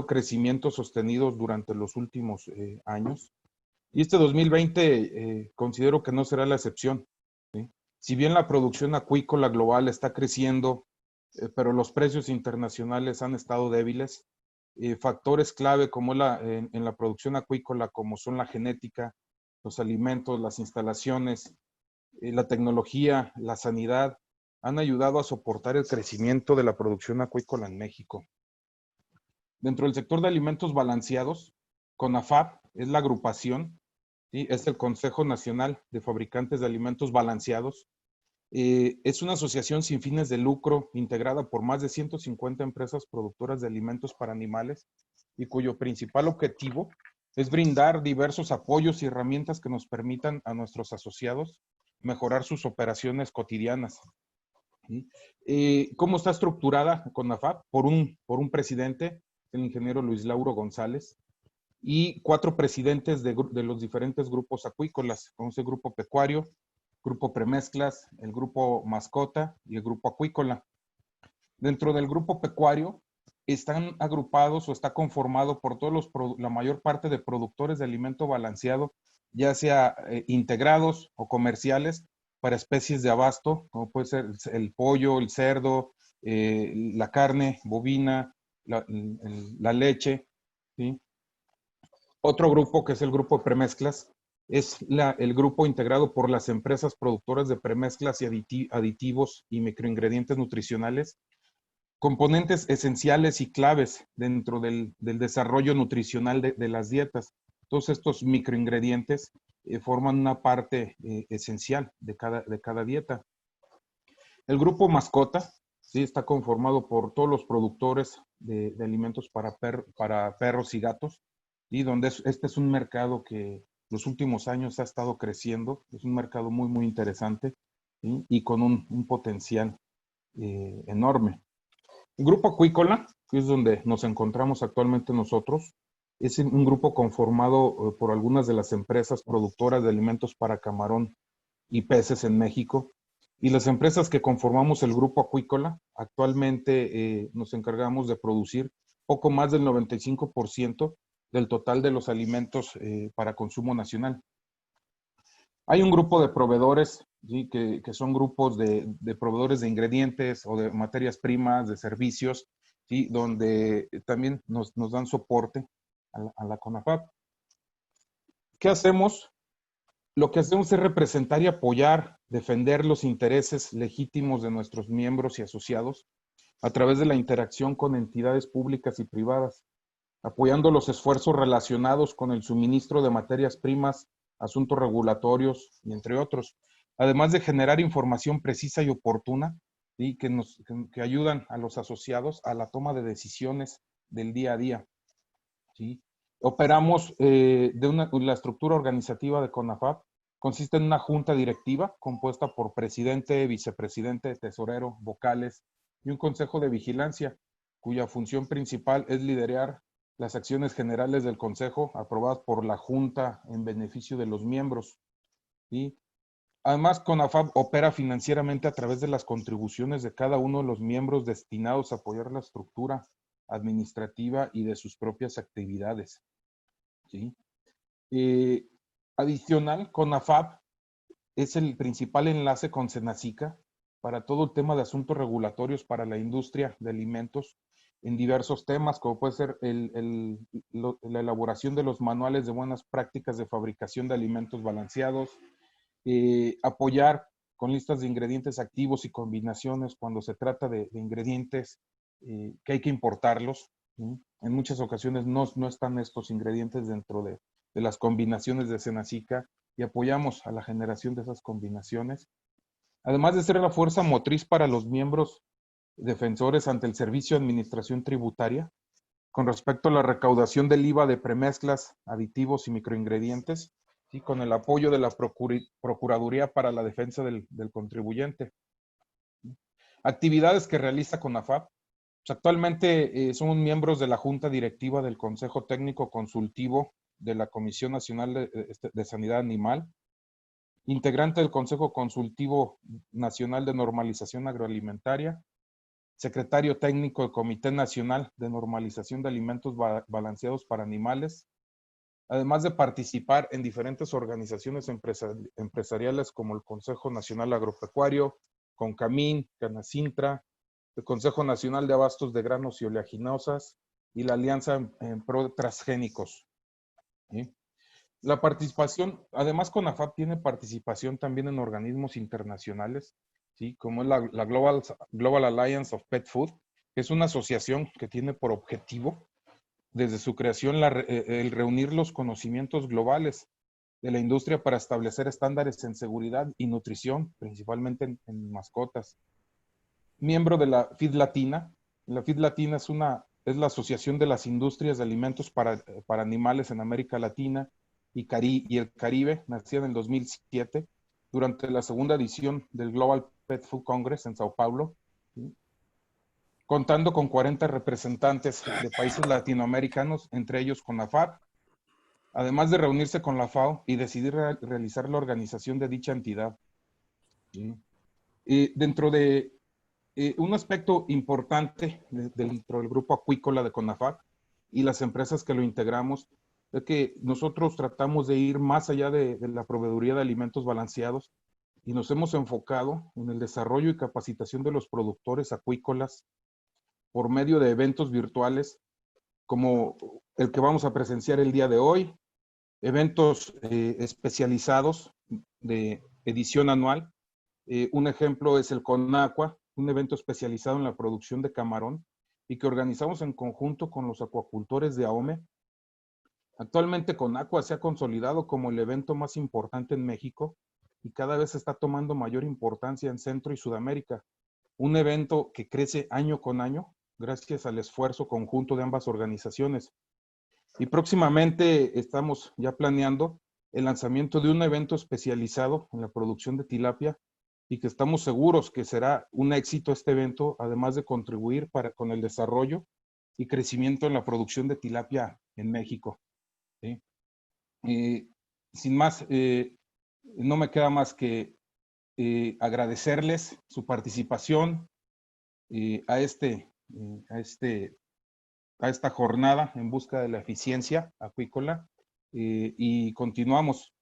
crecimiento sostenidos durante los últimos años. Y este 2020 considero que no será la excepción, ¿sí? Si bien la producción acuícola global está creciendo, pero los precios internacionales han estado débiles, factores clave como en la producción acuícola, como son la genética, los alimentos, las instalaciones, la tecnología, la sanidad, han ayudado a soportar el crecimiento de la producción acuícola en México. Dentro del sector de alimentos balanceados, CONAFAB es la agrupación, ¿sí? Es el Consejo Nacional de Fabricantes de Alimentos Balanceados. Es una asociación sin fines de lucro integrada por más de 150 empresas productoras de alimentos para animales y cuyo principal objetivo es brindar diversos apoyos y herramientas que nos permitan a nuestros asociados mejorar sus operaciones cotidianas. ¿Sí? ¿Cómo está estructurada CONAFAB? Por un presidente, el ingeniero Luis Lauro González, y 4 presidentes de los diferentes grupos acuícolas, como es el grupo pecuario, grupo premezclas, el grupo mascota y el grupo acuícola. Dentro del grupo pecuario están agrupados o está conformado por la mayor parte de productores de alimento balanceado, ya sea integrados o comerciales para especies de abasto, como puede ser el pollo, el cerdo, la carne bovina, la leche, ¿sí? Otro grupo, que es el grupo de premezclas, es el grupo integrado por las empresas productoras de premezclas y aditivos y microingredientes nutricionales, componentes esenciales y claves dentro del desarrollo nutricional de las dietas. Todos estos microingredientes forman una parte esencial de cada dieta. El grupo mascota, ¿sí? Está conformado por todos los productores de alimentos para perros y gatos, y donde este es un mercado que los últimos años ha estado creciendo. Es un mercado muy, muy interesante, ¿sí? Y con un potencial enorme. El grupo acuícola, que es donde nos encontramos actualmente nosotros, es un grupo conformado por algunas de las empresas productoras de alimentos para camarón y peces en México. Y las empresas que conformamos el grupo acuícola, actualmente nos encargamos de producir poco más del 95% del total de los alimentos para consumo nacional. Hay un grupo de proveedores, ¿sí? que son grupos de proveedores de ingredientes o de materias primas, de servicios, ¿sí? Donde también nos dan soporte a la CONAFAB. ¿Qué hacemos? Lo que hacemos es representar y apoyar, defender los intereses legítimos de nuestros miembros y asociados a través de la interacción con entidades públicas y privadas, apoyando los esfuerzos relacionados con el suministro de materias primas, asuntos regulatorios y entre otros, además de generar información precisa y oportuna, ¿sí? que ayudan a los asociados a la toma de decisiones del día a día, ¿sí? Operamos la estructura organizativa de CONAFAB. Consiste en una junta directiva compuesta por presidente, vicepresidente, tesorero, vocales y un consejo de vigilancia, cuya función principal es liderar las acciones generales del consejo aprobadas por la junta en beneficio de los miembros, ¿sí? Además, CONAFAB opera financieramente a través de las contribuciones de cada uno de los miembros destinados a apoyar la estructura administrativa y de sus propias actividades, ¿sí? Adicional, CONAFAB es el principal enlace con Senacica para todo el tema de asuntos regulatorios para la industria de alimentos en diversos temas, como puede ser la elaboración de los manuales de buenas prácticas de fabricación de alimentos balanceados, apoyar con listas de ingredientes activos y combinaciones cuando se trata de ingredientes que hay que importarlos, ¿sí? En muchas ocasiones no están estos ingredientes dentro de las combinaciones de Senacica y apoyamos a la generación de esas combinaciones. Además de ser la fuerza motriz para los miembros defensores ante el Servicio de Administración Tributaria, con respecto a la recaudación del IVA de premezclas, aditivos y microingredientes, ¿sí? Con el apoyo de la Procuraduría para la Defensa del Contribuyente. Actividades que realiza CONAFAB. Pues actualmente somos miembros de la Junta Directiva del Consejo Técnico Consultivo de la Comisión Nacional de Sanidad Animal, integrante del Consejo Consultivo Nacional de Normalización Agroalimentaria, secretario técnico del Comité Nacional de Normalización de Alimentos Balanceados para Animales, además de participar en diferentes organizaciones empresariales como el Consejo Nacional Agropecuario, CONCAMIN, Canacintra, el Consejo Nacional de Abastos de Granos y Oleaginosas y la Alianza en Pro de Transgénicos. ¿Sí? La participación, además CONAFAB tiene participación también en organismos internacionales, ¿sí? Como es la Global Alliance of Pet Food, que es una asociación que tiene por objetivo, desde su creación, el reunir los conocimientos globales de la industria para establecer estándares en seguridad y nutrición, principalmente en mascotas. Miembro de la FID Latina. La FID Latina es la Asociación de las Industrias de Alimentos para Animales en América Latina y el Caribe, nacida en el 2007, durante la segunda edición del Global Pet Food Congress en Sao Paulo, ¿sí? Contando con 40 representantes de países latinoamericanos, entre ellos CONAFAB, además de reunirse con la FAO y decidir realizar la organización de dicha entidad. ¿Sí? Dentro de un aspecto importante dentro del grupo acuícola de CONAFAB y las empresas que lo integramos, es que nosotros tratamos de ir más allá de la proveeduría de alimentos balanceados y nos hemos enfocado en el desarrollo y capacitación de los productores acuícolas por medio de eventos virtuales como el que vamos a presenciar el día de hoy, eventos especializados de edición anual. Un ejemplo es el CONACUA, un evento especializado en la producción de camarón y que organizamos en conjunto con los acuacultores de AOME. Actualmente CONACUA se ha consolidado como el evento más importante en México y cada vez está tomando mayor importancia en Centro y Sudamérica. Un evento que crece año con año gracias al esfuerzo conjunto de ambas organizaciones. Y próximamente estamos ya planeando el lanzamiento de un evento especializado en la producción de tilapia y que estamos seguros que será un éxito este evento, además de contribuir con el desarrollo y crecimiento en la producción de tilapia en México. ¿Sí? Sin más, no me queda más que agradecerles su participación a esta jornada en busca de la eficiencia acuícola y continuamos.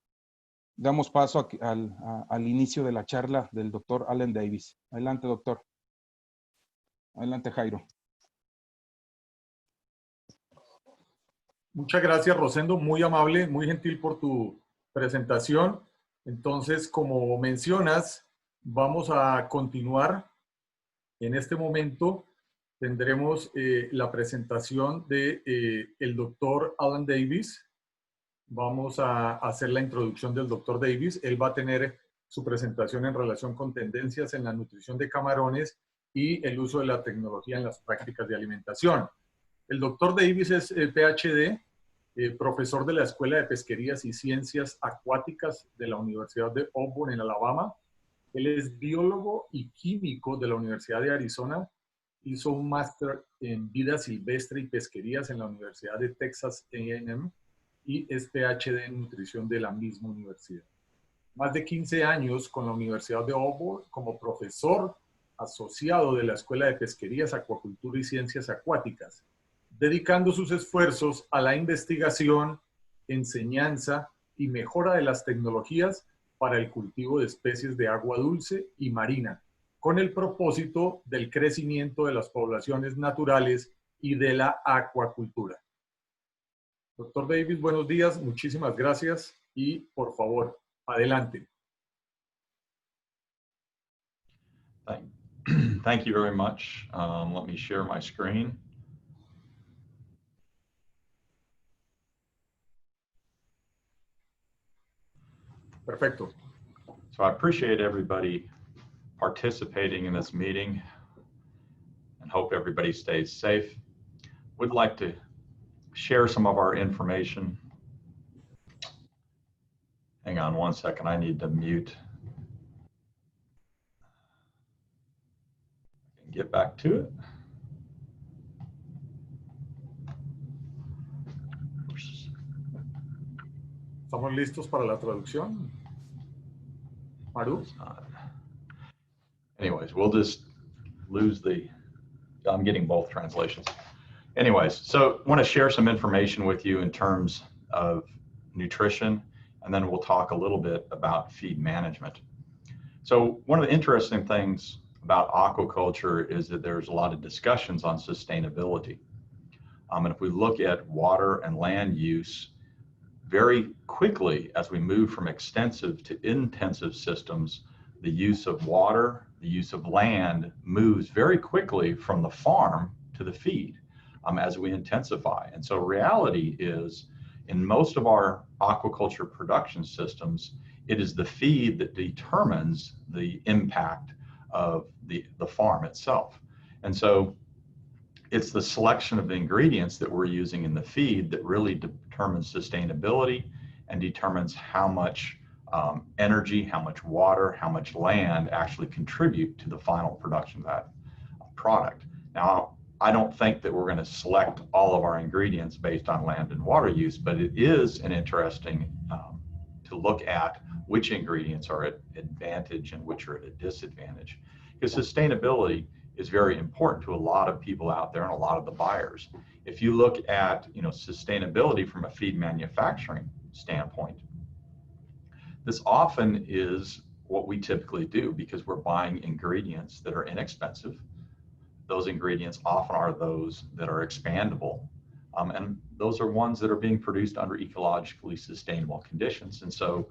Damos paso al inicio de la charla del doctor Allen Davis. Adelante, doctor. Adelante, Jairo. Muchas gracias, Rosendo. Muy amable, muy gentil por tu presentación. Entonces, como mencionas, vamos a continuar. En este momento tendremos la presentación de el doctor Allen Davis. Vamos a hacer la introducción del doctor Davis. Él va a tener su presentación en relación con tendencias en la nutrición de camarones y el uso de la tecnología en las prácticas de alimentación. El doctor Davis es PhD, profesor de la Escuela de Pesquerías y Ciencias Acuáticas de la Universidad de Auburn en Alabama. Él es biólogo y químico de la Universidad de Arizona. Hizo un máster en vida silvestre y pesquerías en la Universidad de Texas A&M y es PhD en nutrición de la misma universidad. Más de 15 años con la Universidad de Auburn como profesor asociado de la Escuela de Pesquerías, Acuacultura y Ciencias Acuáticas, dedicando sus esfuerzos a la investigación, enseñanza y mejora de las tecnologías para el cultivo de especies de agua dulce y marina, con el propósito del crecimiento de las poblaciones naturales y de la acuacultura. Doctor Davis, buenos días, muchísimas gracias y por favor, adelante. Thank you very much. Let me share my screen. Perfecto. So I appreciate everybody participating in this meeting and hope everybody stays safe. We'd like to share some of our information. Hang on one second, I need to mute. Get back to it. ¿Estamos listos para la traducción? Maru? Anyways, we'll just lose the I'm getting both translations. Anyways, so I want to share some information with you in terms of nutrition, and then we'll talk a little bit about feed management. So one of the interesting things about aquaculture is that there's a lot of discussions on sustainability. And if we look at water and land use, very quickly as we move from extensive to intensive systems, the use of water, the use of land moves very quickly from the farm to the feed as we intensify. And so reality is, in most of our aquaculture production systems, it is the feed that determines the impact of the farm itself. And so it's the selection of the ingredients that we're using in the feed that really determines sustainability and determines how much energy, how much water, how much land actually contribute to the final production of that product. Now, I don't think that we're going to select all of our ingredients based on land and water use, but it is an interesting to look at which ingredients are at advantage and which are at a disadvantage. Because sustainability is very important to a lot of people out there and a lot of the buyers. If you look at sustainability from a feed manufacturing standpoint, this often is what we typically do because we're buying ingredients that are inexpensive. Those ingredients often are those that are expandable, and those are ones that are being produced under ecologically sustainable conditions. And so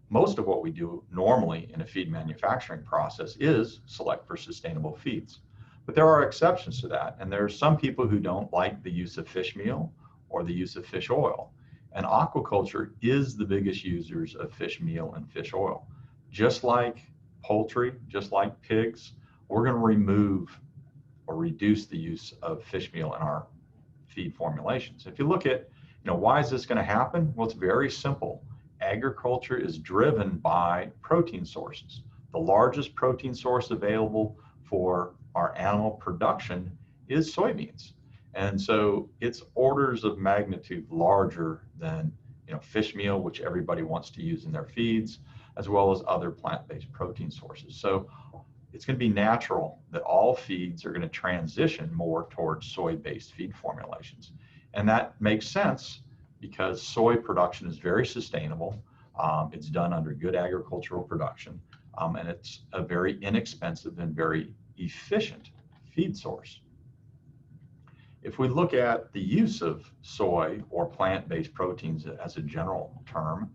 most of what we do normally in a feed manufacturing process is select for sustainable feeds. But there are exceptions to that, and there are some people who don't like the use of fish meal or the use of fish oil. And aquaculture is the biggest users of fish meal and fish oil. Just like poultry, just like pigs, we're going to remove or reduce the use of fish meal in our feed formulations. If you look at, why is this going to happen? Well, it's very simple. Agriculture is driven by protein sources. The largest protein source available for our animal production is soybeans. And so it's orders of magnitude larger than fish meal, which everybody wants to use in their feeds, as well as other plant-based protein sources. So it's going to be natural that all feeds are going to transition more towards soy-based feed formulations. And that makes sense because soy production is very sustainable. It's done under good agricultural production, and it's a very inexpensive and very efficient feed source. If we look at the use of soy or plant-based proteins as a general term,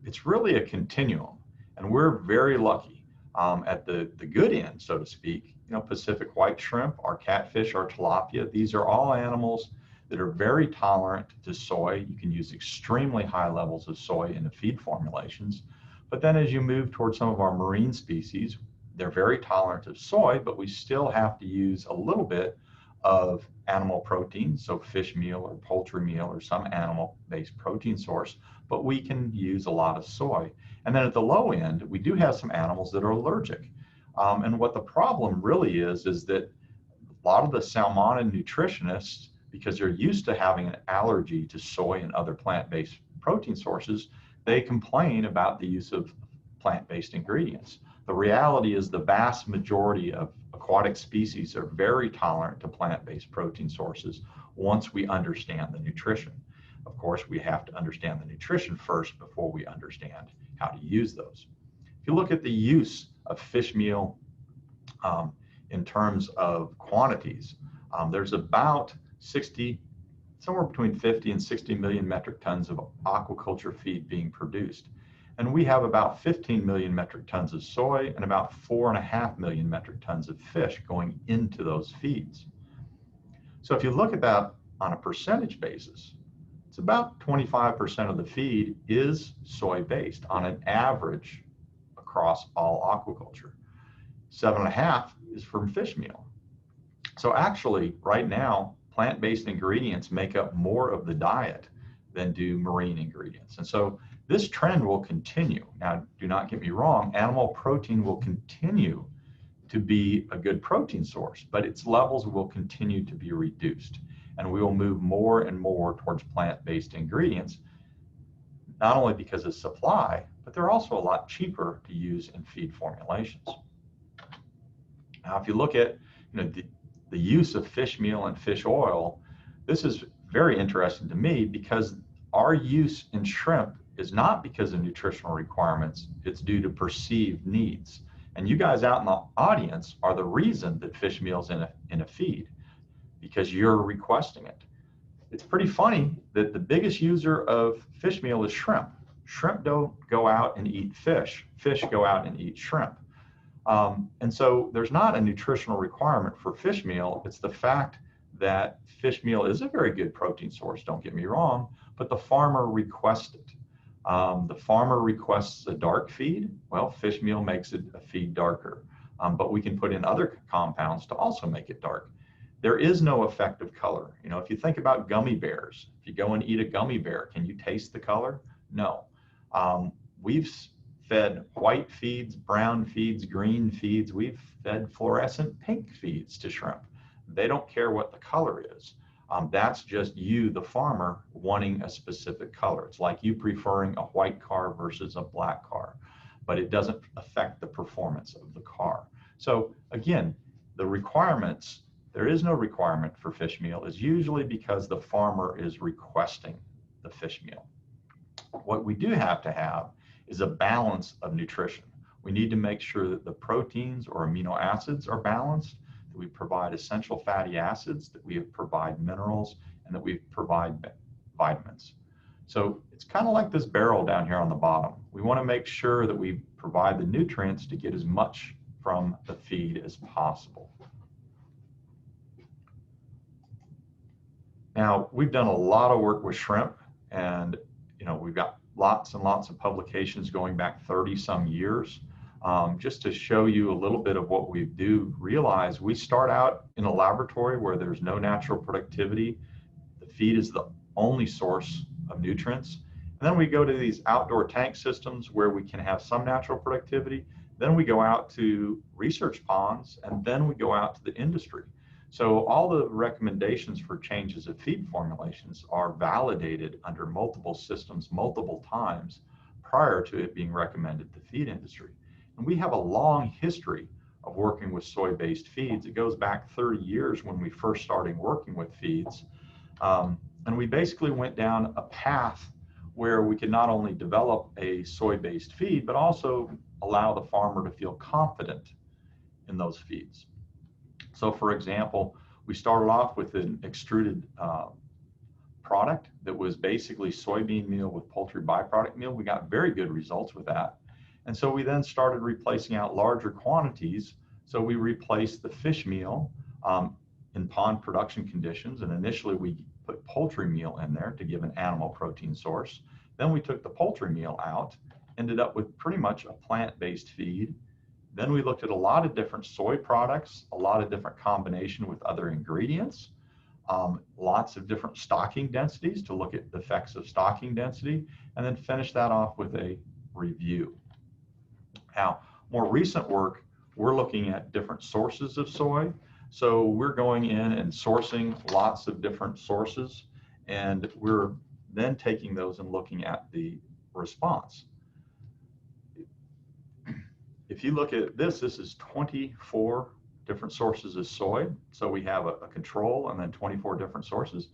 it's really a continuum, and we're very lucky at the good end, so to speak. Pacific white shrimp, our catfish, our tilapia, these are all animals that are very tolerant to soy. You can use extremely high levels of soy in the feed formulations. But then as you move towards some of our marine species, they're very tolerant to soy, but we still have to use a little bit of animal protein, so fish meal or poultry meal or some animal-based protein source, but we can use a lot of soy. And then at the low end, we do have some animals that are allergic. And what the problem really is that a lot of the salmonid nutritionists, because they're used to having an allergy to soy and other plant-based protein sources, they complain about the use of plant-based ingredients. The reality is the vast majority of aquatic species are very tolerant to plant-based protein sources once we understand the nutrition. Of course, we have to understand the nutrition first before we understand how to use those. If you look at the use of fish meal in terms of quantities, there's about somewhere between 50 and 60 million metric tons of aquaculture feed being produced. And we have about 15 million metric tons of soy and about 4.5 million metric tons of fish going into those feeds. So if you look at that on a percentage basis, it's about 25% of the feed is soy-based on an average across all aquaculture. 7.5 is from fish meal. So actually, right now, plant-based ingredients make up more of the diet than do marine ingredients. And so this trend will continue. Now, do not get me wrong, animal protein will continue to be a good protein source, but its levels will continue to be reduced. And we will move more and more towards plant-based ingredients, not only because of supply, but they're also a lot cheaper to use in feed formulations. Now, if you look at the use of fish meal and fish oil, this is very interesting to me because our use in shrimp is not because of nutritional requirements, it's due to perceived needs. And you guys out in the audience are the reason that fish meal's in a feed, because you're requesting it. It's pretty funny that the biggest user of fish meal is shrimp. Shrimp don't go out and eat fish. Fish go out and eat shrimp. And so there's not a nutritional requirement for fish meal. It's the fact that fish meal is a very good protein source, don't get me wrong, but the farmer requests it. The farmer requests a dark feed. Well, fish meal makes it a feed darker, but we can put in other compounds to also make it dark. There is no effective color. You know, if you think about gummy bears, if you go and eat a gummy bear, can you taste the color? No. We've fed white feeds, brown feeds, green feeds. We've fed fluorescent pink feeds to shrimp. They don't care what the color is. That's just you, the farmer, wanting a specific color. It's like you preferring a white car versus a black car, but it doesn't affect the performance of the car. So again, the requirements, there is no requirement for fish meal, is usually because the farmer is requesting the fish meal. What we do have to have is a balance of nutrition. We need to make sure that the proteins or amino acids are balanced, that we provide essential fatty acids, that we provide minerals, and that we provide vitamins. So it's kind of like this barrel down here on the bottom. We want to make sure that we provide the nutrients to get as much from the feed as possible. Now, we've done a lot of work with shrimp, and we've got lots and lots of publications going back 30 some years. Just to show you a little bit of what we do, realize we start out in a laboratory where there's no natural productivity. The feed is the only source of nutrients. And then we go to these outdoor tank systems where we can have some natural productivity. Then we go out to research ponds, and then we go out to the industry. So all the recommendations for changes of feed formulations are validated under multiple systems multiple times prior to it being recommended to the feed industry. And we have a long history of working with soy-based feeds. It goes back 30 years when we first started working with feeds. And we basically went down a path where we could not only develop a soy-based feed, but also allow the farmer to feel confident in those feeds. So for example, we started off with an extruded product that was basically soybean meal with poultry byproduct meal. We got very good results with that. And so we then started replacing out larger quantities. So we replaced the fish meal in pond production conditions. And initially we put poultry meal in there to give an animal protein source. Then we took the poultry meal out, ended up with pretty much a plant-based feed. Then we looked at a lot of different soy products, a lot of different combination with other ingredients, lots of different stocking densities to look at the effects of stocking density, and then finish that off with a review. Now, more recent work, we're looking at different sources of soy. So we're going in and sourcing lots of different sources, and we're then taking those and looking at the response. If you look at this, this is 24 different sources of soy. So we have a control and then 24 different sources.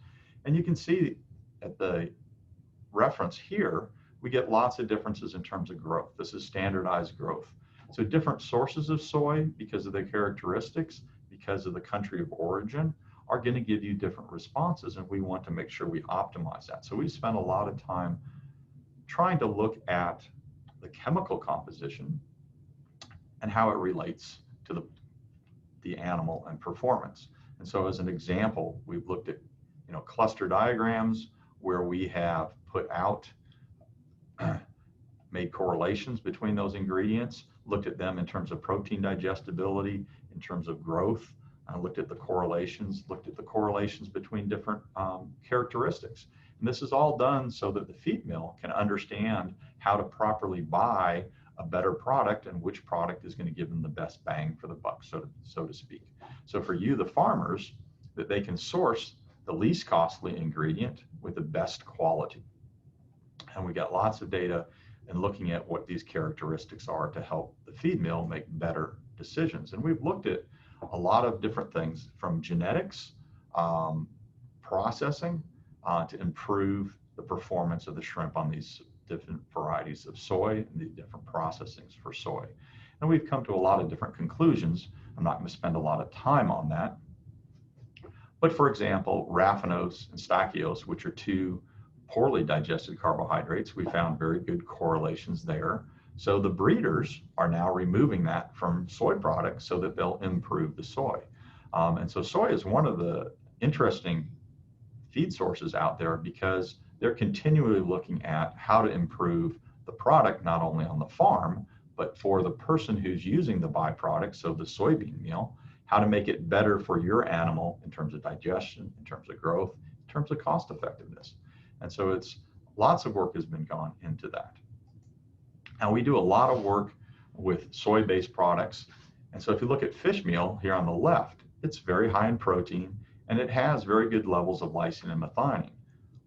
And you can see at the reference here, we get lots of differences in terms of growth. This is standardized growth. So different sources of soy, because of their characteristics, because of the country of origin, are going to give you different responses. And we want to make sure we optimize that. So we spend a lot of time trying to look at the chemical composition and how it relates to the animal and performance. And so as an example, we've looked at cluster diagrams where we have put out, made correlations between those ingredients, looked at them in terms of protein digestibility, in terms of growth, looked at the correlations between different characteristics. And this is all done so that the feed mill can understand how to properly buy a better product and which product is going to give them the best bang for the buck, so to speak. So for you, the farmers, that they can source the least costly ingredient with the best quality. And we got lots of data in looking at what these characteristics are to help the feed mill make better decisions. And we've looked at a lot of different things from genetics, processing, to improve the performance of the shrimp on these different varieties of soy and the different processings for soy. And we've come to a lot of different conclusions. I'm not going to spend a lot of time on that. But for example, raffinose and stachyose, which are two poorly digested carbohydrates, we found very good correlations there. So the breeders are now removing that from soy products so that they'll improve the soy. And so soy is one of the interesting feed sources out there because they're continually looking at how to improve the product, not only on the farm, but for the person who's using the byproduct, so the soybean meal, how to make it better for your animal in terms of digestion, in terms of growth, in terms of cost effectiveness. And so it's lots of work has been gone into that. And we do a lot of work with soy-based products. And so if you look at fish meal here on the left, it's very high in protein and it has very good levels of lysine and methionine.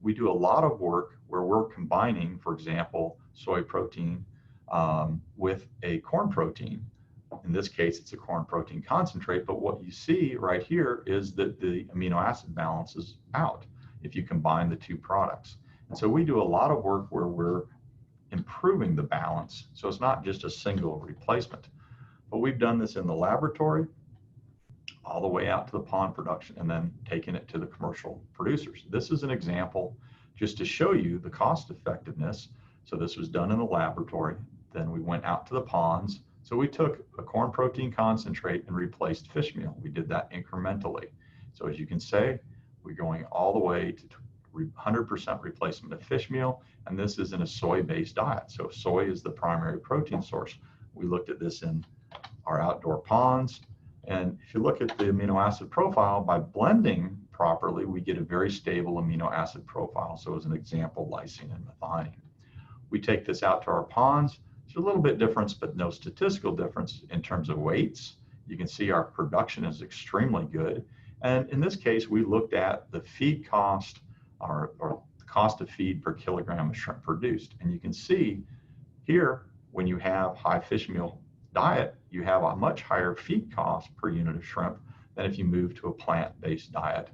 We do a lot of work where we're combining, for example, soy protein with a corn protein. In this case, it's a corn protein concentrate, but what you see right here is that the amino acid balance is out if you combine the two products. And so we do a lot of work where we're improving the balance, so it's not just a single replacement. But we've done this in the laboratory, all the way out to the pond production, and then taking it to the commercial producers. This is an example just to show you the cost effectiveness. So this was done in the laboratory. Then we went out to the ponds. So we took a corn protein concentrate and replaced fish meal. We did that incrementally. So as you can say, we're going all the way to 100% replacement of fish meal, and this is in a soy-based diet. So soy is the primary protein source. We looked at this in our outdoor ponds, and if you look at the amino acid profile, by blending properly, we get a very stable amino acid profile. So as an example, lysine and methionine. We take this out to our ponds. There's a little bit difference, but no statistical difference in terms of weights. You can see our production is extremely good. And in this case, we looked at the feed cost, or the cost of feed per kilogram of shrimp produced. And you can see here, when you have high fish meal diet, you have a much higher feed cost per unit of shrimp than if you move to a plant-based diet.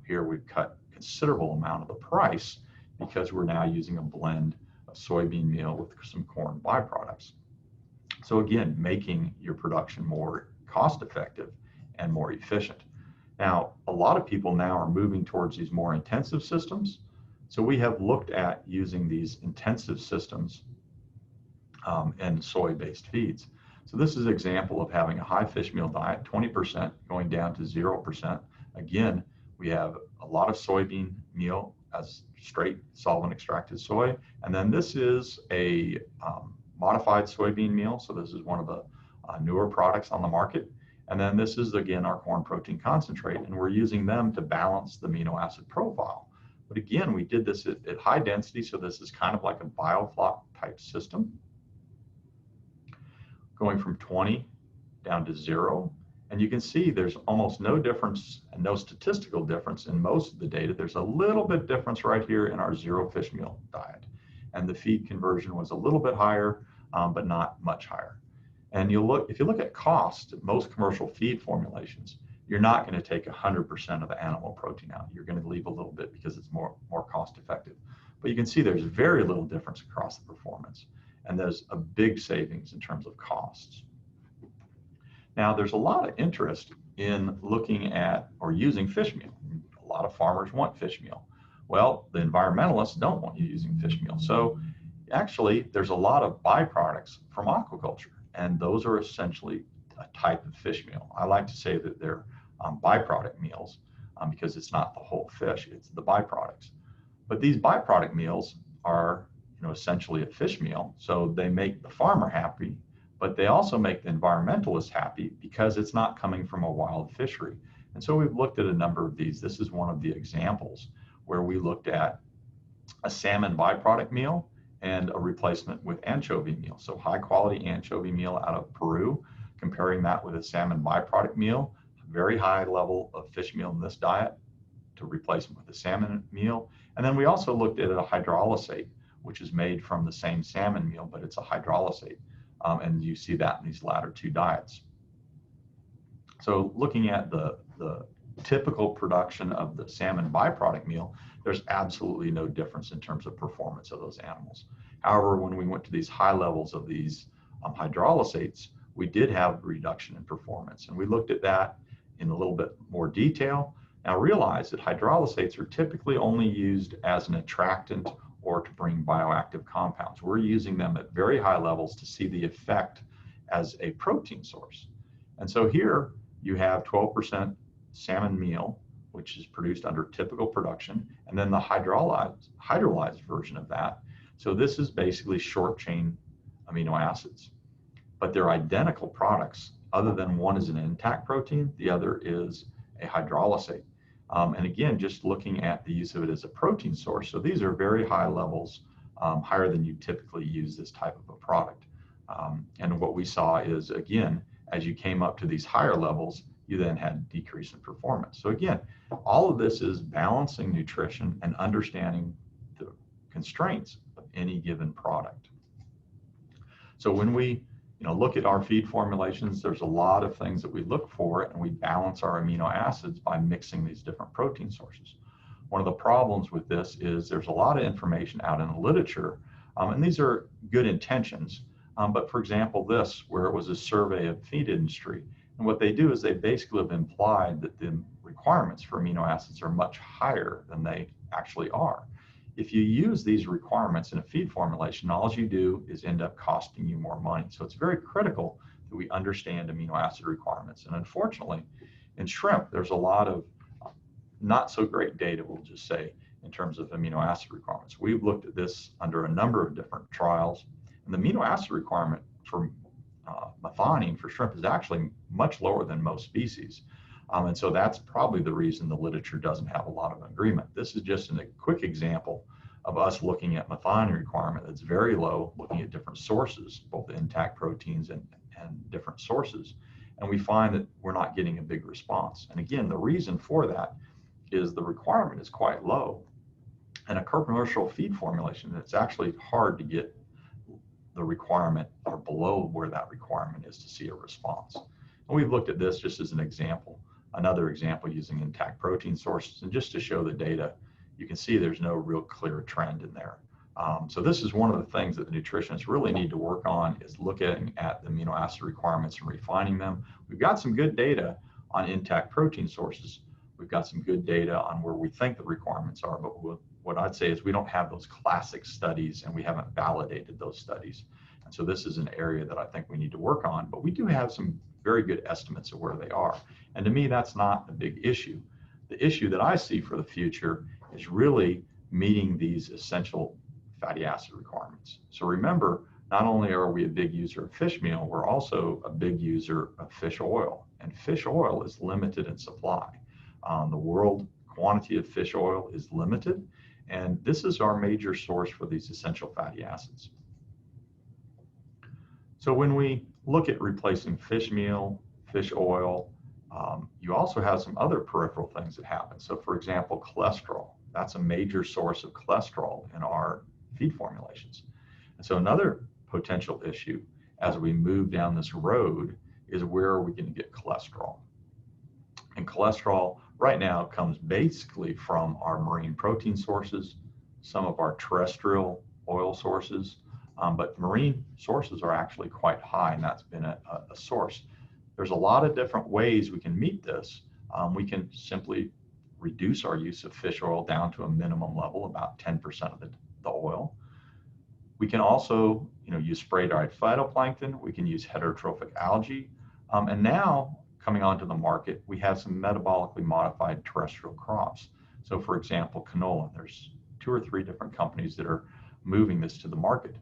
Here we've cut a considerable amount of the price because we're now using a blend of soybean meal with some corn byproducts. So again, making your production more cost effective and more efficient. Now, a lot of people now are moving towards these more intensive systems. So we have looked at using these intensive systems and soy-based feeds. So this is an example of having a high fish meal diet, 20% going down to 0%. Again, we have a lot of soybean meal as straight solvent extracted soy. And then this is a modified soybean meal. So this is one of the newer products on the market. And then this is, again, our corn protein concentrate, and we're using them to balance the amino acid profile. But again, we did this at high density, so this is kind of like a biofloc type system, going from 20 down to 0. And you can see there's almost no difference and no statistical difference in most of the data. There's a little bit difference right here in our 0 fish meal diet. And the feed conversion was a little bit higher, but not much higher. And if you look at cost, most commercial feed formulations, you're not going to take 100% of the animal protein out. You're going to leave a little bit because it's more cost effective. But you can see there's very little difference across the performance. And there's a big savings in terms of costs. Now, there's a lot of interest in looking at or using fish meal. A lot of farmers want fish meal. Well, the environmentalists don't want you using fish meal. So actually, there's a lot of byproducts from aquaculture. And those are essentially a type of fish meal. I like to say that they're byproduct meals because it's not the whole fish, it's the byproducts. But these byproduct meals are, essentially a fish meal. So they make the farmer happy, but they also make the environmentalists happy because it's not coming from a wild fishery. And so we've looked at a number of these. This is one of the examples where we looked at a salmon byproduct meal and a replacement with anchovy meal. So high quality anchovy meal out of Peru, comparing that with a salmon byproduct meal, very high level of fish meal in this diet to replace them with a salmon meal. And then we also looked at a hydrolysate, which is made from the same salmon meal, but it's a hydrolysate. And you see that in these latter two diets. So looking at the typical production of the salmon byproduct meal, there's absolutely no difference in terms of performance of those animals. However, when we went to these high levels of these hydrolysates, we did have reduction in performance. And we looked at that in a little bit more detail. Now realize that hydrolysates are typically only used as an attractant or to bring bioactive compounds. We're using them at very high levels to see the effect as a protein source. And so here you have 12% salmon meal, which is produced under typical production, and then the hydrolyzed version of that. So this is basically short chain amino acids, but they're identical products other than one is an intact protein, the other is a hydrolysate. And again, just looking at the use of it as a protein source. So these are very high levels, higher than you typically use this type of a product. And what we saw is, again, as you came up to these higher levels, you then had decrease in performance. So again, all of this is balancing nutrition and understanding the constraints of any given product. So when we look at our feed formulations, there's a lot of things that we look for, and we balance our amino acids by mixing these different protein sources. One of the problems with this is there's a lot of information out in the literature, and these are good intentions. But for example, this, where it was a survey of feed industry, and what they do is they basically have implied that the requirements for amino acids are much higher than they actually are. If you use these requirements in a feed formulation, all you do is end up costing you more money. So it's very critical that we understand amino acid requirements. And unfortunately, in shrimp, there's a lot of not so great data, we'll just say, in terms of amino acid requirements. We've looked at this under a number of different trials, and the amino acid requirement for methionine for shrimp is actually much lower than most species. And so that's probably the reason the literature doesn't have a lot of agreement. This is just a quick example of us looking at methionine requirement that's very low, looking at different sources, both intact proteins and different sources. And we find that we're not getting a big response. And again, the reason for that is the requirement is quite low. And a commercial feed formulation, it's actually hard to get the requirement or below where that requirement is to see a response. And we've looked at this just as an example. Another example using intact protein sources, and just to show the data, you can see there's no real clear trend in there. So this is one of the things that the nutritionists really need to work on, is looking at the amino acid requirements and refining them. We've got some good data on intact protein sources. We've got some good data on where we think the requirements are, but what I'd say is we don't have those classic studies, and we haven't validated those studies. And so this is an area that I think we need to work on, but we do have some very good estimates of where they are. And to me, that's not a big issue. The issue that I see for the future is really meeting these essential fatty acid requirements. So remember, not only are we a big user of fish meal, we're also a big user of fish oil. And fish oil is limited in supply. The world quantity of fish oil is limited, and this is our major source for these essential fatty acids. So when we look at replacing fish meal, fish oil, you also have some other peripheral things that happen. So for example, cholesterol, that's a major source of cholesterol in our feed formulations. And so another potential issue as we move down this road is where are we going to get cholesterol? And cholesterol right now comes basically from our marine protein sources, some of our terrestrial oil sources, but marine sources are actually quite high, and that's been a source. There's a lot of different ways we can meet this. We can simply reduce our use of fish oil down to a minimum level, about 10% of the oil. We can also, use spray-dried phytoplankton. We can use heterotrophic algae. And now, coming onto the market, we have some metabolically modified terrestrial crops. So for example, canola, there's 2 or 3 different companies that are moving this to the market.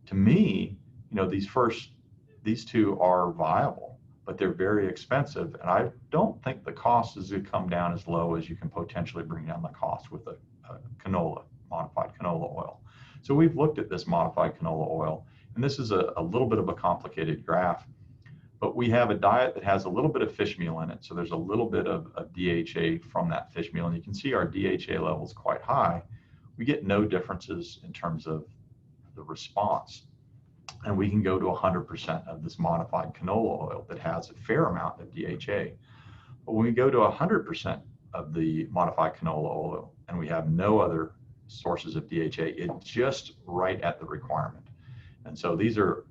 To me, these 2 are viable, but they're very expensive. And I don't think the cost is going to come down as low as you can potentially bring down the cost with a modified canola oil. So we've looked at this modified canola oil, and this is a little bit of a complicated graph, but we have a diet that has a little bit of fish meal in it. So there's a little bit of DHA from that fish meal, and you can see our DHA levels quite high. We get no differences in terms of the response and we can go to 100% of this modified canola oil that has a fair amount of DHA. But when we go to 100% of the modified canola oil and we have no other sources of DHA, it's just right at the requirement. And so these are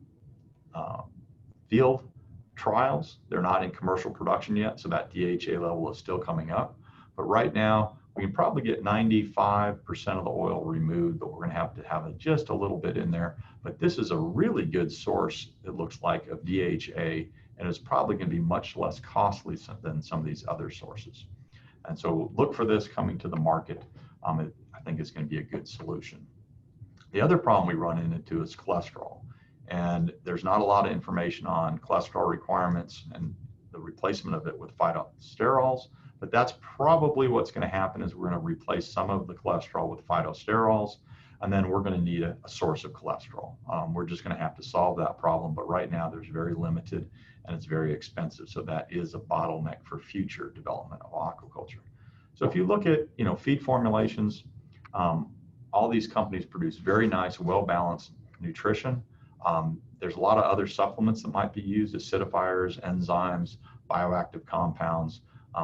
field trials. They're not in commercial production yet, so that DHA level is still coming up. But right now, we can probably get 95% of the oil removed, but we're going to have just a little bit in there. But this is a really good source, it looks like, of DHA, and it's probably going to be much less costly than some of these other sources. And so look for this coming to the market. I think it's going to be a good solution. The other problem we run into is cholesterol. And there's not a lot of information on cholesterol requirements and the replacement of it with phytosterols. But that's probably what's going to happen is we're going to replace some of the cholesterol with phytosterols, and then we're going to need a source of cholesterol. We're just going to have to solve that problem, but right now there's very limited and it's very expensive. So that is a bottleneck for future development of aquaculture. So if you look at, feed formulations, all these companies produce very nice, well-balanced nutrition. There's a lot of other supplements that might be used, acidifiers, enzymes, bioactive compounds.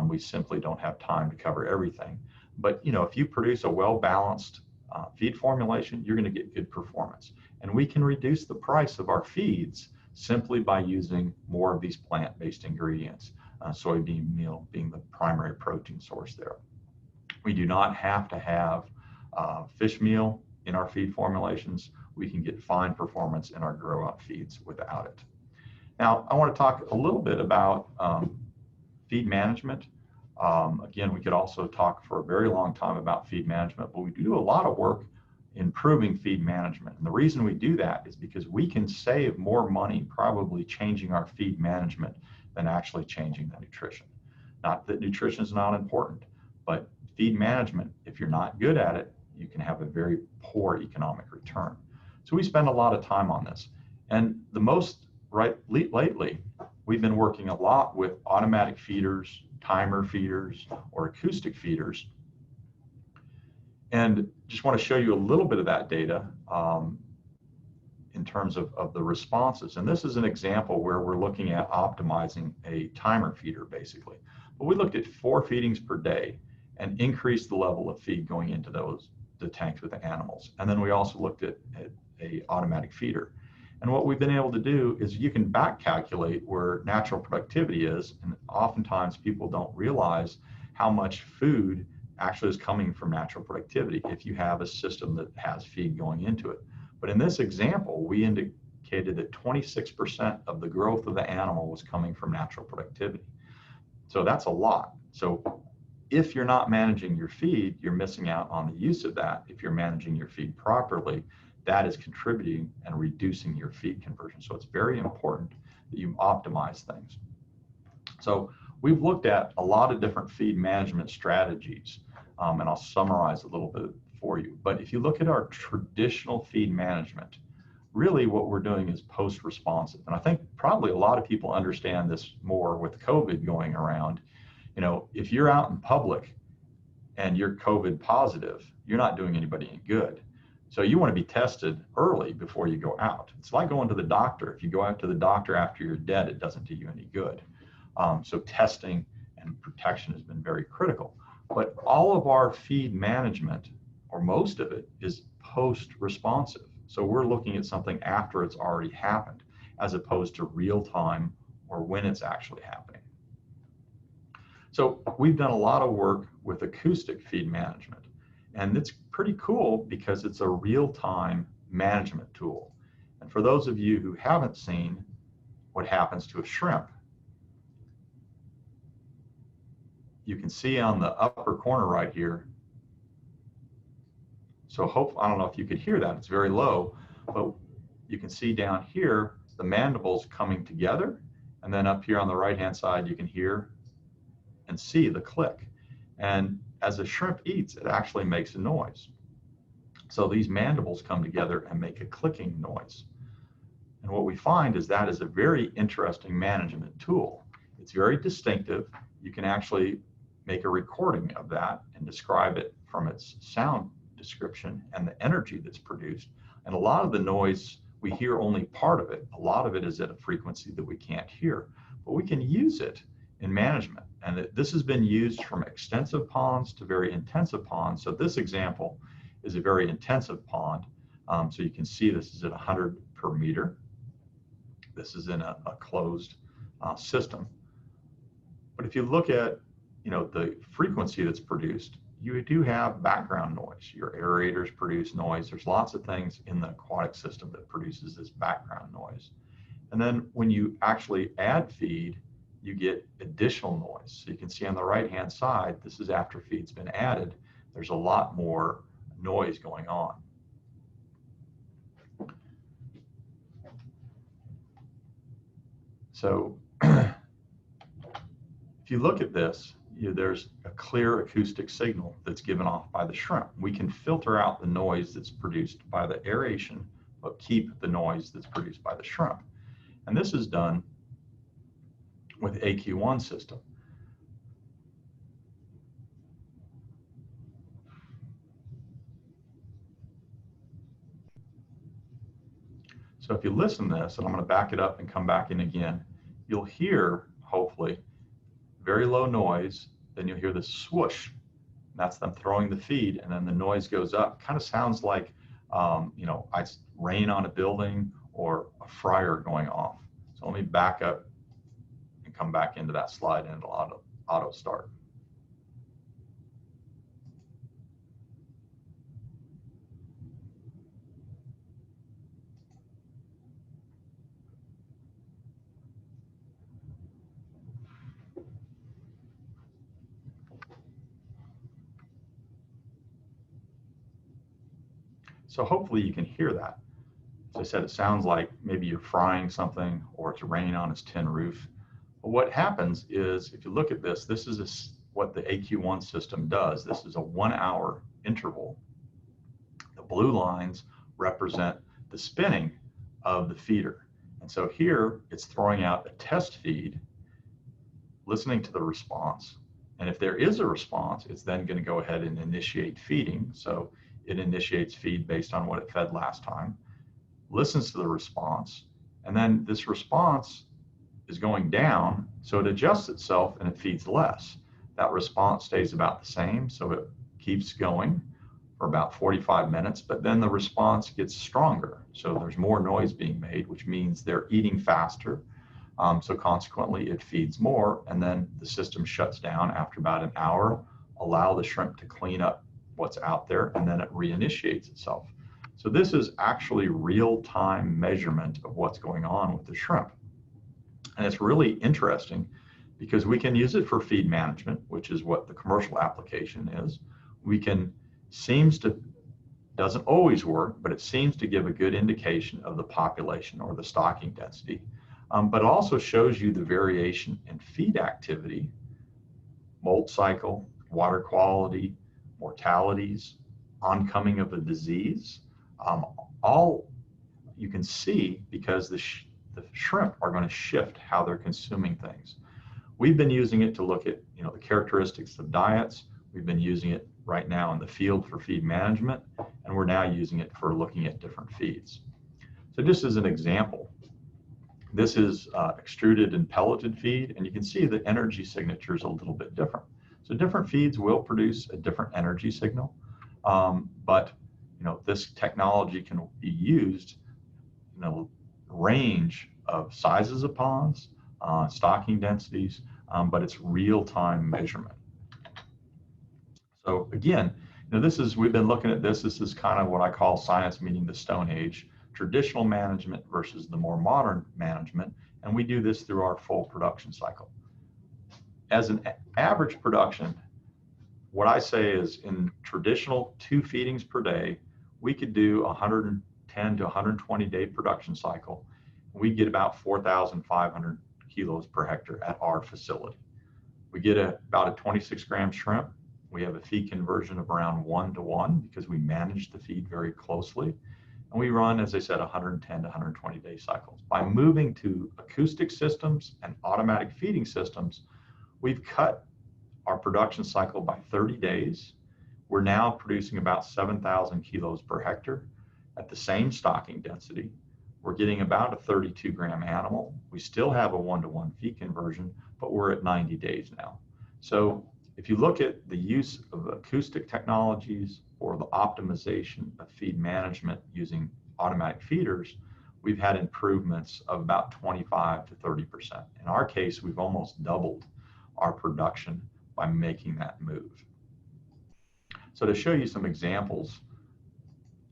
We simply don't have time to cover everything. But if you produce a well-balanced feed formulation, you're going to get good performance. And we can reduce the price of our feeds simply by using more of these plant-based ingredients, soybean meal being the primary protein source there. We do not have to have fish meal in our feed formulations. We can get fine performance in our grow-out feeds without it. Now, I want to talk a little bit about feed management. Again, we could also talk for a very long time about feed management, but we do a lot of work improving feed management. And the reason we do that is because we can save more money probably changing our feed management than actually changing the nutrition. Not that nutrition is not important, but feed management, if you're not good at it, you can have a very poor economic return. So we spend a lot of time on this. And lately, we've been working a lot with automatic feeders, timer feeders, or acoustic feeders. And just want to show you a little bit of that data in terms of the responses. And this is an example where we're looking at optimizing a timer feeder, basically. But we looked at 4 feedings per day and increased the level of feed going into the tanks with the animals. And then we also looked at a automatic feeder. And what we've been able to do is you can back calculate where natural productivity is. And oftentimes people don't realize how much food actually is coming from natural productivity if you have a system that has feed going into it. But in this example, we indicated that 26% of the growth of the animal was coming from natural productivity. So that's a lot. So if you're not managing your feed, you're missing out on the use of that. If you're managing your feed properly, that is contributing and reducing your feed conversion. So it's very important that you optimize things. So we've looked at a lot of different feed management strategies, and I'll summarize a little bit for you. But if you look at our traditional feed management, really what we're doing is post-responsive. And I think probably a lot of people understand this more with COVID going around. If you're out in public and you're COVID positive, you're not doing anybody any good. So you want to be tested early before you go out. It's like going to the doctor. If you go out to the doctor after you're dead, it doesn't do you any good. So testing and protection has been very critical. But all of our feed management, or most of it, is post-responsive. So we're looking at something after it's already happened, as opposed to real time or when it's actually happening. So we've done a lot of work with acoustic feed management. And it's pretty cool because it's a real-time management tool. And for those of you who haven't seen what happens to a shrimp, you can see on the upper corner right here. So I don't know if you could hear that, it's very low, but you can see down here, the mandibles coming together. And then up here on the right-hand side, you can hear and see the click. And as a shrimp eats, it actually makes a noise. So these mandibles come together and make a clicking noise. And what we find is that is a very interesting management tool. It's very distinctive. You can actually make a recording of that and describe it from its sound description and the energy that's produced. And a lot of the noise we hear only part of it. A lot of it is at a frequency that we can't hear, but we can use it in management. And this has been used from extensive ponds to very intensive ponds. So this example is a very intensive pond. So you can see this is at 100 per meter. This is in a closed system. But if you look at, the frequency that's produced, you do have background noise. Your aerators produce noise. There's lots of things in the aquatic system that produces this background noise. And then when you actually add feed, you get additional noise. So you can see on the right-hand side, this is after feed's been added. There's a lot more noise going on. So if you look at this, there's a clear acoustic signal that's given off by the shrimp. We can filter out the noise that's produced by the aeration, but keep the noise that's produced by the shrimp. And this is done with AQ1 system. So if you listen to this, and I'm going to back it up and come back in again, you'll hear, hopefully, very low noise, then you'll hear this swoosh. That's them throwing the feed, and then the noise goes up. Kind of sounds like, rain on a building or a fryer going off. So let me back up and come back into that slide, and it'll auto start. So hopefully you can hear that. As I said, it sounds like maybe you're frying something or it's raining on its tin roof. But what happens is, if you look at this, this is what the AQ1 system does. This is a 1 hour interval. The blue lines represent the spinning of the feeder. And so here it's throwing out a test feed, listening to the response. And if there is a response, it's then going to go ahead and initiate feeding. So it initiates feed based on what it fed last time, listens to the response, and then this response is going down, so it adjusts itself and it feeds less. That response stays about the same, so it keeps going for about 45 minutes, but then the response gets stronger. So there's more noise being made, which means they're eating faster. So consequently, it feeds more, and then the system shuts down after about an hour, allow the shrimp to clean up what's out there, and then it reinitiates itself. So this is actually real-time measurement of what's going on with the shrimp. And it's really interesting because we can use it for feed management, which is what the commercial application is. We can, doesn't always work, but it seems to give a good indication of the population or the stocking density. But also shows you the variation in feed activity, molt cycle, water quality, mortalities, oncoming of a disease, all you can see because the shrimp are going to shift how they're consuming things. We've been using it to look at the characteristics of diets. We've been using it right now in the field for feed management, and we're now using it for looking at different feeds. So just as an example, this is extruded and pelleted feed, and you can see the energy signature is a little bit different. So different feeds will produce a different energy signal, but this technology can be used in a range of sizes of ponds, stocking densities, but it's real-time measurement. So again, we've been looking at this. This is kind of what I call science meeting the Stone Age, traditional management versus the more modern management, and we do this through our full production cycle. As an average production, what I say is in traditional 2 feedings per day, we could do 110 to 120 day production cycle. We get about 4,500 kilos per hectare at our facility. We get about a 26 gram shrimp. We have a feed conversion of around 1:1 because we manage the feed very closely. And we run, as I said, 110 to 120 day cycles. By moving to acoustic systems and automatic feeding systems, we've cut our production cycle by 30 days. We're now producing about 7,000 kilos per hectare at the same stocking density. we're getting about a 32-gram animal. We still have a 1-to-1 feed conversion, but we're at 90 days now. So if you look at the use of acoustic technologies or the optimization of feed management using automatic feeders, we've had improvements of about 25 to 30%. In our case, we've almost doubled our production by making that move. So to show you some examples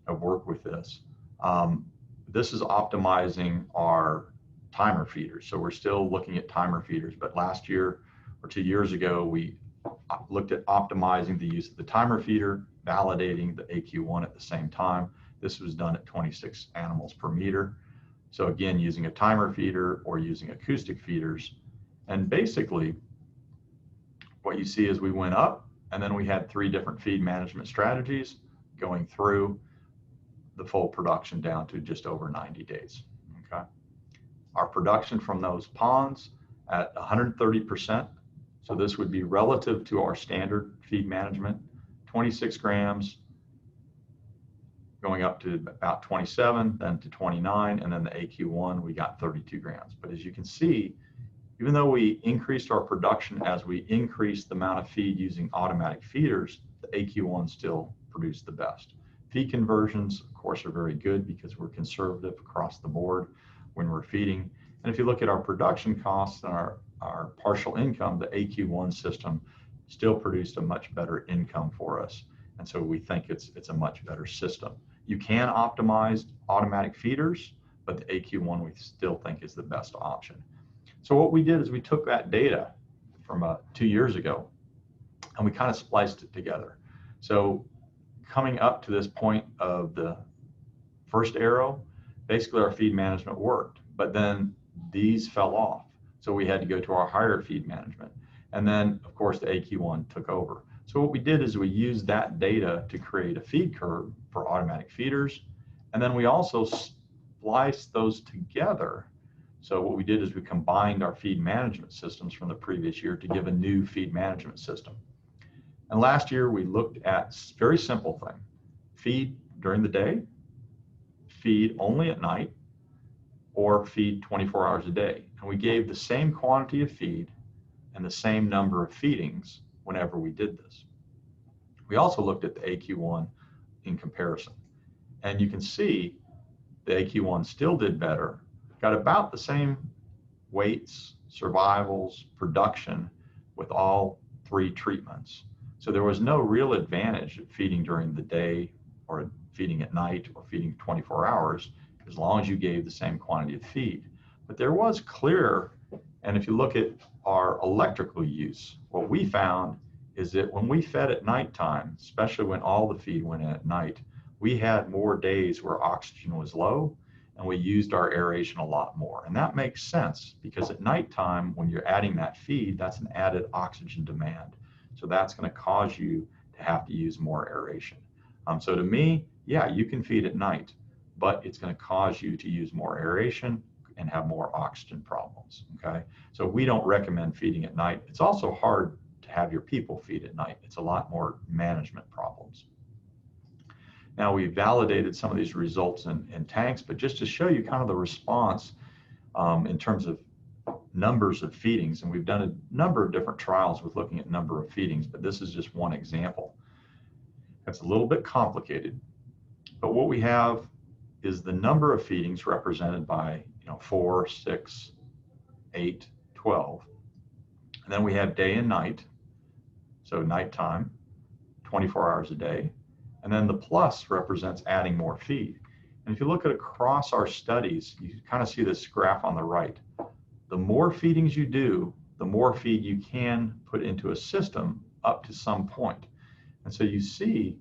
of work with this, this is optimizing our timer feeders. So we're still looking at timer feeders, but last year or 2 years ago, we looked at optimizing the use of the timer feeder, validating the AQ1 at the same time. This was done at 26 animals per meter. So again, using a timer feeder or using acoustic feeders. And basically, what you see is we went up, and then we had 3 different feed management strategies going through the full production down to just over 90 days, okay? Our production from those ponds at 130%, so this would be relative to our standard feed management, 26 grams, going up to about 27, then to 29, and then the AQ1, we got 32 grams. But as you can see, even though we increased our production as we increased the amount of feed using automatic feeders, the AQ1 still produced the best. Feed conversions, of course, are very good because we're conservative across the board when we're feeding. And if you look at our production costs and our partial income, the AQ1 system still produced a much better income for us. And so we think it's a much better system. You can optimize automatic feeders, but the AQ1 we still think is the best option. So what we did is we took that data from 2 years ago and we kind of spliced it together. So coming up to this point of the first arrow, basically our feed management worked, but then these fell off. So we had to go to our higher feed management. And then of course the AQ1 took over. So what we did is we used that data to create a feed curve for automatic feeders. And then we also spliced those together. So what we did is we combined our feed management systems from the previous year to give a new feed management system. And last year we looked at a very simple thing: feed during the day, feed only at night, or feed 24 hours a day. And we gave the same quantity of feed and the same number of feedings whenever we did this. We also looked at the AQ1 in comparison. And you can see the AQ1 still did better, got about the same weights, survivals, production with all 3 treatments. So there was no real advantage of feeding during the day or feeding at night or feeding 24 hours as long as you gave the same quantity of feed. But there was clear, and if you look at our electrical use, what we found is that when we fed at nighttime, especially when all the feed went in at night, we had more days where oxygen was low and we used our aeration a lot more. And that makes sense because at nighttime, when you're adding that feed, that's an added oxygen demand. So that's going to cause you to have to use more aeration. So to me, yeah, you can feed at night, but it's going to cause you to use more aeration and have more oxygen problems, okay? So we don't recommend feeding at night. It's also hard to have your people feed at night. It's a lot more management problems. Now we validated some of these results in tanks, but just to show you kind of the response in terms of numbers of feedings, and we've done a number of different trials with looking at number of feedings, but this is just one example. It's a little bit complicated, but what we have is the number of feedings represented by 4, 6, 8, 12. And then we have day and night, so nighttime, 24 hours a day. And then the plus represents adding more feed. And if you look at across our studies, you kind of see this graph on the right. The more feedings you do, the more feed you can put into a system up to some point. And so you see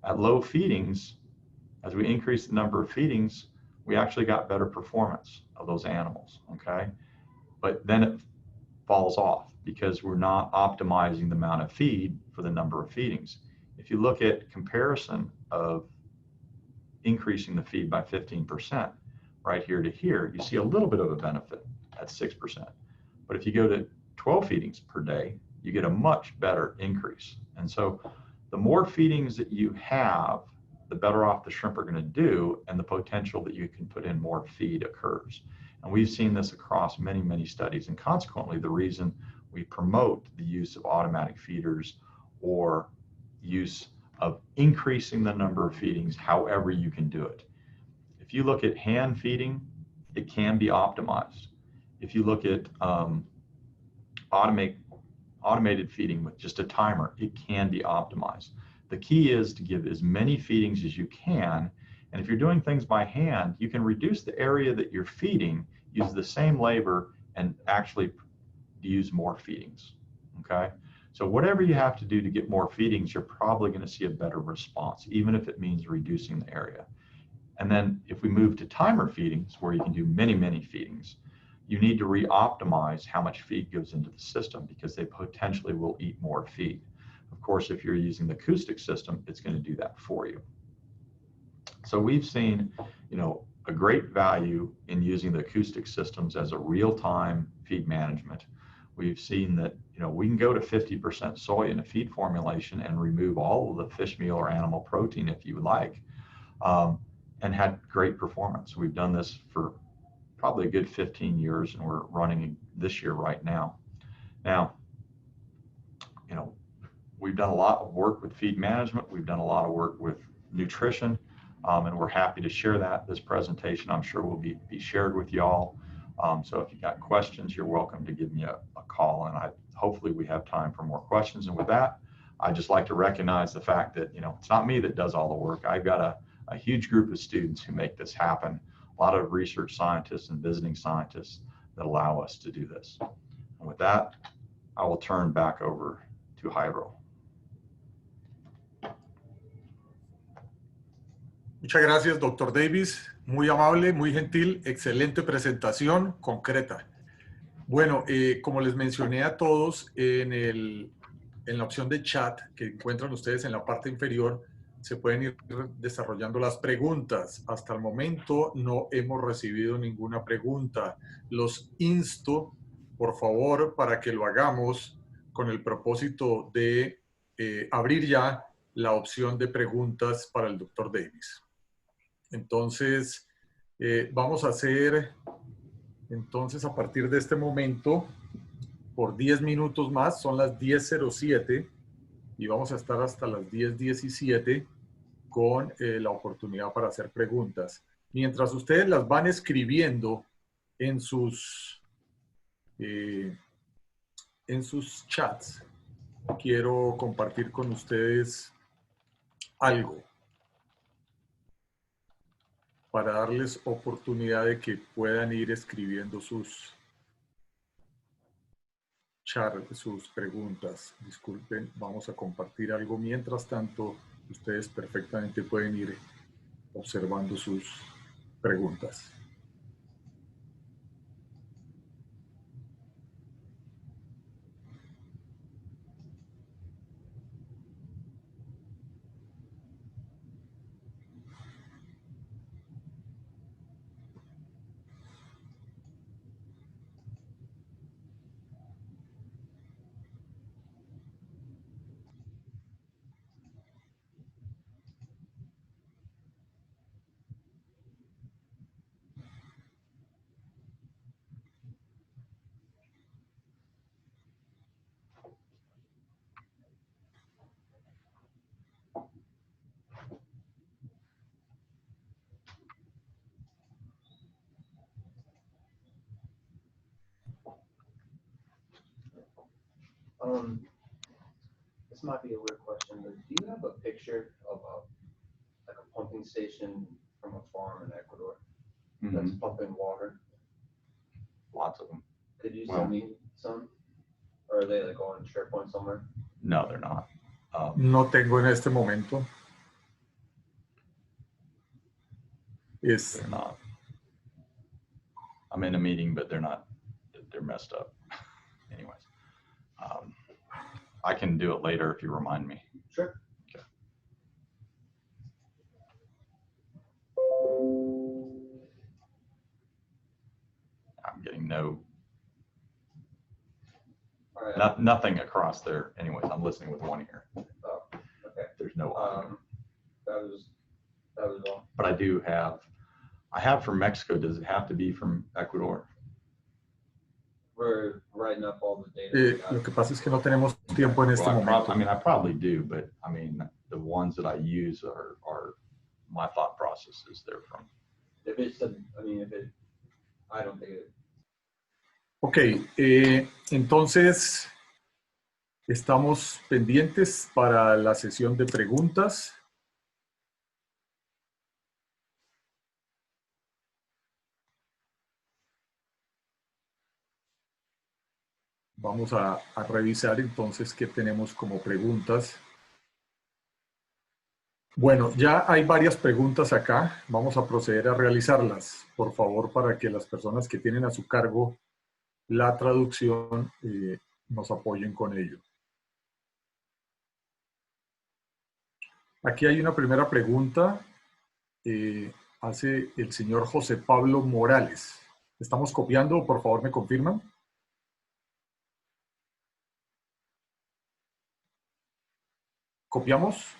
at low feedings, as we increase the number of feedings, we actually got better performance of those animals, okay? But then it falls off because we're not optimizing the amount of feed for the number of feedings. If you look at comparison of increasing the feed by 15%, right here to here, you see a little bit of a benefit at 6%. But if you go to 12 feedings per day, you get a much better increase. And so the more feedings that you have, the better off the shrimp are going to do, and the potential that you can put in more feed occurs. And we've seen this across many, many studies. And consequently, the reason we promote the use of automatic feeders or use of increasing the number of feedings however you can do it. If you look at hand feeding, it can be optimized. If you look at automated feeding with just a timer, it can be optimized. The key is to give as many feedings as you can. And if you're doing things by hand, you can reduce the area that you're feeding, use the same labor, and actually use more feedings, okay? So whatever you have to do to get more feedings, you're probably going to see a better response, even if it means reducing the area. And then if we move to timer feedings, where you can do many, many feedings, you need to re-optimize how much feed goes into the system, because they potentially will eat more feed. Of course, if you're using the acoustic system, it's going to do that for you. So we've seen, a great value in using the acoustic systems as a real-time feed management. We've seen that, we can go to 50% soy in a feed formulation and remove all of the fish meal or animal protein if you would like, and had great performance. We've done this for probably a good 15 years, and we're running this year right now. Now, we've done a lot of work with feed management. We've done a lot of work with nutrition, and we're happy to share that. This presentation, I'm sure, will be shared with y'all. So if you've got questions, you're welcome to give me a call, and hopefully we have time for more questions. And with that, I'd just like to recognize the fact that, it's not me that does all the work. I've got a huge group of students who make this happen, a lot of research scientists and visiting scientists that allow us to do this. And with that, I will turn back over to Jairo. Muchas gracias, Dr. Davis. Muy amable, muy gentil, excelente presentación, concreta. Bueno, como les mencioné a todos, en la opción de chat que encuentran ustedes en la parte inferior, se pueden ir desarrollando las preguntas. Hasta el momento no hemos recibido ninguna pregunta. Los insto, por favor, para que lo hagamos con el propósito de abrir ya la opción de preguntas para el Dr. Davis. Entonces, vamos a hacer, entonces, a partir de este momento, por 10 minutos más, son las 10:07, y vamos a estar hasta las 10:17 con la oportunidad para hacer preguntas. Mientras ustedes las van escribiendo en sus chats, quiero compartir con ustedes algo para darles oportunidad de que puedan ir escribiendo sus preguntas. Disculpen, vamos a compartir algo. Mientras tanto, ustedes perfectamente pueden ir observando sus preguntas. This might be a weird question, but do you have a picture of like a pumping station from a farm in Ecuador that's pumping water? Lots of them. Could you send me some? Or are they like on SharePoint somewhere? No, they're not. No tengo en este momento. They're not. I'm in a meeting, but they're not. They're messed up. Anyways. I can do it later if you remind me. Sure. Okay. I'm getting nothing across there. Anyways, I'm listening with one ear. Oh, okay. There's no audio. That was but I do have, I have from Mexico. Does it have to be from Ecuador? We're writing up all the data. Lo que pasa es que no tenemos tiempo en este momento. I mean, I probably do, but I mean, the ones that I use are my thought processes. They're from. If it's, I mean, if it, I don't think it. Ok, entonces estamos pendientes para la sesión de preguntas. Vamos a revisar entonces qué tenemos como preguntas. Bueno, ya hay varias preguntas acá. Vamos a proceder a realizarlas, por favor, para que las personas que tienen a su cargo la traducción nos apoyen con ello. Aquí hay una primera pregunta. Hace el señor José Pablo Morales. ¿Estamos copiando? Por favor, ¿me confirman? ¿Copiamos?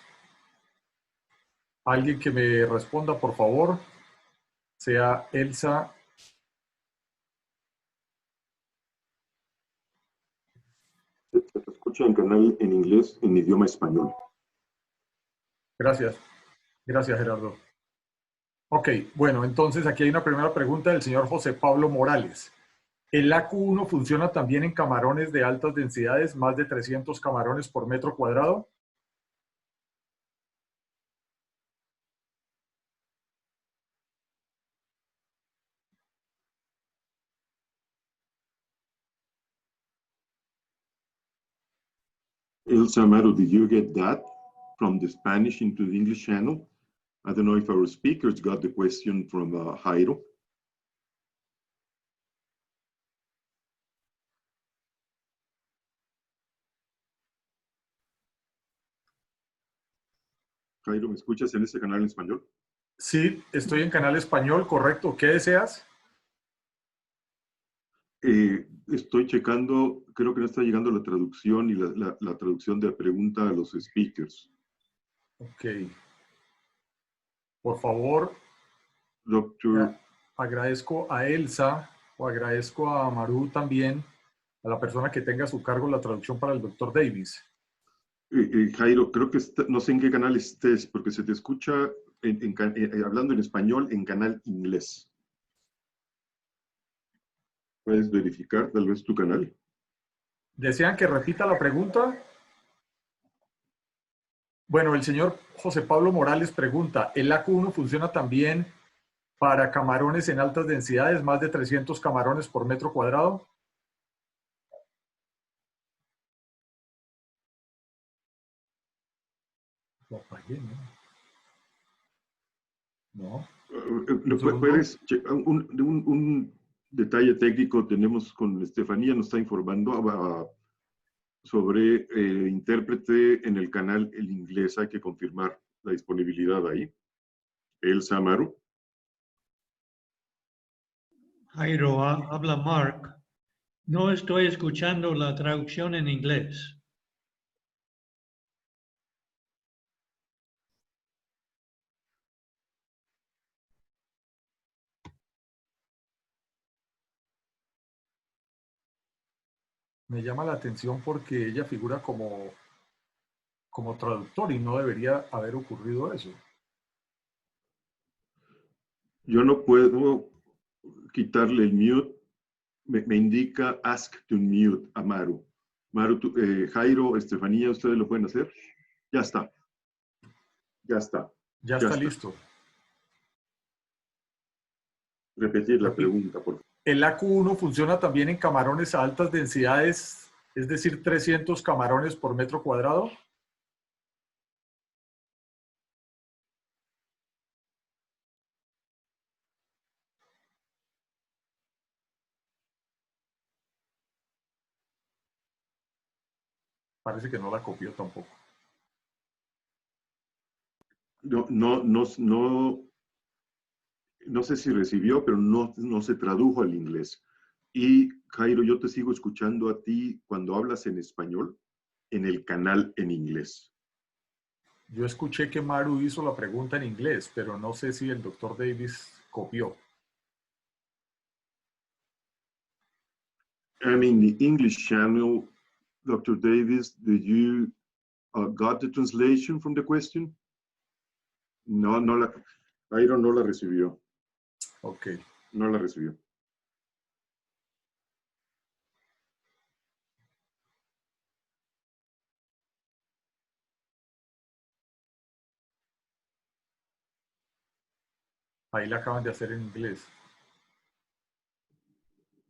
Alguien que me responda, por favor. Sea Elsa. Se escucha en canal en inglés, en idioma español. Gracias. Gracias, Gerardo. Ok, bueno, entonces aquí hay una primera pregunta del señor José Pablo Morales. ¿El AQ1 funciona también en camarones de altas densidades, más de 300 camarones por metro cuadrado? Elsa Amaro, did you get that from the Spanish into the English channel? I don't know if our speakers got the question from Jairo. Jairo, ¿me escuchas en este canal en español? Sí, estoy en canal español, correcto. ¿Qué deseas? Estoy checando, creo que no está llegando la traducción y la traducción de la pregunta a los speakers. Ok. Por favor, Doctor, agradezco a Elsa o agradezco a Maru también, a la persona que tenga a su cargo la traducción para el doctor Davis. Jairo, creo que no sé en qué canal estés, porque se te escucha hablando en español en canal inglés. ¿Puedes verificar tal vez tu canal? ¿Desean que repita la pregunta? Bueno, el señor José Pablo Morales pregunta, ¿el AQ1 funciona también para camarones en altas densidades, más de 300 camarones por metro cuadrado? Lo apagué, ¿no? No. ¿Puedes un detalle técnico tenemos con Estefanía, nos está informando sobre intérprete en el canal en inglés? Hay que confirmar la disponibilidad ahí. Elsa Amaro. Jairo, habla Mark. No estoy escuchando la traducción en inglés. Me llama la atención porque ella figura como traductor y no debería haber ocurrido eso. Yo no puedo quitarle el mute. Me indica ask to mute a Maru. Maru, Jairo, Estefanía, ¿ustedes lo pueden hacer? Ya está. Ya está. Ya está listo. Repetir la pregunta, por favor. ¿El AQ1 funciona también en camarones a altas densidades, es decir, 300 camarones por metro cuadrado? Parece que no la copió tampoco. No sé si recibió, pero no se tradujo al inglés. Y Jairo, yo te sigo escuchando a ti cuando hablas en español en el canal en inglés. Yo escuché que Maru hizo la pregunta en inglés, pero no sé si el doctor Davis copió. I'm in the English channel. Dr. Davis, did you got the translation from the question? No, Iron no la recibió. Ok. No la recibió. Ahí la acaban de hacer en inglés.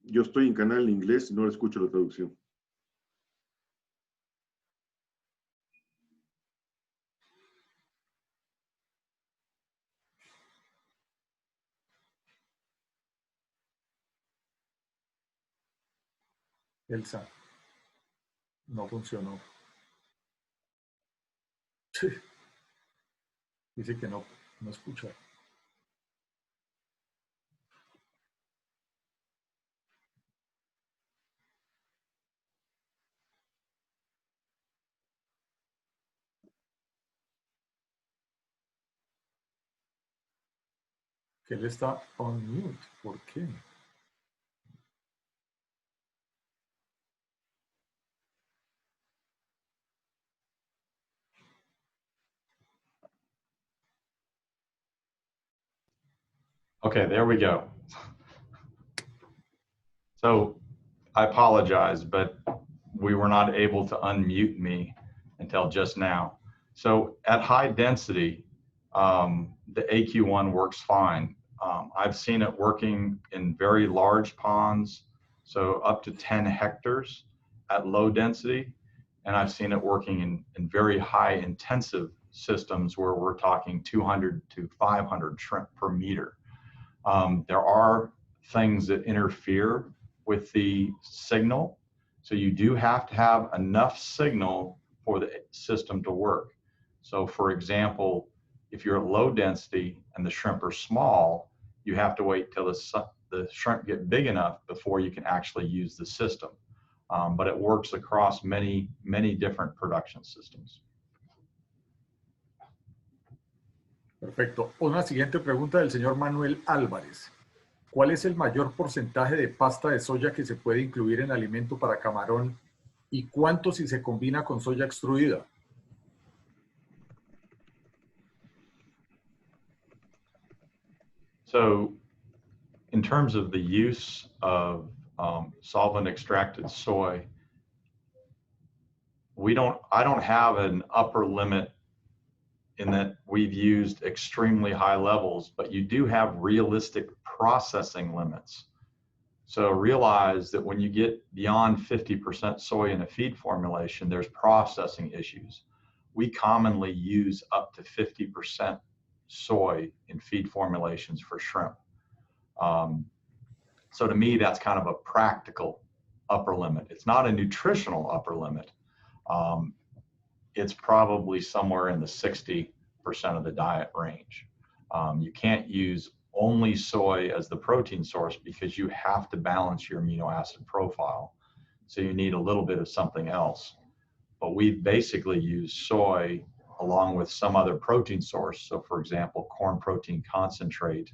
Yo estoy en canal en inglés y no escucho la traducción. Elsa. No funcionó. Dice que no escucha. Que él está on mute. ¿Por qué? Okay, there we go. So I apologize, but we were not able to unmute me until just now. So at high density, the AQ1 works fine. I've seen it working in very large ponds, so up to 10 hectares at low density. And I've seen it working in very high intensive systems where we're talking 200 to 500 shrimp per meter. There are things that interfere with the signal. So you do have to have enough signal for the system to work. So for example, if you're at low density and the shrimp are small, you have to wait till the shrimp get big enough before you can actually use the system. But it works across many, many different production systems. Perfecto. Una siguiente pregunta del señor Manuel Álvarez. ¿Cuál es el mayor porcentaje de pasta de soya que se puede incluir en alimento para camarón y cuánto si se combina con soya extruida? So in terms of the use of solvent extracted soy, I don't have an upper limit in that we've used extremely high levels, but you do have realistic processing limits. So realize that when you get beyond 50% soy in a feed formulation, there's processing issues. We commonly use up to 50% soy in feed formulations for shrimp. So to me, that's kind of a practical upper limit. It's not a nutritional upper limit. It's probably somewhere in the 60% of the diet range. You can't use only soy as the protein source because you have to balance your amino acid profile. So you need a little bit of something else. But we basically use soy along with some other protein source. So for example, corn protein concentrate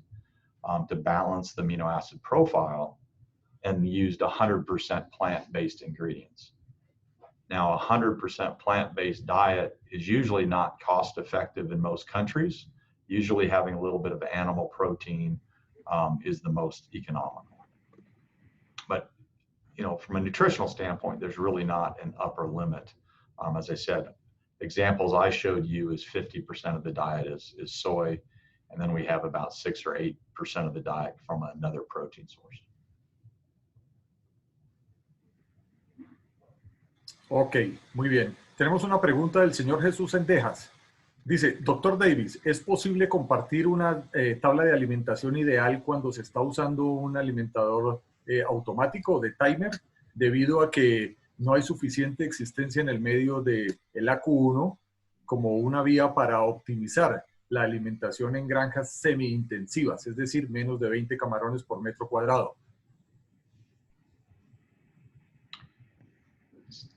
to balance the amino acid profile, and used 100% plant-based ingredients. Now, 100% plant-based diet is usually not cost-effective in most countries. Usually having a little bit of animal protein is the most economical. But, you know, from a nutritional standpoint, there's really not an upper limit. As I said, examples I showed you is 50% of the diet is soy, and then we have about 6 or 8% of the diet from another protein source. Ok, muy bien. Tenemos una pregunta del señor Jesús Endejas. Dice, doctor Davis, ¿es posible compartir una tabla de alimentación ideal cuando se está usando un alimentador automático de timer debido a que no hay suficiente existencia en el medio del AQ1 como una vía para optimizar la alimentación en granjas semi-intensivas, es decir, menos de 20 camarones por metro cuadrado?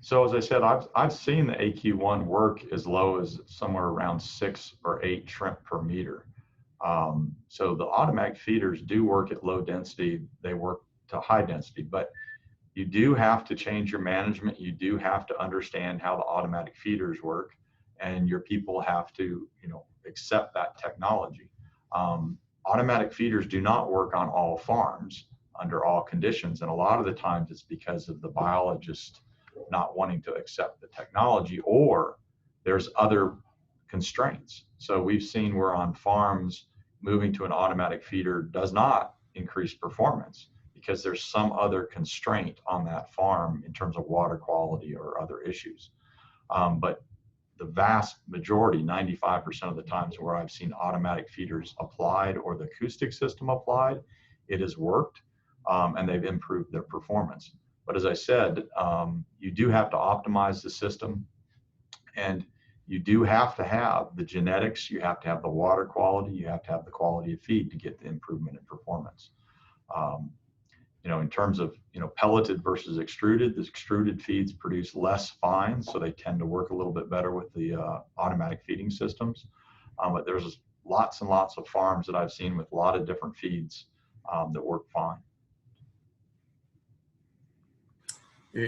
So as I said, I've seen the AQ1 work as low as somewhere around 6 or 8 shrimp per meter. So the automatic feeders do work at low density. They work to high density, but you do have to change your management. You do have to understand how the automatic feeders work, and your people have to, accept that technology. Automatic feeders do not work on all farms under all conditions, and a lot of the times it's because of the biologist not wanting to accept the technology, or there's other constraints. So we've seen where on farms moving to an automatic feeder does not increase performance because there's some other constraint on that farm in terms of water quality or other issues. But the vast majority, 95% of the times where I've seen automatic feeders applied or the acoustic system applied, it has worked and they've improved their performance. But as I said, you do have to optimize the system, and you do have to have the genetics, you have to have the water quality, you have to have the quality of feed to get the improvement in performance. In terms of, pelleted versus extruded, the extruded feeds produce less fines, so they tend to work a little bit better with the automatic feeding systems. But there's lots and lots of farms that I've seen with a lot of different feeds that work fine.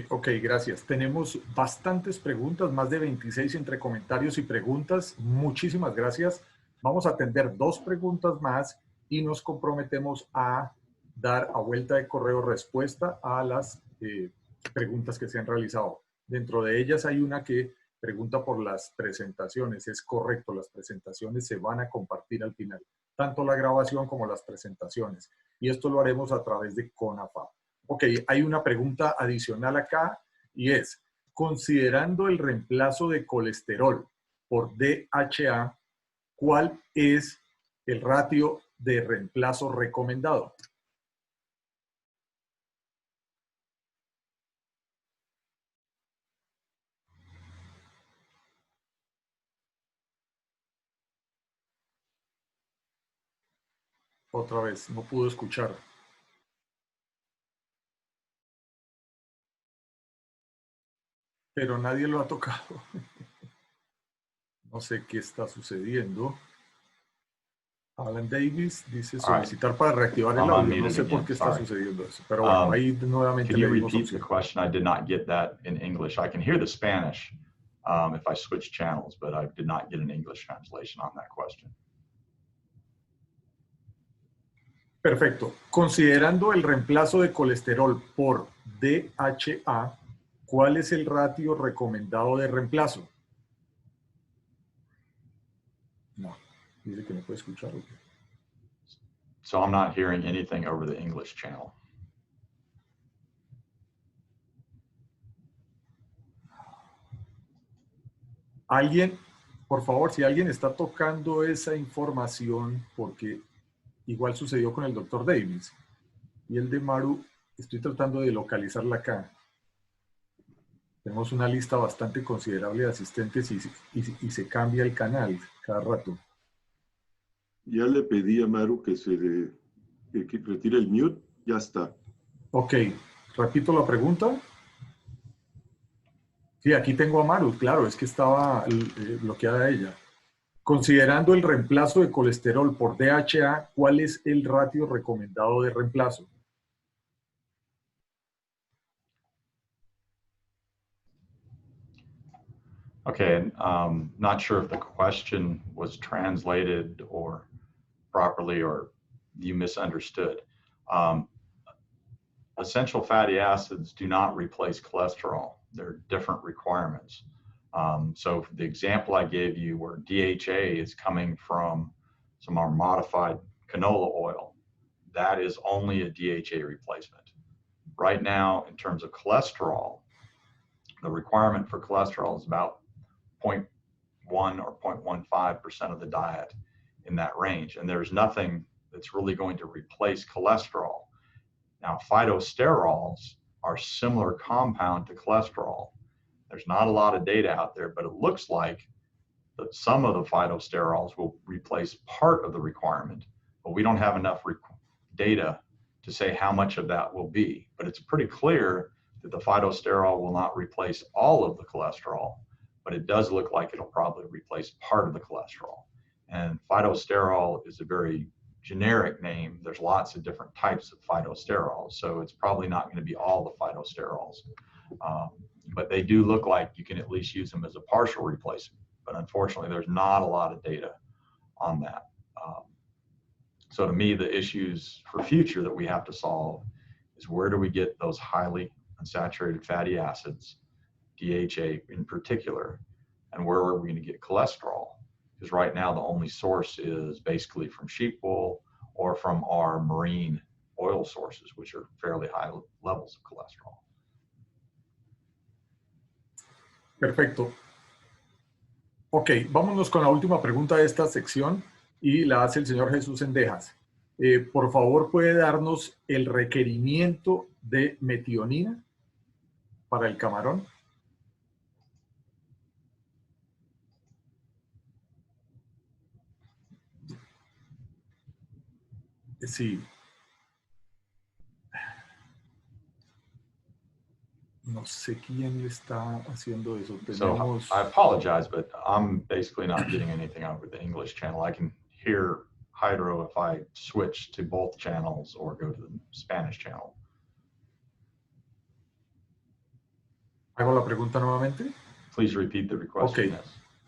Ok, gracias. Tenemos bastantes preguntas, más de 26 entre comentarios y preguntas. Muchísimas gracias. Vamos a atender 2 preguntas más y nos comprometemos a dar a vuelta de correo respuesta a las preguntas que se han realizado. Dentro de ellas hay una que pregunta por las presentaciones. Es correcto, las presentaciones se van a compartir al final, tanto la grabación como las presentaciones. Y esto lo haremos a través de CONAFAB. Ok, hay una pregunta adicional acá y es, considerando el reemplazo de colesterol por DHA, ¿cuál es el ratio de reemplazo recomendado? Otra vez, no pudo escuchar. Pero nadie lo ha tocado. No sé qué está sucediendo. Alan Davis dice solicitar para reactivar el audio. No sé por qué está sucediendo eso. Pero bueno, ahí nuevamente le dimos opción. Can you repeat the question? I did not get that in English. I can hear the Spanish if I switch channels, but I did not get an English translation on that question. Perfecto. Considerando el reemplazo de colesterol por DHA, ¿cuál es el ratio recomendado de reemplazo? No, dice que no puede escuchar. So I'm not hearing anything over the English channel. Alguien, por favor, si alguien está tocando esa información, porque igual sucedió con el Dr. Davis y el de Maru, estoy tratando de localizarla acá. Tenemos una lista bastante considerable de asistentes y se cambia el canal cada rato. Ya le pedí a Maru que que retire el mute, ya está. Ok, repito la pregunta. Sí, aquí tengo a Maru, claro, es que estaba bloqueada ella. Considerando el reemplazo de colesterol por DHA, ¿cuál es el ratio recomendado de reemplazo? Okay, not sure if the question was translated or properly or you misunderstood. Essential fatty acids do not replace cholesterol. They're different requirements. So the example I gave you where DHA is coming from some of our modified canola oil, that is only a DHA replacement. Right now, in terms of cholesterol, the requirement for cholesterol is about 0.1 or 0.15% of the diet in that range. And there's nothing that's really going to replace cholesterol. Now, phytosterols are similar compound to cholesterol. There's not a lot of data out there, but it looks like that some of the phytosterols will replace part of the requirement, but we don't have enough data to say how much of that will be. But it's pretty clear that the phytosterol will not replace all of the cholesterol, but it does look like it'll probably replace part of the cholesterol. And phytosterol is a very generic name. There's lots of different types of phytosterols, so it's probably not going to be all the phytosterols. But they do look like you can at least use them as a partial replacement. But unfortunately, there's not a lot of data on that. So to me, the issues for future that we have to solve is where do we get those highly unsaturated fatty acids, DHA in particular, and where are we going to get cholesterol? Because right now the only source is basically from sheep wool or from our marine oil sources, which are fairly high levels of cholesterol. Perfecto. Ok, vámonos con la última pregunta de esta sección y la hace el señor Jesús Sendejas. Por favor, ¿puede darnos el requerimiento de metionina para el camarón? Sí. No sé quién le está haciendo eso. Tenemos... So I apologize, but I'm basically not getting anything over the English channel. I can hear hydro if I switch to both channels or go to the Spanish channel. ¿Hago la pregunta nuevamente? Please repeat the request. Ok.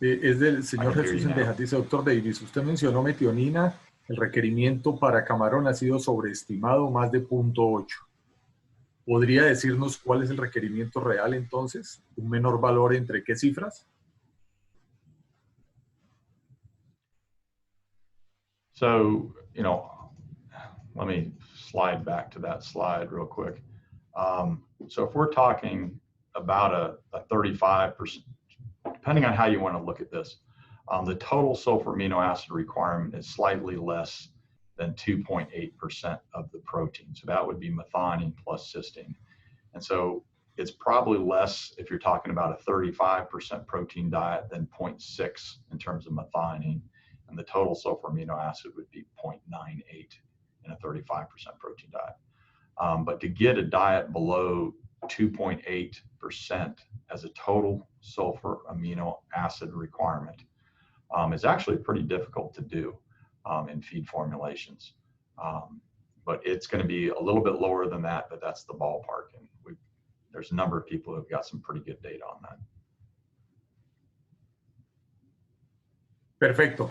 Es del señor Jesús Sendejas. Dice, doctor Davis, usted mencionó metionina. El requerimiento para camarón ha sido sobreestimado más de 0.8. ¿Podría decirnos cuál es el requerimiento real entonces? ¿Un menor valor entre qué cifras? So, you know, let me slide back to that slide real quick. So if we're talking about a 35%, depending on how you want to look at this, the total sulfur amino acid requirement is slightly less than 2.8% of the protein. So that would be methionine plus cysteine. And so it's probably less if you're talking about a 35% protein diet than 0.6 in terms of methionine. And the total sulfur amino acid would be 0.98 in a 35% protein diet. But to get a diet below 2.8% as a total sulfur amino acid requirement is actually pretty difficult to do in feed formulations. But it's going to be a little bit lower than that, but that's the ballpark. And there's a number of people who've got some pretty good data on that. Perfecto.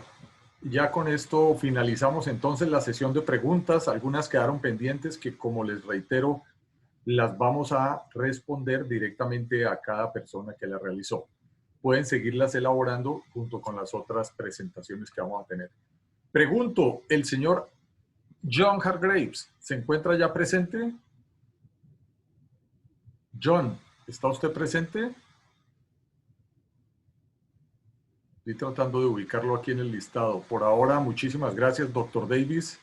Ya con esto finalizamos entonces la sesión de preguntas. Algunas quedaron pendientes que, como les reitero, las vamos a responder directamente a cada persona que la realizó. Pueden seguirlas elaborando junto con las otras presentaciones que vamos a tener. Pregunto, ¿el señor John Hargraves se encuentra ya presente? John, ¿está usted presente? Estoy tratando de ubicarlo aquí en el listado. Por ahora, muchísimas gracias, doctor Davis.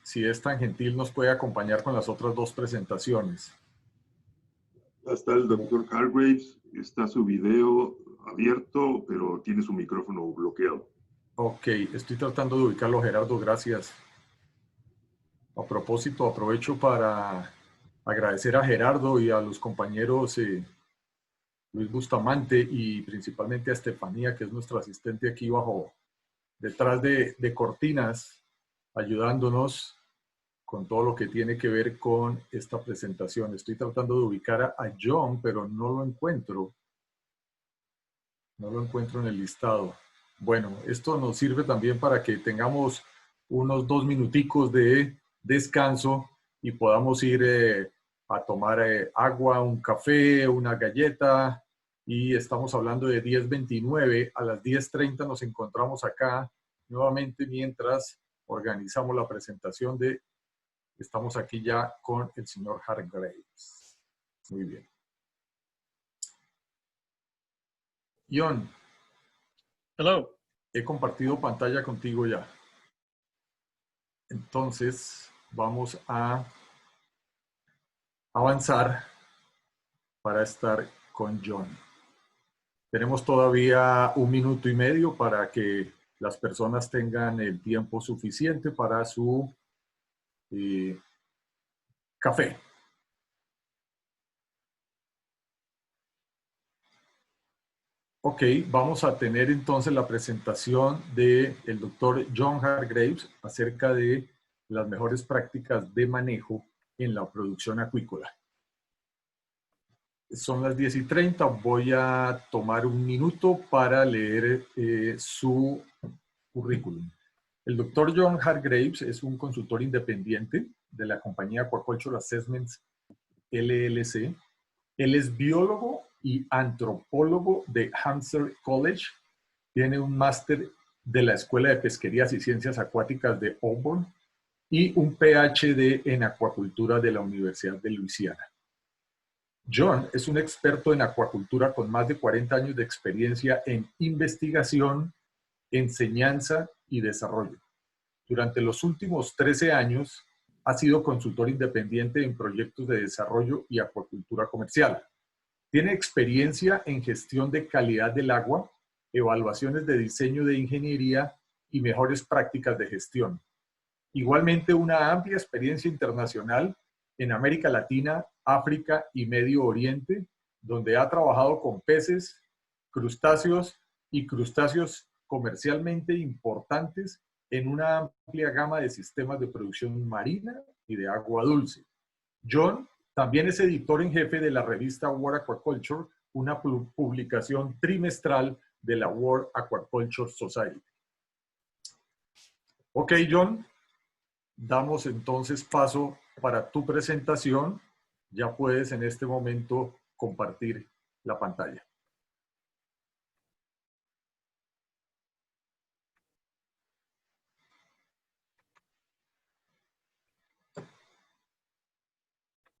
Si es tan gentil, nos puede acompañar con las otras dos presentaciones. Está el doctor Hargraves, está su video abierto, pero tiene su micrófono bloqueado. Ok, estoy tratando de ubicarlo, Gerardo, gracias. A propósito, aprovecho para agradecer a Gerardo y a los compañeros Luis Bustamante y principalmente a Estefanía, que es nuestra asistente aquí detrás de cortinas, ayudándonos con todo lo que tiene que ver con esta presentación. Estoy tratando de ubicar a John, pero no lo encuentro. No lo encuentro en el listado. Bueno, esto nos sirve también para que tengamos unos 2 minuticos de descanso y podamos ir a tomar agua, un café, una galleta. Y estamos hablando de 10:29. A las 10:30 nos encontramos acá nuevamente mientras organizamos la presentación de... Estamos aquí ya con el señor Hargraves. Muy bien. John. Hello. He compartido pantalla contigo ya. Entonces, vamos a avanzar para estar con John. Tenemos todavía 1 minuto y medio para que las personas tengan el tiempo suficiente para su café. Ok, vamos a tener entonces la presentación del doctor John Hargraves acerca de las mejores prácticas de manejo en la producción acuícola. Son las 10:30, voy a tomar un minuto para leer su currículum. El doctor John Hargraves es un consultor independiente de la compañía Aquaculture Assessments LLC. Él es biólogo y antropólogo de Hampshire College. Tiene un máster de la Escuela de Pesquerías y Ciencias Acuáticas de Auburn y un PhD en acuacultura de la Universidad de Luisiana. John es un experto en acuacultura con más de 40 años de experiencia en investigación, enseñanza y desarrollo. Durante los últimos 13 años ha sido consultor independiente en proyectos de desarrollo y acuacultura comercial. Tiene experiencia en gestión de calidad del agua, evaluaciones de diseño de ingeniería y mejores prácticas de gestión. Igualmente una amplia experiencia internacional en América Latina, África y Medio Oriente, donde ha trabajado con peces, crustáceos y crustáceos comercialmente importantes en una amplia gama de sistemas de producción marina y de agua dulce. John también es editor en jefe de la revista World Aquaculture, una publicación trimestral de la World Aquaculture Society. Ok, John, damos entonces paso para tu presentación. Ya puedes en este momento compartir la pantalla.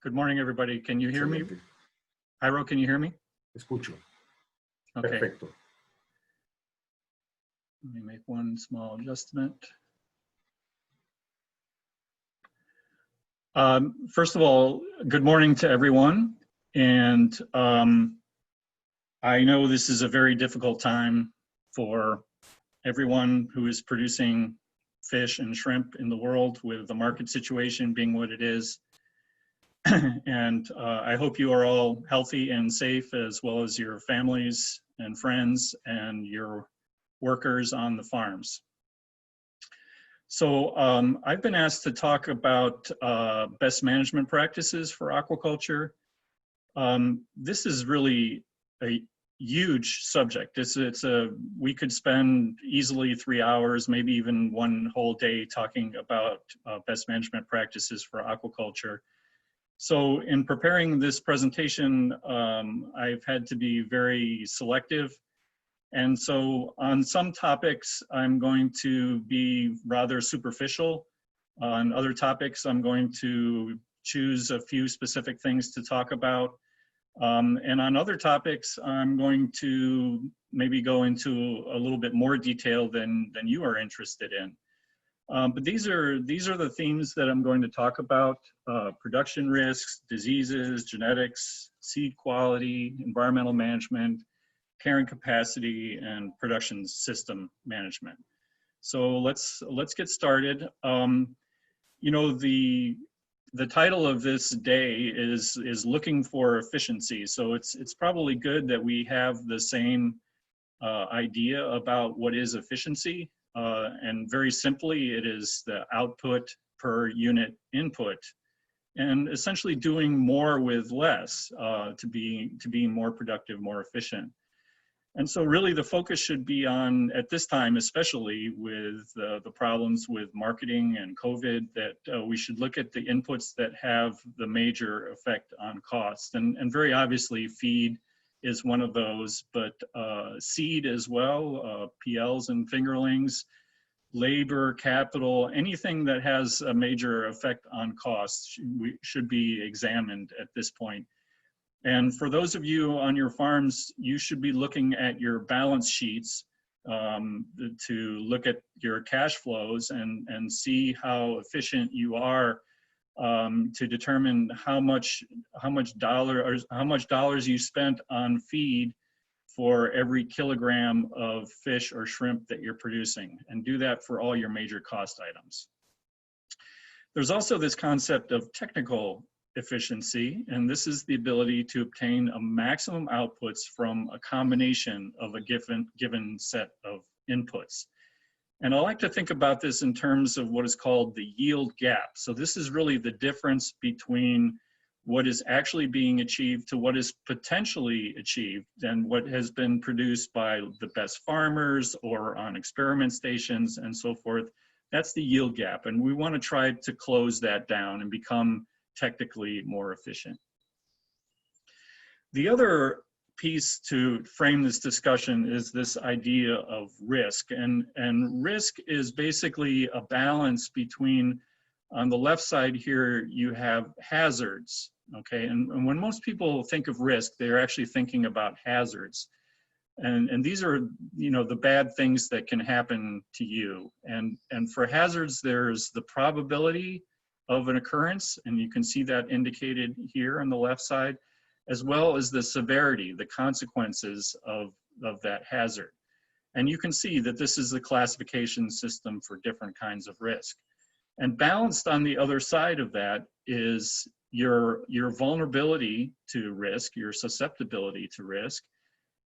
Good morning, everybody. Can you hear me? Excelente. Iro, can you hear me? Escucho. Okay. Perfecto. Let me make one small adjustment. First of all, good morning to everyone. And I know this is a very difficult time for everyone who is producing fish and shrimp in the world, with the market situation being what it is. And I hope you are all healthy and safe, as well as your families and friends and your workers on the farms. So I've been asked to talk about best management practices for aquaculture. This is really a huge subject. We could spend easily 3 hours, maybe even one whole day, talking about best management practices for aquaculture. So in preparing this presentation, I've had to be very selective. And so on some topics, I'm going to be rather superficial. On other topics, I'm going to choose a few specific things to talk about. And on other topics, I'm going to maybe go into a little bit more detail than you are interested in. But these are the themes that I'm going to talk about: production risks, diseases, genetics, seed quality, environmental management, carrying capacity, and production system management. So let's get started. You know, the title of this day is looking for efficiency. So it's probably good that we have the same idea about what is efficiency. And very simply, it is the output per unit input, and essentially doing more with less to be more productive, more efficient. And so really the focus should be on, at this time, especially with the problems with marketing and COVID, that we should look at the inputs that have the major effect on cost. And very obviously feed is one of those, but seed as well, PLs and fingerlings, labor, capital, anything that has a major effect on costs should be examined at this point. And for those of you on your farms, you should be looking at your balance sheets to look at your cash flows and see how efficient you are to determine how much dollars you spent on feed for every kilogram of fish or shrimp that you're producing, and do that for all your major cost items. There's also this concept of technical efficiency, and this is the ability to obtain a maximum outputs from a combination of a given set of inputs. And I like to think about this in terms of what is called the yield gap. So this is really the difference between what is actually being achieved to what is potentially achieved and what has been produced by the best farmers or on experiment stations and so forth. That's the yield gap, and we want to try to close that down and become technically more efficient. The other piece to frame this discussion is this idea of risk, and risk is basically a balance between, on the left side here you have hazards, okay, and when most people think of risk, they're actually thinking about hazards, and these are, you know, the bad things that can happen to you, and for hazards there's the probability of an occurrence, and you can see that indicated here on the left side, as well as the severity, the consequences of that hazard. And you can see that this is the classification system for different kinds of risk. And balanced on the other side of that is your vulnerability to risk, your susceptibility to risk,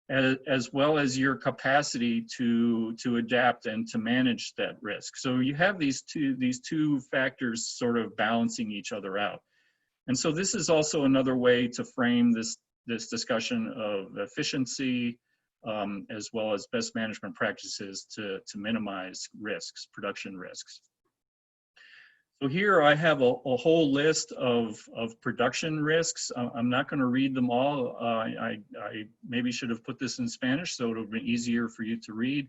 as well as your capacity to adapt and to manage that risk. So you have these two factors sort of balancing each other out. And so this is also another way to frame this discussion of efficiency, as well as best management practices to minimize risks, production risks. So here I have a whole list of production risks. I'm not going to read them all. I maybe should have put this in Spanish so it would be easier for you to read.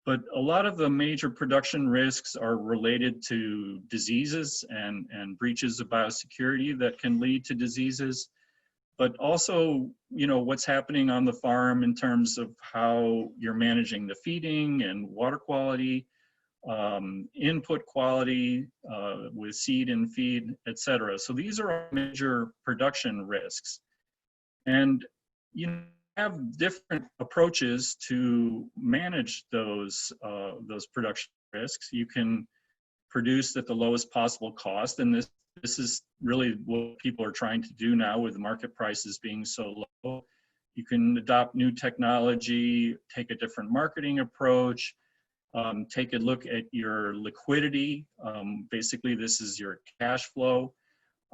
But a lot of the major production risks are related to diseases and breaches of biosecurity that can lead to diseases. But also, you know, what's happening on the farm in terms of how you're managing the feeding and water quality, input quality with seed and feed, etc. So these are all major production risks. And you have different approaches to manage those production risks. You can produce at the lowest possible cost, and this is really what people are trying to do now with the market prices being so low. You can adopt new technology, take a different marketing approach, take a look at your liquidity. Basically, this is your cash flow,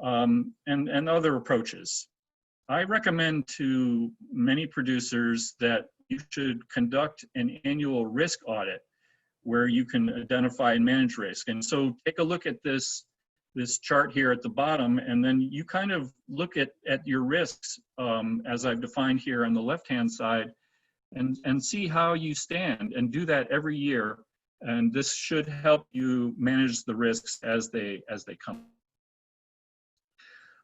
and other approaches. I recommend to many producers that you should conduct an annual risk audit where you can identify and manage risk. And so take a look at this chart here at the bottom, and then you kind of look at your risks as I've defined here on the left-hand side, and see how you stand, and do that every year. And this should help you manage the risks as they come.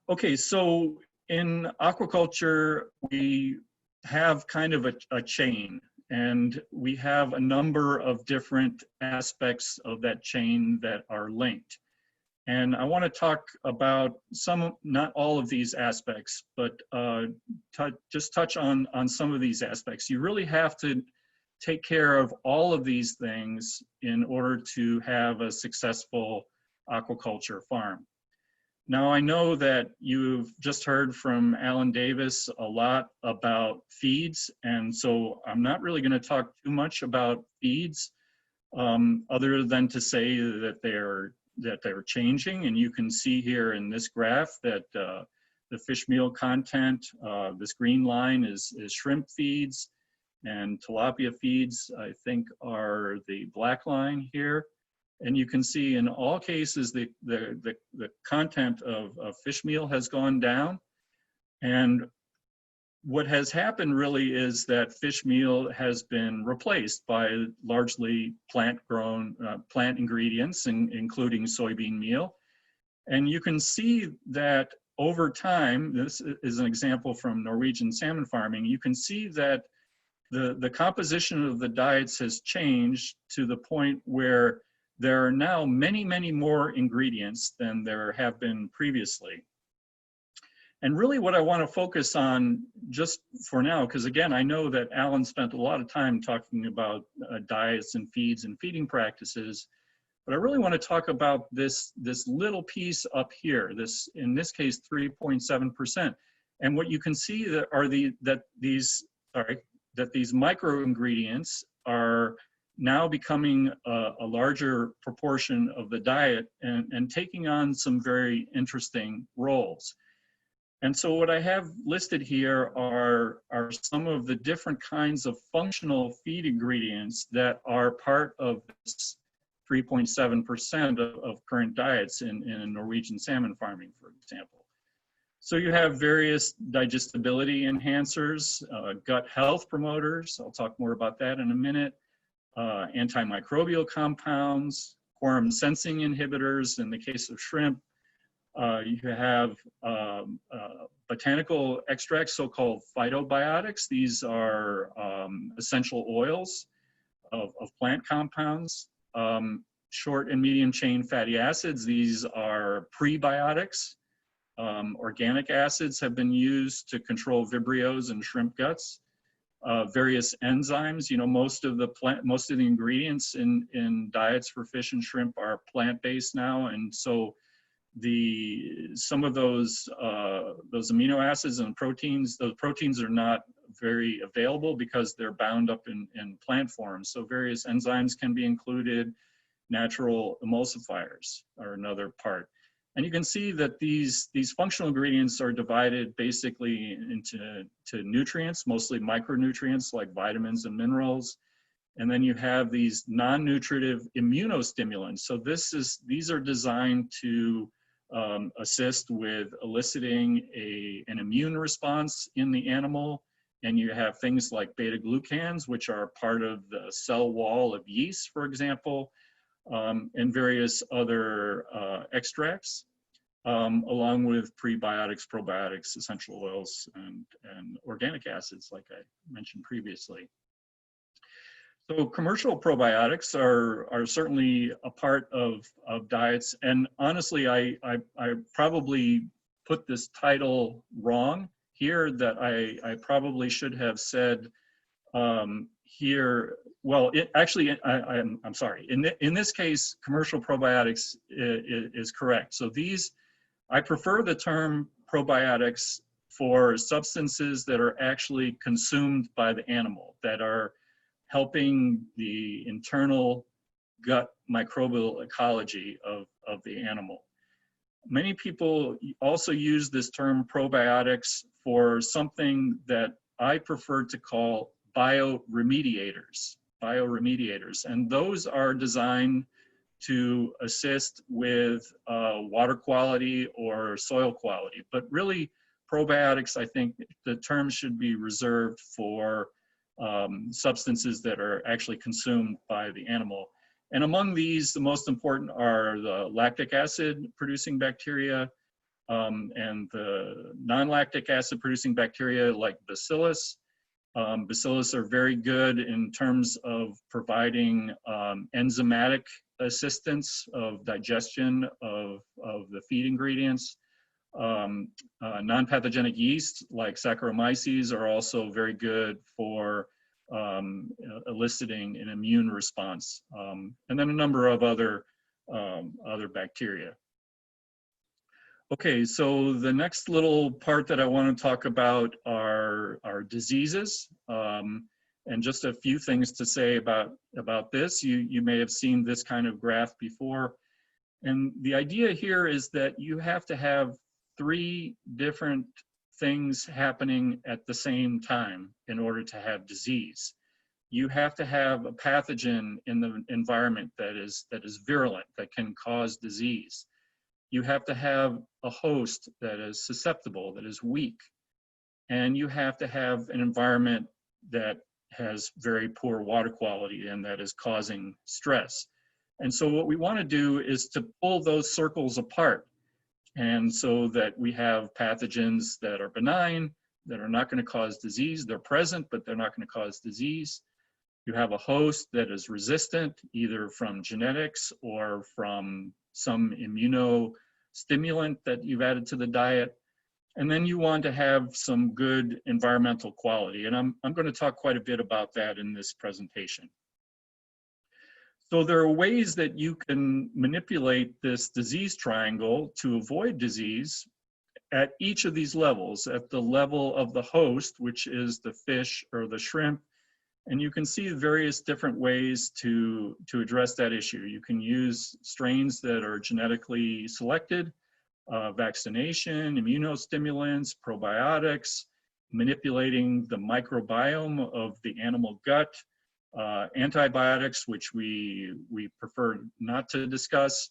Okay, so in aquaculture, we have kind of a chain, and we have a number of different aspects of that chain that are linked. And I want to talk about some, not all of these aspects, but just touch on some of these aspects. You really have to take care of all of these things in order to have a successful aquaculture farm. Now, I know that you've just heard from Alan Davis a lot about feeds, and so I'm not really going to talk too much about feeds, other than to say that they're changing. And you can see here in this graph that the fish meal content, this green line is shrimp feeds, and tilapia feeds, I think, are the black line here. And you can see in all cases the content of fish meal has gone down. And what has happened really is that fish meal has been replaced by largely plant-grown plant ingredients, including soybean meal. And you can see that over time, this is an example from Norwegian salmon farming, you can see that the composition of the diets has changed to the point where there are now many, many more ingredients than there have been previously. And really what I want to focus on just for now, because again, I know that Alan spent a lot of time talking about diets and feeds and feeding practices, But I really want to talk about this little piece up here, in this case 3.7%. And what you can see that these micro ingredients are now becoming a larger proportion of the diet and taking on some very interesting roles. And so what I have listed here are some of the different kinds of functional feed ingredients that are part of this 3.7% of current diets in Norwegian salmon farming, for example. So you have various digestibility enhancers, gut health promoters, I'll talk more about that in a minute, antimicrobial compounds, quorum sensing inhibitors in the case of shrimp. You have botanical extracts, so-called phytobiotics. These are essential oils of plant compounds. Short and medium chain fatty acids, these are prebiotics. Organic acids have been used to control Vibrios and shrimp guts. Various enzymes, most of the ingredients in diets for fish and shrimp are plant-based now, and so some of those amino acids and proteins, those proteins are not very available because they're bound up in plant form. So various enzymes can be included. Natural emulsifiers are another part. And you can see that these functional ingredients are divided basically into nutrients, mostly micronutrients like vitamins and minerals. And then you have these non-nutritive immunostimulants. So these are designed to assist with eliciting an immune response in the animal. And you have things like beta-glucans, which are part of the cell wall of yeast, for example, and various other extracts, along with prebiotics, probiotics, essential oils, and organic acids, like I mentioned previously. So commercial probiotics are certainly a part of diets, and honestly, I probably put this title wrong here, that I probably should have said here. Well, I'm sorry. In this case, commercial probiotics is correct. So I prefer the term probiotics for substances that are actually consumed by the animal, that are helping the internal gut microbial ecology of the animal. Many people also use this term probiotics for something that I prefer to call bioremediators, and those are designed to assist with water quality or soil quality. But really, probiotics, I think the term should be reserved for substances that are actually consumed by the animal. And among these, the most important are the lactic acid producing bacteria and the non-lactic acid producing bacteria like Bacillus. Bacillus are very good in terms of providing enzymatic assistance of digestion of the feed ingredients. Non-pathogenic yeast like Saccharomyces are also very good for eliciting an immune response, and then a number of other bacteria. Okay, so the next little part that I want to talk about are diseases, and just a few things to say about this. You may have seen this kind of graph before, and the idea here is that you have to have 3 different things happening at the same time in order to have disease. You have to have a pathogen in the environment that is virulent, that can cause disease. You have to have a host that is susceptible, that is weak. And you have to have an environment that has very poor water quality and that is causing stress. And so what we want to do is to pull those circles apart. And so that we have pathogens that are benign, that are not going to cause disease. They're present, but they're not going to cause disease. You have a host that is resistant, either from genetics or from some immunostimulant that you've added to the diet. And then you want to have some good environmental quality. And I'm going to talk quite a bit about that in this presentation. So there are ways that you can manipulate this disease triangle to avoid disease at each of these levels, at the level of the host, which is the fish or the shrimp. And you can see various different ways to address that issue. You can use strains that are genetically selected, vaccination, immunostimulants, probiotics, manipulating the microbiome of the animal gut, antibiotics, which we prefer not to discuss,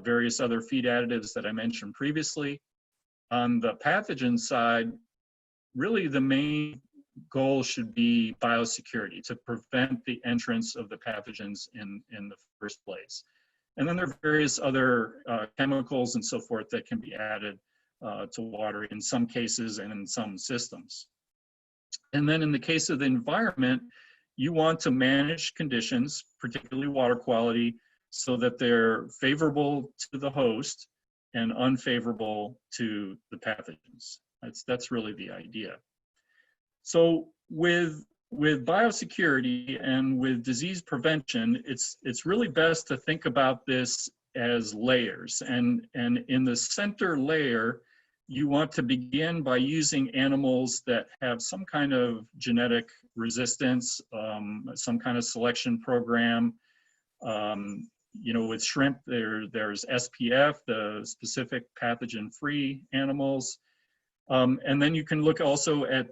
various other feed additives that I mentioned previously. On the pathogen side, really the main goal should be biosecurity, to prevent the entrance of the pathogens in the first place. And then there are various other chemicals and so forth that can be added to water in some cases and in some systems. And then in the case of the environment, you want to manage conditions, particularly water quality, so that they're favorable to the host and unfavorable to the pathogens. That's really the idea. So with biosecurity and with disease prevention, it's really best to think about this as layers. And in the center layer, you want to begin by using animals that have some kind of genetic resistance, some kind of selection program. You know, with shrimp, there's SPF, the specific pathogen-free animals. And then you can look also at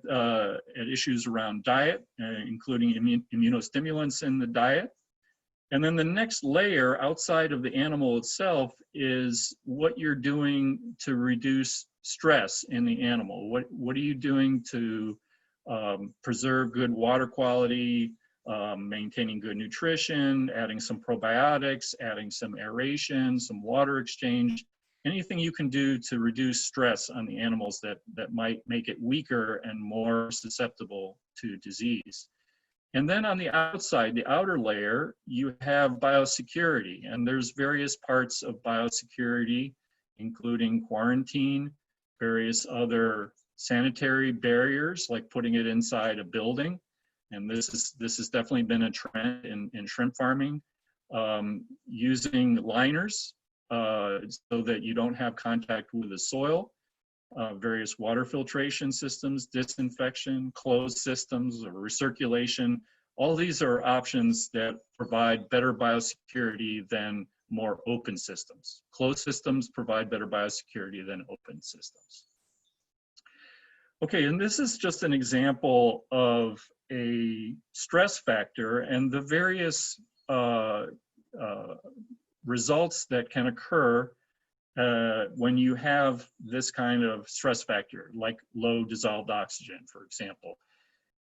issues around diet, including immunostimulants in the diet. And then the next layer outside of the animal itself is what you're doing to reduce stress in the animal. What are you doing to preserve good water quality, maintaining good nutrition, adding some probiotics, adding some aeration, some water exchange, anything you can do to reduce stress on the animals that might make it weaker and more susceptible to disease. And then on the outside, the outer layer, you have biosecurity, and there's various parts of biosecurity, including quarantine, various other sanitary barriers, like putting it inside a building. And this has definitely been a trend in shrimp farming, using liners so that you don't have contact with the soil, various water filtration systems, disinfection, closed systems, or recirculation. All these are options that provide better biosecurity than more open systems. Closed systems provide better biosecurity than open systems. Okay, and this is just an example of a stress factor and the various results that can occur when you have this kind of stress factor, like low dissolved oxygen, for example.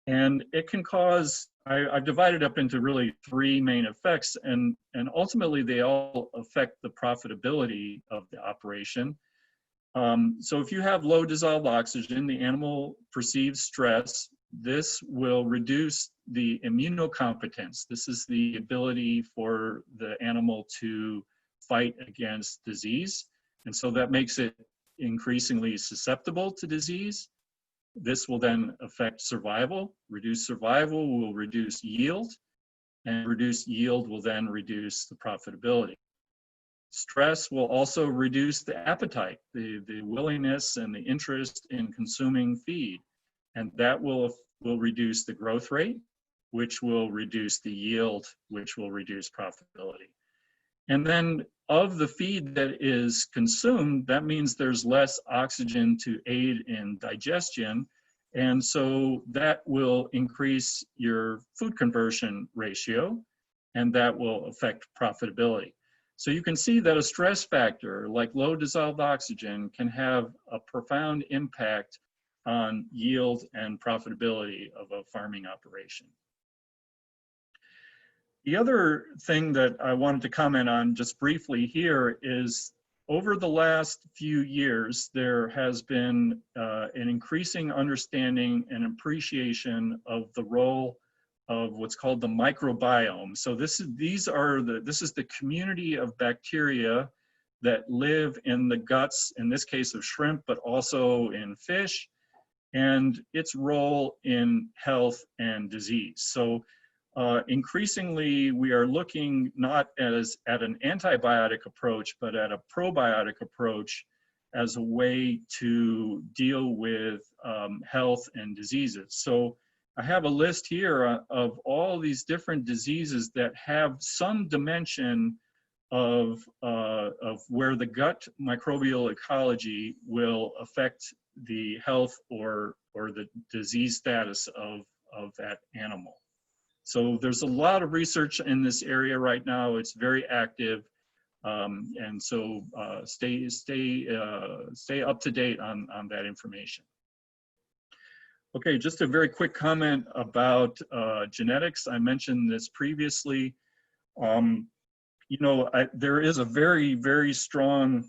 And it can cause, I've divided up into really three main effects, and ultimately they all affect the profitability of the operation. So if you have low dissolved oxygen, the animal perceives stress. This will reduce the immunocompetence. This is the ability for the animal to fight against disease. And so that makes it increasingly susceptible to disease. This will then affect survival. Reduced survival will reduce yield, and reduced yield will then reduce the profitability. Stress will also reduce the appetite, the willingness and the interest in consuming feed. And that will reduce the growth rate, which will reduce the yield, which will reduce profitability. And then of the feed that is consumed, that means there's less oxygen to aid in digestion. And so that will increase your food conversion ratio, and that will affect profitability. So you can see that a stress factor like low dissolved oxygen can have a profound impact on yield and profitability of a farming operation. The other thing that I wanted to comment on just briefly here is over the last few years, there has been an increasing understanding and appreciation of the role of what's called the microbiome. So this is the community of bacteria that live in the guts, in this case of shrimp, but also in fish, and its role in health and disease. So increasingly we are looking not as at an antibiotic approach, but at a probiotic approach as a way to deal with health and diseases. So I have a list here of all these different diseases that have some dimension of where the gut microbial ecology will affect the health or the disease status of that animal. So there's a lot of research in this area right now. It's very active. And so stay up to date on that information. Okay, just a very quick comment about genetics. I mentioned this previously. You know, there is a very, very strong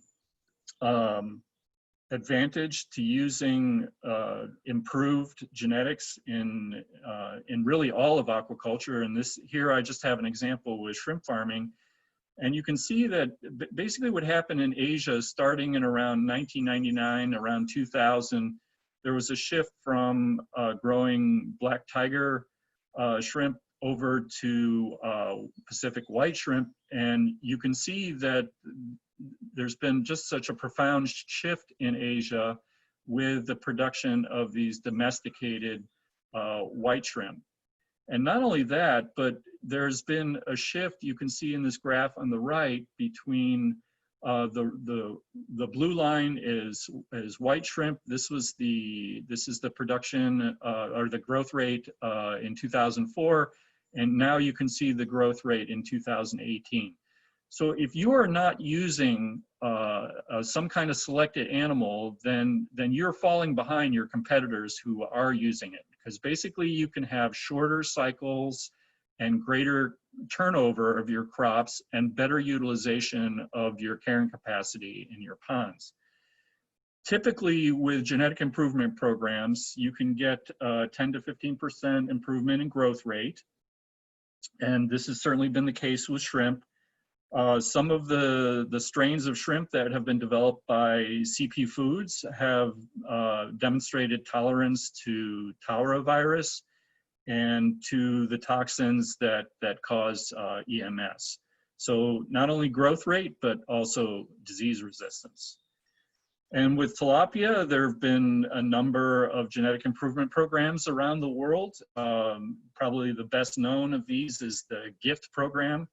advantage to using improved genetics in really all of aquaculture. And this here, I just have an example with shrimp farming. And you can see that basically what happened in Asia starting in around 1999, around 2000, there was a shift from growing black tiger shrimp over to Pacific white shrimp. And you can see that there's been just such a profound shift in Asia with the production of these domesticated white shrimp. And not only that, but there's been a shift you can see in this graph on the right between the blue line is white shrimp. This is the production or the growth rate in 2004, and now you can see the growth rate in 2018. So if you are not using some kind of selected animal, then you're falling behind your competitors who are using it, because basically you can have shorter cycles and greater turnover of your crops and better utilization of your carrying capacity in your ponds. Typically with genetic improvement programs, you can get 10 to 15% improvement in growth rate. And this has certainly been the case with shrimp. Some of the strains of shrimp that have been developed by CP Foods have demonstrated tolerance to Taura virus and to the toxins that cause EMS. So not only growth rate, but also disease resistance. And with tilapia, there have been a number of genetic improvement programs around the world. Probably the best known of these is the GIFT program.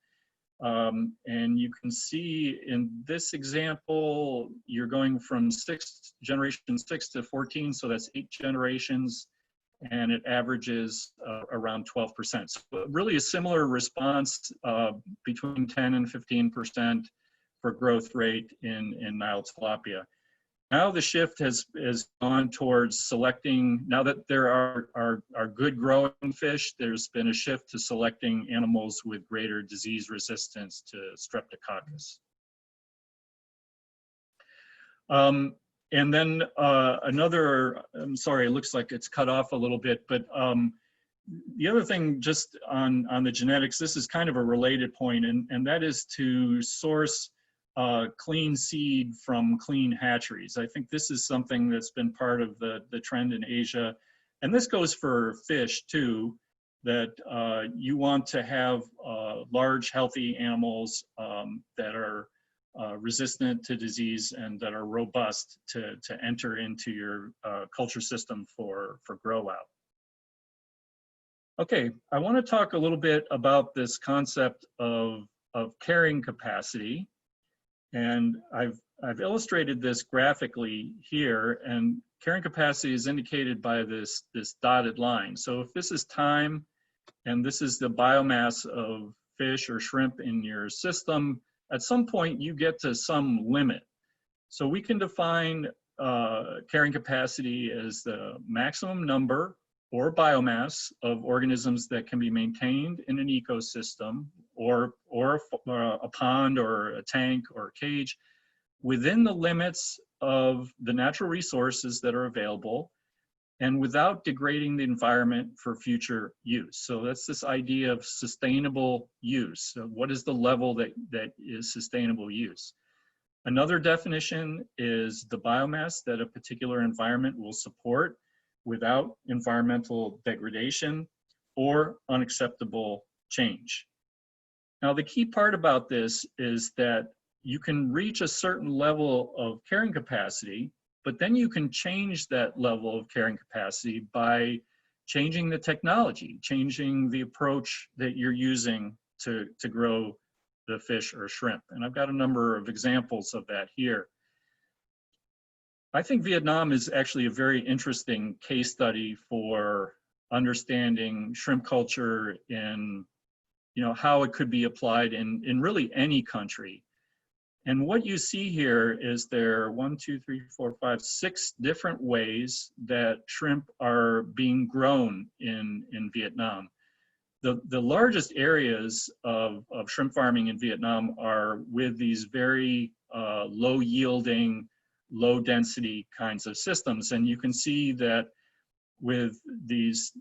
And you can see in this example, you're going from generation 6 to 14, so that's 8 generations, and it averages around 12%. So really a similar response between 10 and 15% for growth rate in Nile tilapia. Now the shift has gone towards selecting, now that there are good growing fish, there's been a shift to selecting animals with greater disease resistance to Streptococcus. And then another, I'm sorry, it looks like it's cut off a little bit, but the other thing just on the genetics, this is kind of a related point, and that is to source clean seed from clean hatcheries. I think this is something that's been part of the trend in Asia. And this goes for fish too, that you want to have large, healthy animals that are resistant to disease and that are robust to enter into your culture system for grow out. Okay, I want to talk a little bit about this concept of carrying capacity. And I've illustrated this graphically here, and carrying capacity is indicated by this dotted line. So if this is time, and this is the biomass of fish or shrimp in your system, at some point you get to some limit. So we can define carrying capacity as the maximum number or biomass of organisms that can be maintained in an ecosystem or a pond or a tank or a cage within the limits of the natural resources that are available and without degrading the environment for future use. So that's this idea of sustainable use. So what is the level that is sustainable use? Another definition is the biomass that a particular environment will support without environmental degradation. or unacceptable change. Now, the key part about this is that you can reach a certain level of carrying capacity, but then you can change that level of carrying capacity by changing the technology, changing the approach that you're using to grow the fish or shrimp. And I've got a number of examples of that here. I think Vietnam is actually a very interesting case study for understanding shrimp culture in, how it could be applied in really any country. And what you see here is there are 6 different ways that shrimp are being grown in Vietnam. The largest areas of shrimp farming in Vietnam are with these very low yielding, low density kinds of systems. And you can see that with these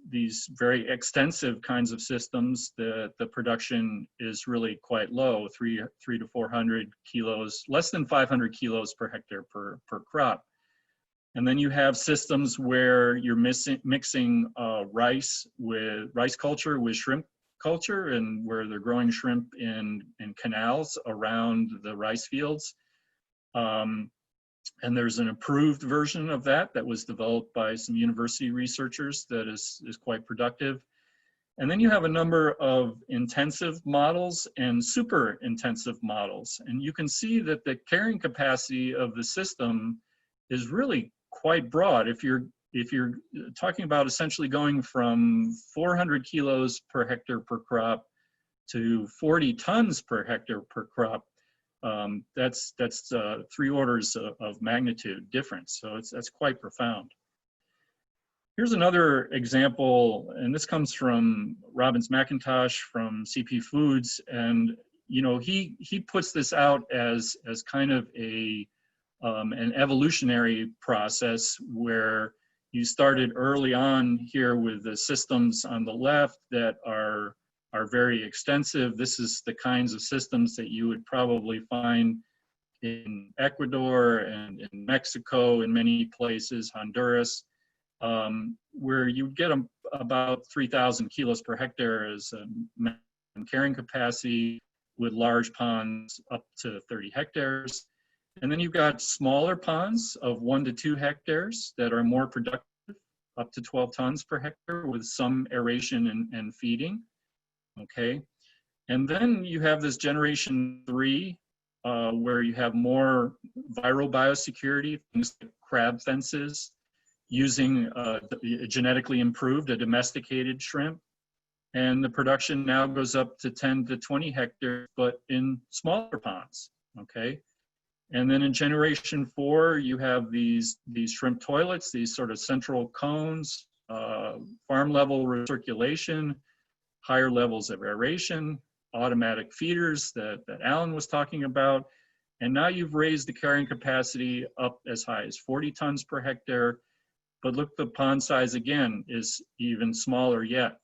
very extensive kinds of systems, the production is really quite low, 3 to 400 kilos, less than 500 kilos per hectare per crop. And then you have systems where you're mixing rice culture with shrimp culture, and where they're growing shrimp in canals around the rice fields. And there's an improved version of that was developed by some university researchers that is quite productive. And then you have a number of intensive models and super intensive models. And you can see that the carrying capacity of the system is really quite broad. If you're talking about essentially going from 400 kilos per hectare per crop to 40 tons per hectare per crop, that's 3 orders of magnitude difference. So that's quite profound. Here's another example, and this comes from Robbins McIntosh from CP Foods, and he puts this out as kind of an evolutionary process where you started early on here with the systems on the left that are very extensive. This is the kinds of systems that you would probably find in Ecuador and in Mexico, in many places, Honduras, where you get about 3,000 kilos per hectare as a carrying capacity, with large ponds up to 30 hectares. And then you've got smaller ponds of 1 to 2 hectares that are more productive, up to 12 tons per hectare, with some aeration and feeding. Okay, and then you have this generation 3, where you have more viral biosecurity, things like crab fences, using genetically improved, a domesticated shrimp. And the production now goes up to 10 to 20 hectares, but in smaller ponds, okay? And then in generation 4, you have these shrimp toilets, these sort of central cones, farm level recirculation, higher levels of aeration, automatic feeders that Alan was talking about. And now you've raised the carrying capacity up as high as 40 tons per hectare. But look, the pond size again is even smaller yet.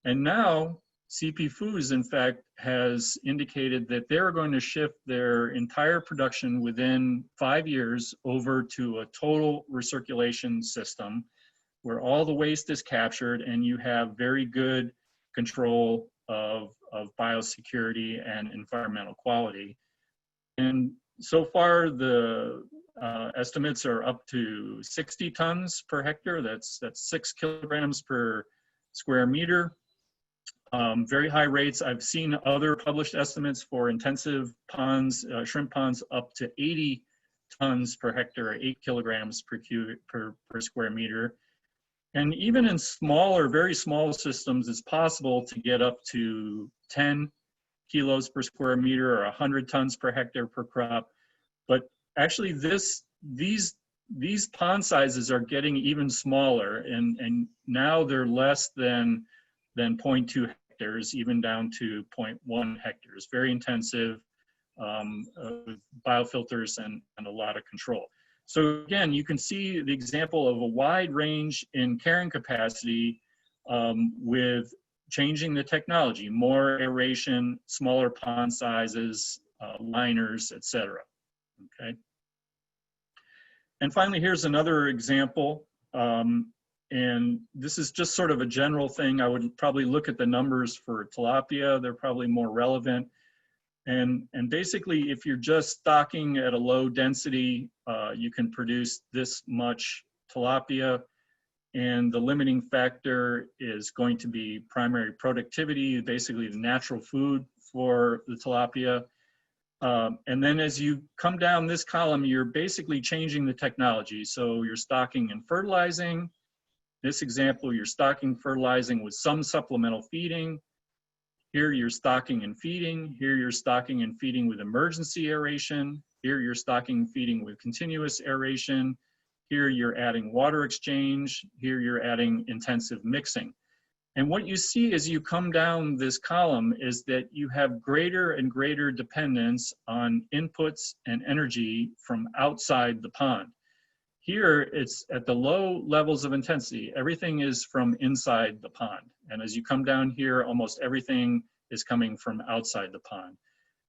And now CP Foods, in fact, has indicated that they're going to shift their entire production within 5 years over to a total recirculation system where all the waste is captured and you have very good control of biosecurity and environmental quality. And so far, the estimates are up to 60 tons per hectare. That's 6 kilograms per square meter. Very high rates. I've seen other published estimates for intensive ponds, shrimp ponds, up to 80 tons per hectare, 8 kilograms per square meter. And even in smaller, very small systems, it's possible to get up to 10 kilos per square meter or 100 tons per hectare per crop. But actually these pond sizes are getting even smaller, and now they're less than 0.2 hectares, even down to 0.1 hectares. Very intensive, with biofilters and a lot of control. So again, you can see the example of a wide range in carrying capacity with changing the technology, more aeration, smaller pond sizes, liners, etc. Okay. And finally, here's another example. And this is just sort of a general thing. I would probably look at the numbers for tilapia. They're probably more relevant. And basically, if you're just stocking at a low density, you can produce this much tilapia. And the limiting factor is going to be primary productivity, basically the natural food for the tilapia. And then as you come down this column, you're basically changing the technology. So you're stocking and fertilizing. This example, you're stocking, fertilizing with some supplemental feeding. Here you're stocking and feeding. Here you're stocking and feeding with emergency aeration. Here you're stocking and feeding with continuous aeration. Here you're adding water exchange. Here you're adding intensive mixing. And what you see as you come down this column is that you have greater and greater dependence on inputs and energy from outside the pond. Here it's at the low levels of intensity. Everything is from inside the pond. And as you come down here, almost everything is coming from outside the pond.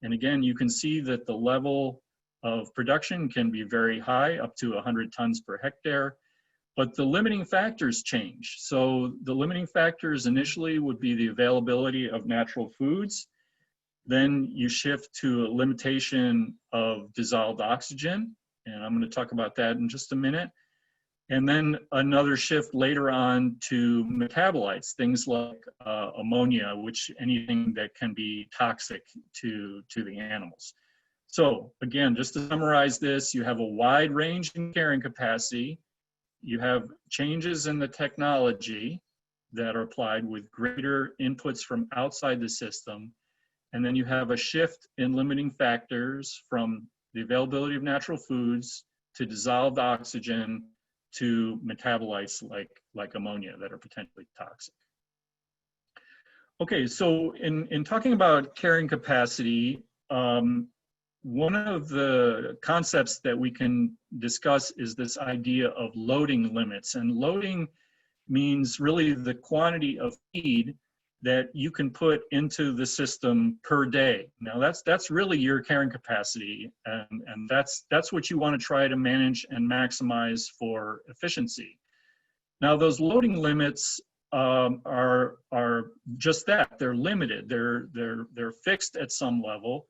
And again, you can see that the level of production can be very high, up to 100 tons per hectare, but the limiting factors change. So the limiting factors initially would be the availability of natural foods. Then you shift to a limitation of dissolved oxygen, and I'm going to talk about that in just a minute. And then another shift later on to metabolites, things like ammonia, which anything that can be toxic to the animals. So again, just to summarize this, you have a wide range in carrying capacity. You have changes in the technology that are applied with greater inputs from outside the system. And then you have a shift in limiting factors from the availability of natural foods to dissolved oxygen to metabolites like ammonia that are potentially toxic. Okay, so in talking about carrying capacity, one of the concepts that we can discuss is this idea of loading limits. And loading means really the quantity of feed that you can put into the system per day. Now that's really your carrying capacity, and that's what you want to try to manage and maximize for efficiency. Now those loading limits are just that. They're limited. They're fixed at some level.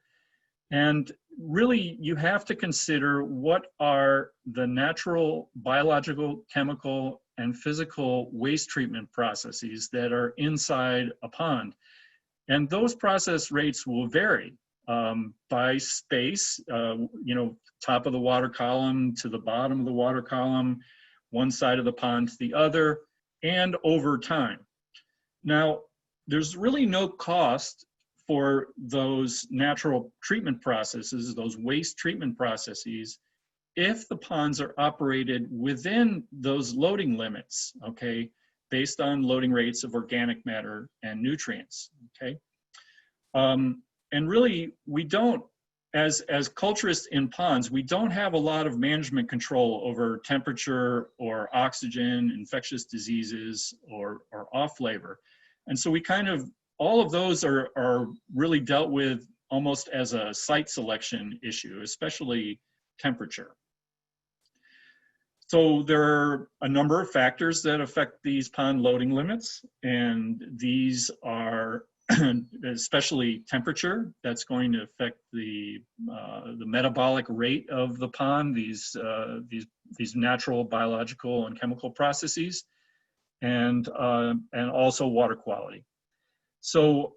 And really, you have to consider what are the natural, biological, chemical, and physical waste treatment processes that are inside a pond. And those process rates will vary by space, top of the water column to the bottom of the water column, one side of the pond to the other, and over time. Now, there's really no cost for those natural treatment processes, those waste treatment processes, if the ponds are operated within those loading limits, okay, based on loading rates of organic matter and nutrients, okay? And really, we don't, as culturists in ponds, we don't have a lot of management control over temperature or oxygen, infectious diseases, or off flavor. And so we kind of, all of those are really dealt with almost as a site selection issue, especially temperature. So there are a number of factors that affect these pond loading limits, and these are especially temperature. That's going to affect the metabolic rate of the pond, these natural biological and chemical processes, and also water quality. So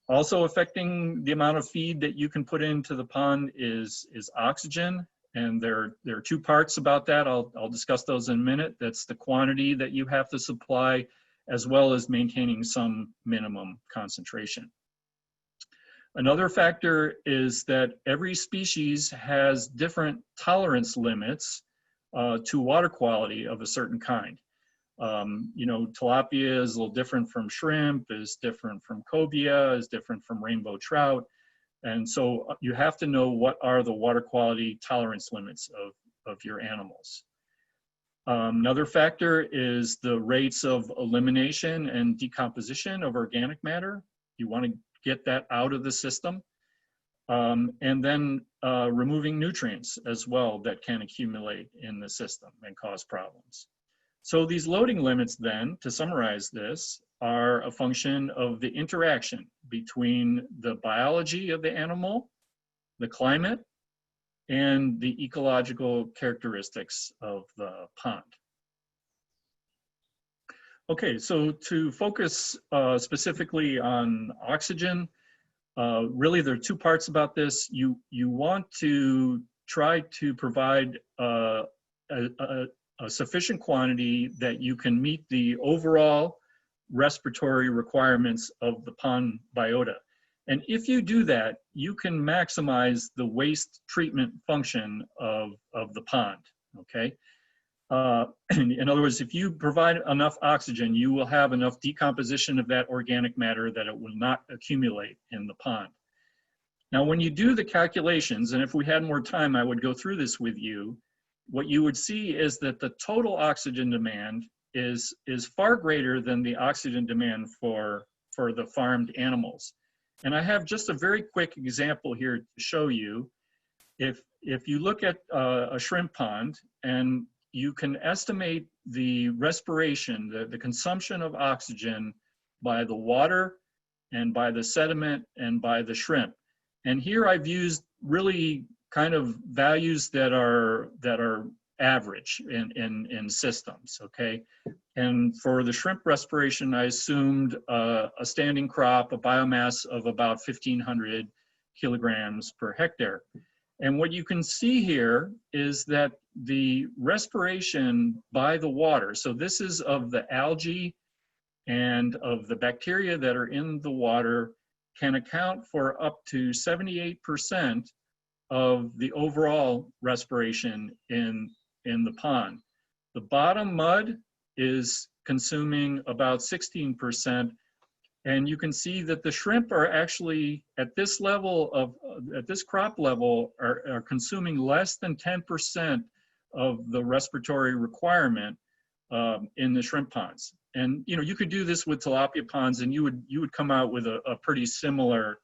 also affecting the amount of feed that you can put into the pond is oxygen. And there are two parts about that. I'll discuss those in a minute. That's the quantity that you have to supply, as well as maintaining some minimum concentration. Another factor is that every species has different tolerance limits to water quality of a certain kind. Tilapia is a little different from shrimp, is different from cobia, is different from rainbow trout. And so you have to know what are the water quality tolerance limits of your animals. Another factor is the rates of elimination and decomposition of organic matter. You want to get that out of the system. And then removing nutrients as well that can accumulate in the system and cause problems. So these loading limits then, to summarize this, are a function of the interaction between the biology of the animal, the climate, and the ecological characteristics of the pond. Okay, so to focus specifically on oxygen, really there are two parts about this. You want to try to provide a sufficient quantity that you can meet the overall respiratory requirements of the pond biota. And if you do that, you can maximize the waste treatment function of the pond, okay? In other words, if you provide enough oxygen, you will have enough decomposition of that organic matter that it will not accumulate in the pond. Now, when you do the calculations, and if we had more time, I would go through this with you, what you would see is that the total oxygen demand is far greater than the oxygen demand for the farmed animals. And I have just a very quick example here to show you. If you look at a shrimp pond and you can estimate the respiration, the consumption of oxygen by the water and by the sediment and by the shrimp. And here I've used really kind of values that are average in systems, okay? And for the shrimp respiration, I assumed a standing crop, a biomass of about 1,500 kilograms per hectare. And what you can see here is that the respiration by the water, so this is of the algae and of the bacteria that are in the water, can account for up to 78% of the overall respiration in the pond. The bottom mud is consuming about 16%, and you can see that the shrimp are actually at this level at this crop level are consuming less than 10% of the respiratory requirement in the shrimp ponds. And you know, you could do this with tilapia ponds, and you would come out with a pretty similar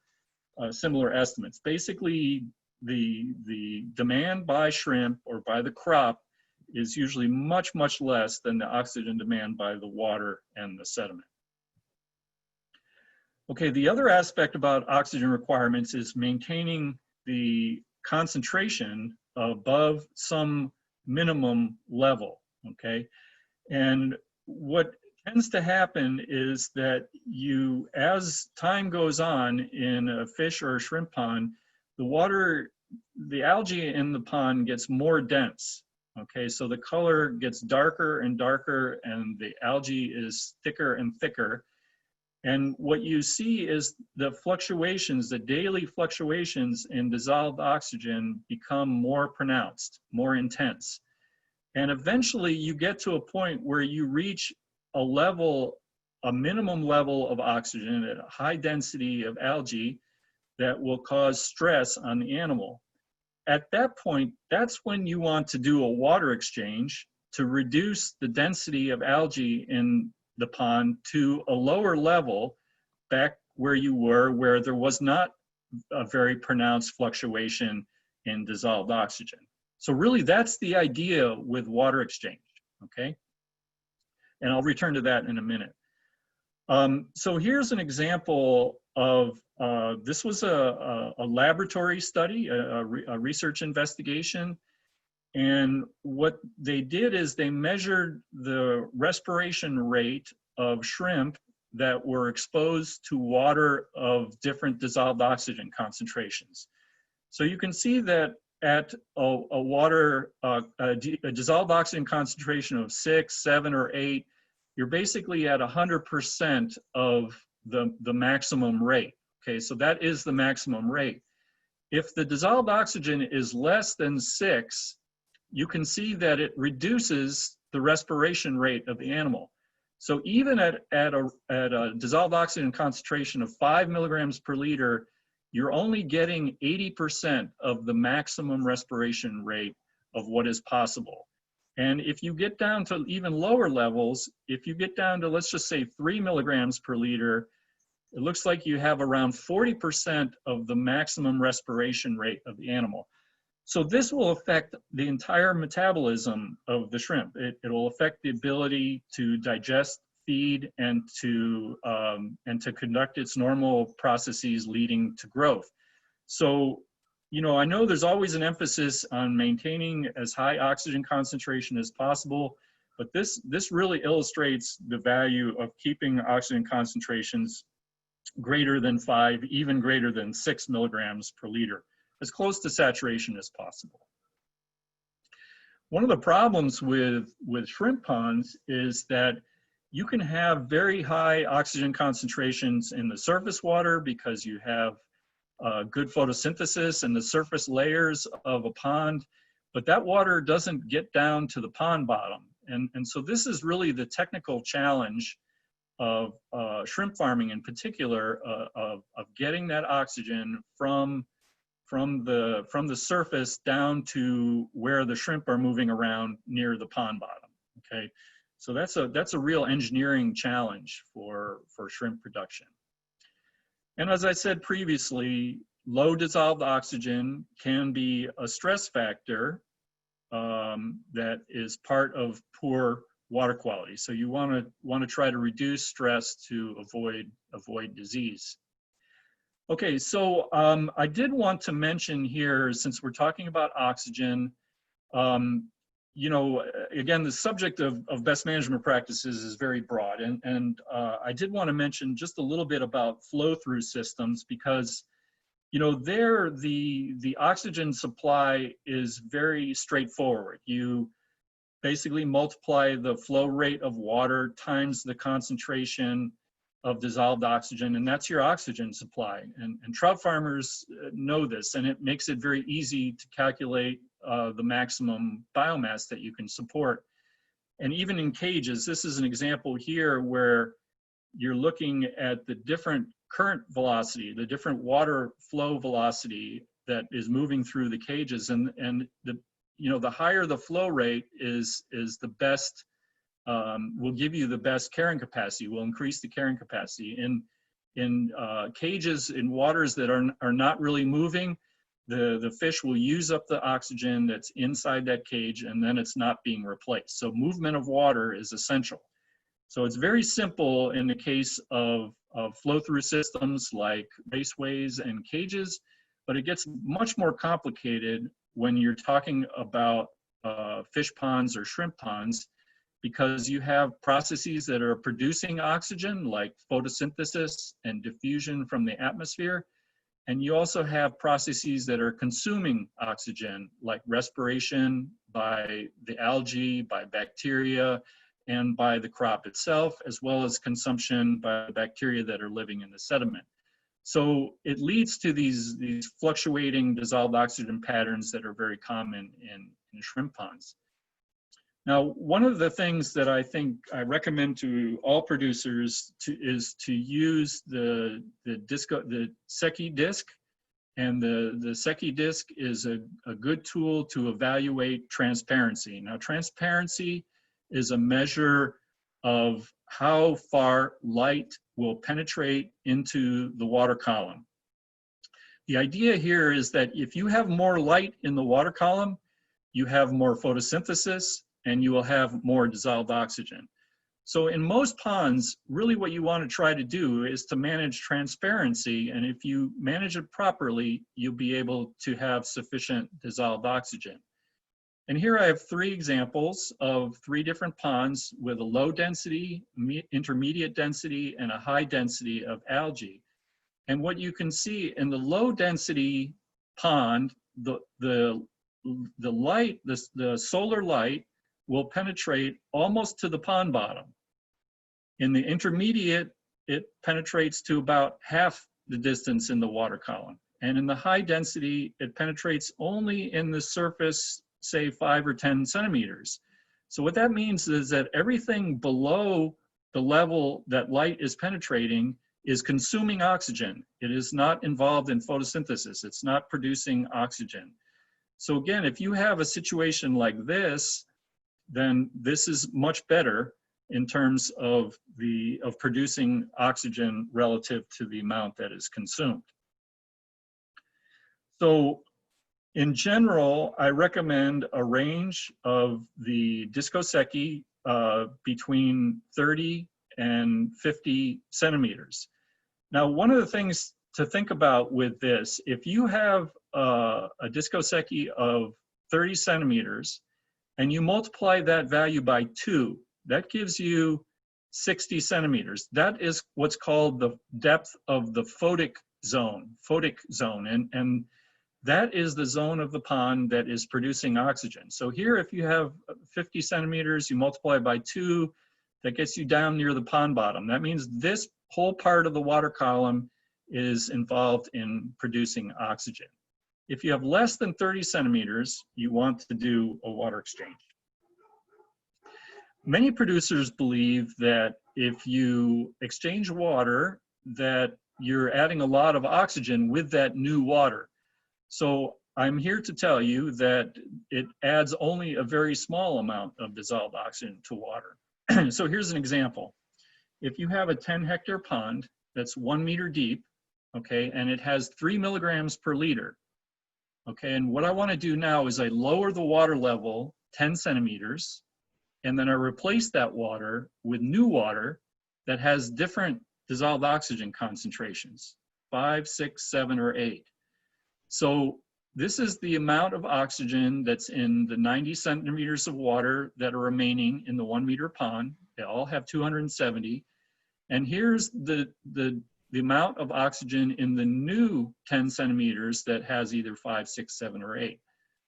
estimates. Basically, the demand by shrimp or by the crop is usually much less than the oxygen demand by the water and the sediment. Okay, the other aspect about oxygen requirements is maintaining the concentration above some minimum level, okay? And what tends to happen is that as time goes on in a fish or a shrimp pond, the algae in the pond gets more dense, okay? So the color gets darker and darker and the algae is thicker and thicker. And what you see is the fluctuations, the daily fluctuations in dissolved oxygen become more pronounced, more intense. And eventually you get to a point where you reach a minimum level of oxygen at a high density of algae that will cause stress on the animal. At that point, that's when you want to do a water exchange to reduce the density of algae in the pond to a lower level back where you were, where there was not a very pronounced fluctuation in dissolved oxygen. So really that's the idea with water exchange, okay? And I'll return to that in a minute. So here's an example of, this was a laboratory study, a research investigation. And what they did is they measured the respiration rate of shrimp that were exposed to water of different dissolved oxygen concentrations. So you can see that at a dissolved oxygen concentration of 6, 7, or 8, you're basically at 100% of the maximum rate. Okay, so that is the maximum rate. If the dissolved oxygen is less than 6, you can see that it reduces the respiration rate of the animal. So even at a dissolved oxygen concentration of 5 milligrams per liter, you're only getting 80% of the maximum respiration rate of what is possible. And if you get down to even lower levels, if you get down to, let's just say 3 milligrams per liter, it looks like you have around 40% of the maximum respiration rate of the animal. So this will affect the entire metabolism of the shrimp. It will affect the ability to digest, feed, and to conduct its normal processes leading to growth. So, you know, I know there's always an emphasis on maintaining as high oxygen concentration as possible, but this really illustrates the value of keeping oxygen concentrations greater than 5, even greater than 6 milligrams per liter, as close to saturation as possible. One of the problems with shrimp ponds is that you can have very high oxygen concentrations in the surface water because you have good photosynthesis in the surface layers of a pond, but that water doesn't get down to the pond bottom. And so this is really the technical challenge of shrimp farming in particular, of getting that oxygen from the surface down to where the shrimp are moving around near the pond bottom. Okay, so that's a real engineering challenge for shrimp production. And as I said previously, low dissolved oxygen can be a stress factor that is part of poor water quality. So you want to try to reduce stress to avoid disease. Okay, so I did want to mention here, since we're talking about oxygen, you know, again, the subject of best management practices is very broad, and I did want to mention just a little bit about flow-through systems, because, you know, there the oxygen supply is very straightforward. You basically multiply the flow rate of water times the concentration of dissolved oxygen, and that's your oxygen supply. And trout farmers know this, and it makes it very easy to calculate the maximum biomass that you can support. And even in cages, this is an example here where you're looking at the different current velocity, the different water flow velocity that is moving through the cages, and the, you know, the higher the flow rate is the best, will give you the best carrying capacity, will increase the carrying capacity. In cages, in waters that are not really moving, the fish will use up the oxygen that's inside that cage, and then it's not being replaced. So movement of water is essential. So it's very simple in the case of flow-through systems like raceways and cages, but it gets much more complicated when you're talking about fish ponds or shrimp ponds, because you have processes that are producing oxygen, like photosynthesis and diffusion from the atmosphere. And you also have processes that are consuming oxygen, like respiration by the algae, by bacteria, and by the crop itself, as well as consumption by the bacteria that are living in the sediment. So it leads to these fluctuating dissolved oxygen patterns that are very common in shrimp ponds. Now, one of the things that I think I recommend to all producers is to use the Secchi disc. And the Secchi disc is a good tool to evaluate transparency. Now, transparency is a measure of how far light will penetrate into the water column. The idea here is that if you have more light in the water column, you have more photosynthesis, and you will have more dissolved oxygen. So in most ponds, really what you want to try to do is to manage transparency, and if you manage it properly, you'll be able to have sufficient dissolved oxygen. And here I have 3 examples of 3 different ponds with a low density, intermediate density, and a high density of algae. And what you can see in the low density pond, the solar light will penetrate almost to the pond bottom. In the intermediate, it penetrates to about half the distance in the water column. And in the high density, it penetrates only in the surface, say 5 or 10 centimeters. So what that means is that everything below the level that light is penetrating is consuming oxygen. It is not involved in photosynthesis. It's not producing oxygen. So again, if you have a situation like this, then this is much better in terms of producing oxygen relative to the amount that is consumed. So In general, I recommend a range of the discosecchi between 30 and 50 centimeters. Now, one of the things to think about with this, if you have a discosecchi of 30 centimeters and you multiply that value by 2, that gives you 60 centimeters. That is what's called the depth of the photic zone, and that is the zone of the pond that is producing oxygen. So here, if you have 50 centimeters, you multiply by 2, that gets you down near the pond bottom. That means this whole part of the water column is involved in producing oxygen. If you have less than 30 centimeters, you want to do a water exchange. Many producers believe that if you exchange water, that you're adding a lot of oxygen with that new water. So I'm here to tell you that it adds only a very small amount of dissolved oxygen to water. So here's an example. If you have a 10-hectare pond that's 1 meter deep, okay, and it has 3 milligrams per liter, okay, and what I want to do now is I lower the water level 10 centimeters, and then I replace that water with new water that has different dissolved oxygen concentrations, 5, 6, 7, or 8. So this is the amount of oxygen that's in the 90 centimeters of water that are remaining in the 1 meter pond. They all have 270. And here's the amount of oxygen in the new 10 centimeters that has either 5, 6, 7, or 8.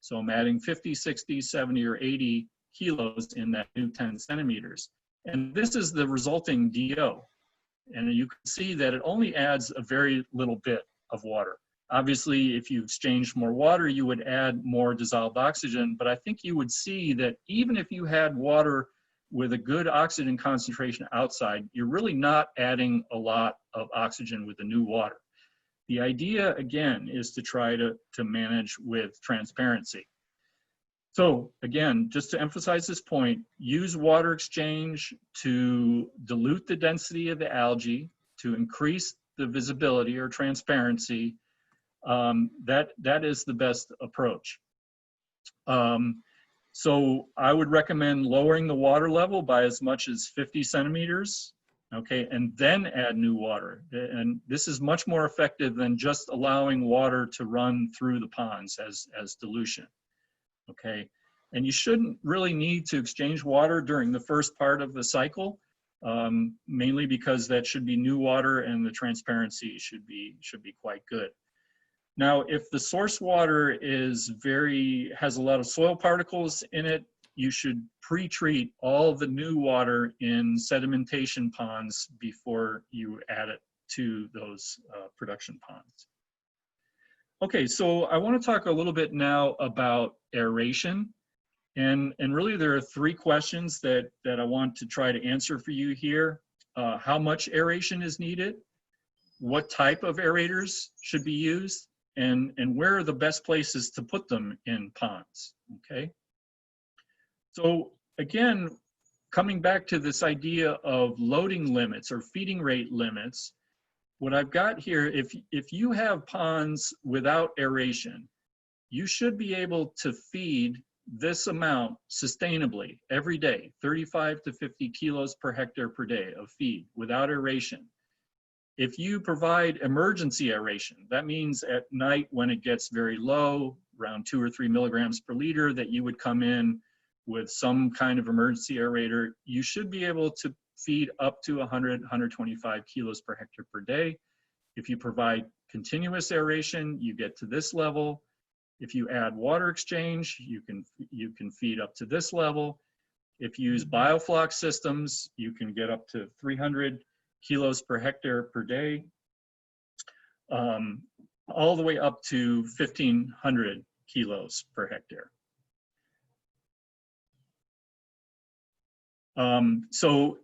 So I'm adding 50, 60, 70, or 80 kilos in that new 10 centimeters. And this is the resulting DO. And you can see that it only adds a very little bit of water. Obviously, if you exchanged more water, you would add more dissolved oxygen, but I think you would see that even if you had water with a good oxygen concentration outside, you're really not adding a lot of oxygen with the new water. The idea, again, is to try to manage with transparency. So again, just to emphasize this point, use water exchange to dilute the density of the algae, to increase the visibility or transparency. That is the best approach. So I would recommend lowering the water level by as much as 50 centimeters, okay, and then add new water. And this is much more effective than just allowing water to run through the ponds as dilution, okay? And you shouldn't really need to exchange water during the first part of the cycle, mainly because that should be new water and the transparency should be quite good. Now, if the source water has a lot of soil particles in it, you should pre-treat all the new water in sedimentation ponds before you add it to those production ponds. Okay, so I want to talk a little bit now about aeration. And really there are 3 questions that I want to try to answer for you here. How much aeration is needed? What type of aerators should be used? And where are the best places to put them in ponds, okay? So again, coming back to this idea of loading limits or feeding rate limits, what I've got here, if you have ponds without aeration, you should be able to feed this amount sustainably every day, 35 to 50 kilos per hectare per day of feed without aeration. If you provide emergency aeration, that means at night when it gets very low, around 2 or 3 milligrams per liter, that you would come in with some kind of emergency aerator, you should be able to feed up to 100, 125 kilos per hectare per day. If you provide continuous aeration, you get to this level. If you add water exchange, you can feed up to this level. If you use biofloc systems, you can get up to 300 kilos per hectare per day, all the way up to 1,500 kilos per hectare. So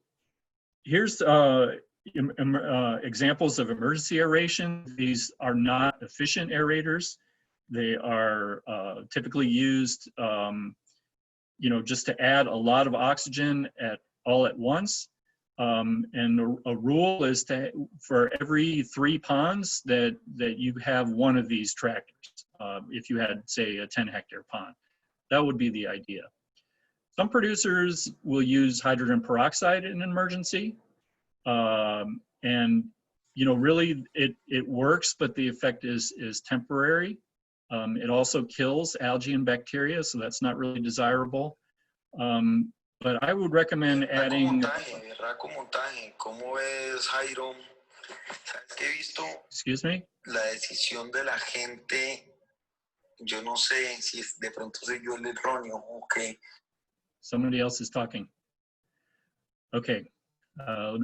here's examples of emergency aeration. These are not efficient aerators. They are typically used, just to add a lot of oxygen all at once. And a rule is for every 3 ponds that you have one of these tractors. If you had, say, a 10-hectare pond, that would be the idea. Some producers will use hydrogen peroxide in an emergency. And, you know, really it works, but the effect is temporary. It also kills algae and bacteria, so that's not really desirable. But I would recommend adding... ¿Cómo ves, Jairo? ¿Sabes qué he visto? Excuse me? La decisión de la gente, yo no sé si de pronto soy yo el erróneo, okay. Somebody else is talking. Okay,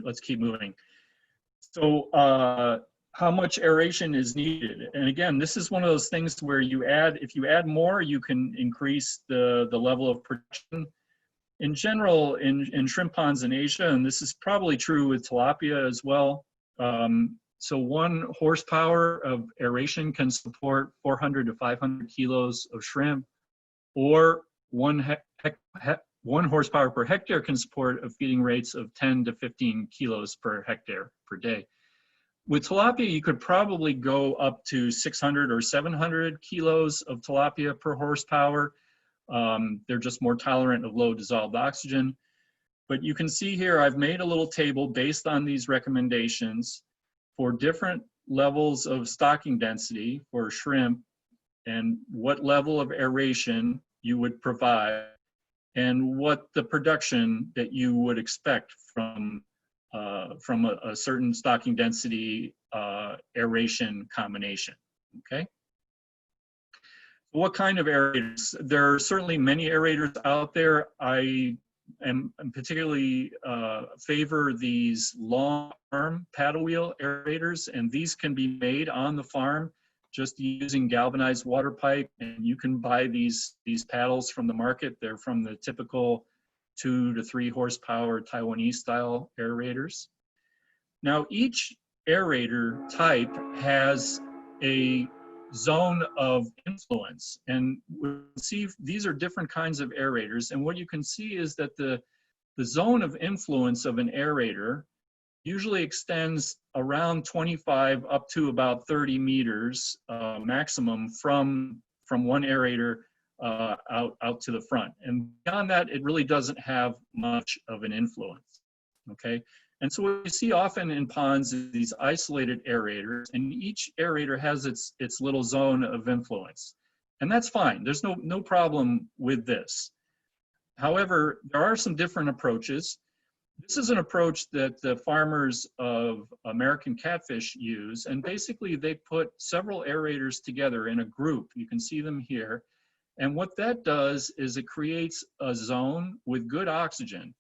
let's keep moving. So how much aeration is needed? And again, this is one of those things where if you add more, you can increase the level of production. In general, in shrimp ponds in Asia, and this is probably true with tilapia as well, so 1 horsepower of aeration can support 400 to 500 kilos of shrimp, or 1 horsepower per hectare can support feeding rates of 10 to 15 kilos per hectare per day. With tilapia, you could probably go up to 600 or 700 kilos of tilapia per horsepower. They're just more tolerant of low dissolved oxygen. But you can see here, I've made a little table based on these recommendations for different levels of stocking density for shrimp and what level of aeration you would provide and what the production that you would expect from a certain stocking density aeration combination, okay? What kind of aerators? There are certainly many aerators out there. I am particularly favor these long-arm paddle wheel aerators, and these can be made on the farm just using galvanized water pipe, and you can buy these paddles from the market. They're from the typical 2 to 3 horsepower Taiwanese style aerators. Now each aerator type has a zone of influence, and we see these are different kinds of aerators, and what you can see is that the zone of influence of an aerator usually extends around 25 up to about 30 meters maximum from one aerator out to the front, and beyond that it really doesn't have much of an influence, okay? And so what you see often in ponds is these isolated aerators, and each aerator has its little zone of influence. And that's fine, there's no problem with this. However, there are some different approaches. This is an approach that the farmers of American catfish use, and basically they put several aerators together in a group. You can see them here. And what that does is it creates a zone with good oxygen.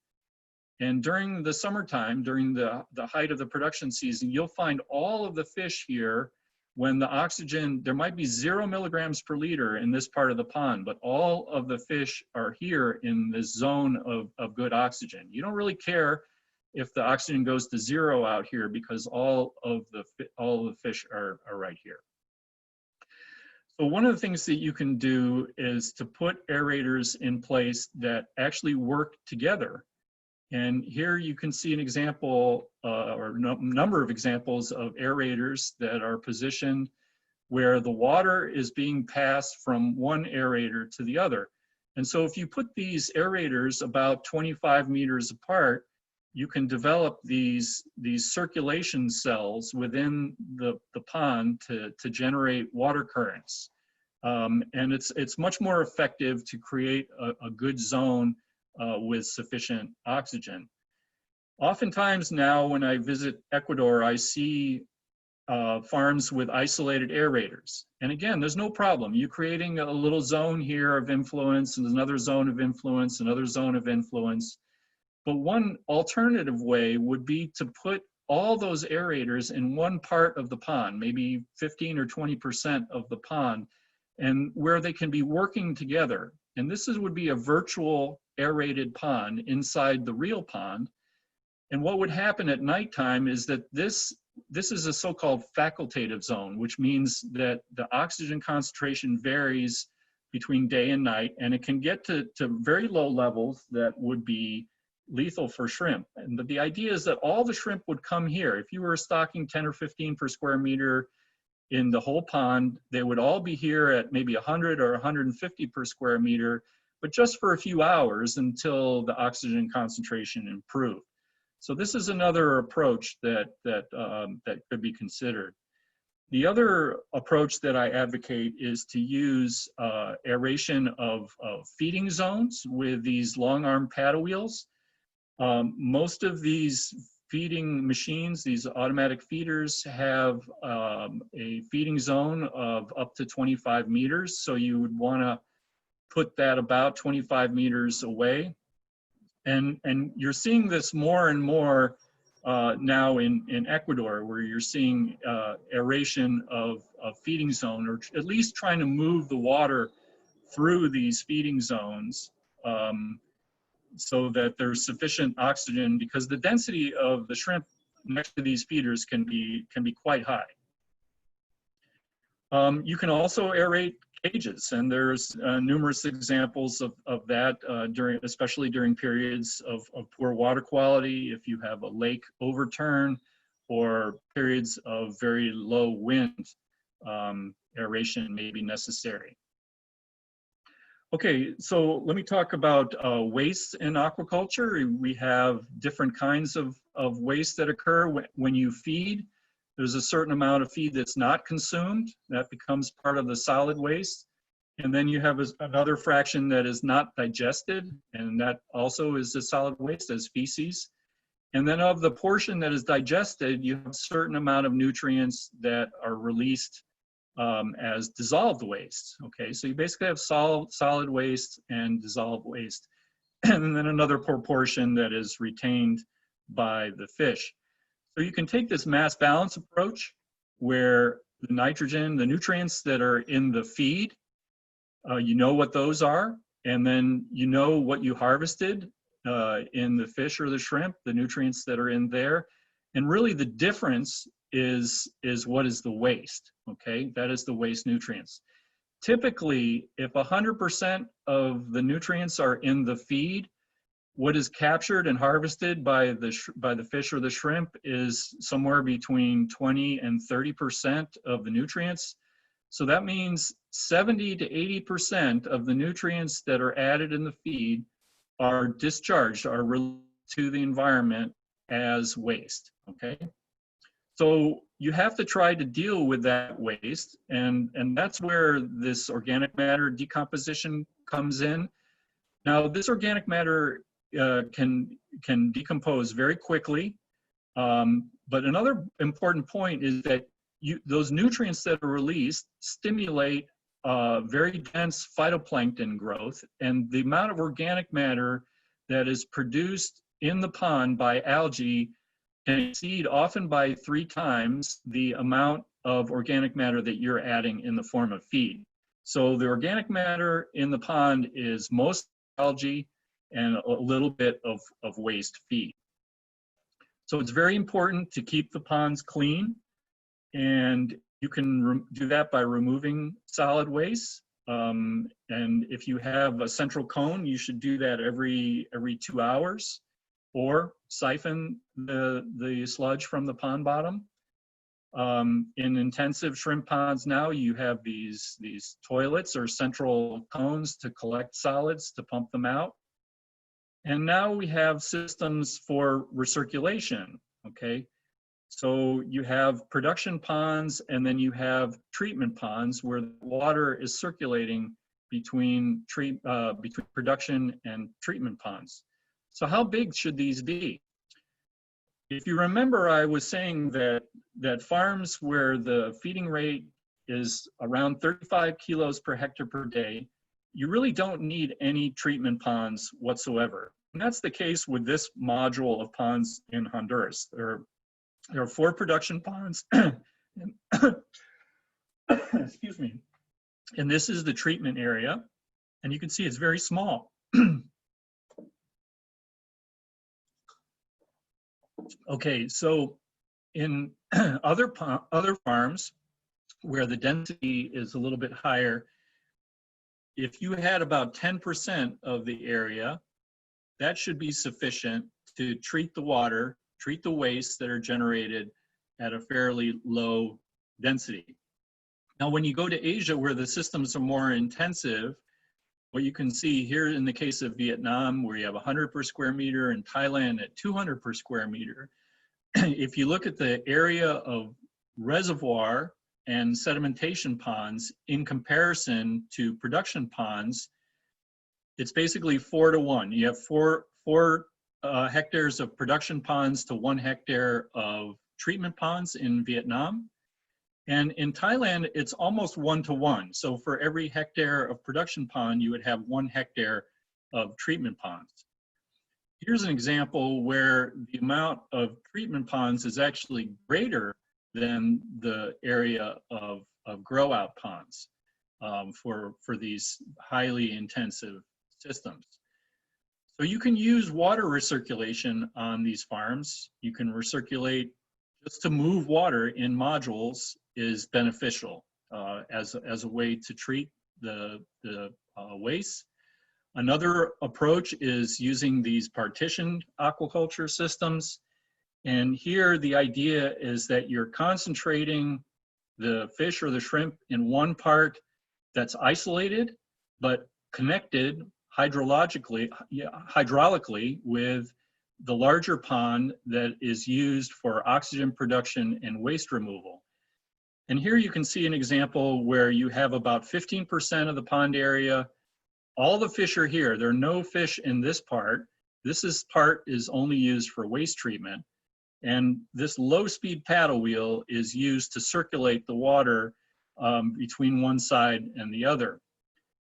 And during the summertime, during the height of the production season, you'll find all of the fish here when the oxygen, there might be 0 milligrams per liter in this part of the pond, but all of the fish are here in this zone of good oxygen. You don't really care if the oxygen goes to 0 out here because all of the fish are right here. So one of the things that you can do is to put aerators in place that actually work together. And here you can see an example or number of examples of aerators that are positioned where the water is being passed from one aerator to the other. And so if you put these aerators about 25 meters apart, you can develop these circulation cells within the pond to generate water currents. And it's much more effective to create a good zone with sufficient oxygen. Oftentimes now when I visit Ecuador, I see farms with isolated aerators. And again, there's no problem. You're creating a little zone here of influence and another zone of influence, another zone of influence. But one alternative way would be to put all those aerators in one part of the pond, maybe 15 or 20% of the pond, and where they can be working together. And this would be a virtual aerated pond inside the real pond. And what would happen at nighttime is that this is a so-called facultative zone, which means that the oxygen concentration varies between day and night, and it can get to very low levels that would be lethal for shrimp. And the idea is that all the shrimp would come here. If you were stocking 10 or 15 per square meter in the whole pond, they would all be here at maybe 100 or 150 per square meter, but just for a few hours until the oxygen concentration improved. So this is another approach that could be considered. The other approach that I advocate is to use aeration of feeding zones with these long arm paddle wheels. Most of these feeding machines, these automatic feeders, have a feeding zone of up to 25 meters. So you would want to put that about 25 meters away. And you're seeing this more and more now in Ecuador, where you're seeing aeration of feeding zone, or at least trying to move the water through these feeding zones so that there's sufficient oxygen, because the density of the shrimp next to these feeders can be quite high. You can also aerate cages, and there's numerous examples of that especially during periods of poor water quality. If you have a lake overturn or periods of very low wind, aeration may be necessary. Okay, so let me talk about waste in aquaculture. We have different kinds of waste that occur when you feed. There's a certain amount of feed that's not consumed. That becomes part of the solid waste. And then you have another fraction that is not digested, and that also is a solid waste as feces. And then of the portion that is digested, you have a certain amount of nutrients that are released as dissolved waste. Okay, so you basically have solid waste and dissolved waste. And then another proportion that is retained by the fish. So you can take this mass balance approach where the nitrogen, the nutrients that are in the feed, you know what those are, and then you know what you harvested in the fish or the shrimp, the nutrients that are in there. And really the difference is what is the waste, okay? That is the waste nutrients. Typically, if 100% of the nutrients are in the feed, what is captured and harvested by the fish or the shrimp is somewhere between 20 and 30% of the nutrients. So that means 70 to 80% of the nutrients that are added in the feed are discharged, are released to the environment as waste, okay? So you have to try to deal with that waste, and that's where this organic matter decomposition comes in. Now, this organic matter can decompose very quickly, but another important point is that those nutrients that are released stimulate very dense phytoplankton growth, and the amount of organic matter that is produced in the pond by algae can exceed often by 3 times the amount of organic matter that you're adding in the form of feed. So the organic matter in the pond is most algae and a little bit of waste feed. So it's very important to keep the ponds clean, and you can do that by removing solid waste. And if you have a central cone, you should do that every 2 hours, or siphon the sludge from the pond bottom. In intensive shrimp ponds now, you have these toilets or central cones to collect solids to pump them out. And now we have systems for recirculation, okay? So you have production ponds, and then you have treatment ponds where the water is circulating between production and treatment ponds. So how big should these be? If you remember, I was saying that farms where the feeding rate is around 35 kilos per hectare per day, you really don't need any treatment ponds whatsoever. And that's the case with this module of ponds in Honduras. There are 4 production ponds, excuse me, and this is the treatment area, and you can see it's very small. Okay, so in other farms where the density is a little bit higher, if you had about 10% of the area that should be sufficient to treat the water, treat the wastes that are generated at a fairly low density. Now, when you go to Asia, where the systems are more intensive, what you can see here in the case of Vietnam, where you have 100 per square meter, and Thailand at 200 per square meter, if you look at the area of reservoir and sedimentation ponds in comparison to production ponds, it's basically 4 to 1. You have four hectares of production ponds to 1 hectare of treatment ponds in Vietnam. And in Thailand, it's almost 1 to 1. So for every hectare of production pond, you would have 1 hectare of treatment ponds. Here's an example where the amount of treatment ponds is actually greater than the area of grow out ponds for these highly intensive systems. So you can use water recirculation on these farms. You can recirculate just to move water in modules is beneficial as a way to treat the waste. Another approach is using these partitioned aquaculture systems. And here the idea is that you're concentrating the fish or the shrimp in one part that's isolated, but connected hydraulically with the larger pond that is used for oxygen production and waste removal. And here you can see an example where you have about 15% of the pond area. All the fish are here. There are no fish in this part. This part is only used for waste treatment. And this low-speed paddle wheel is used to circulate the water between one side and the other.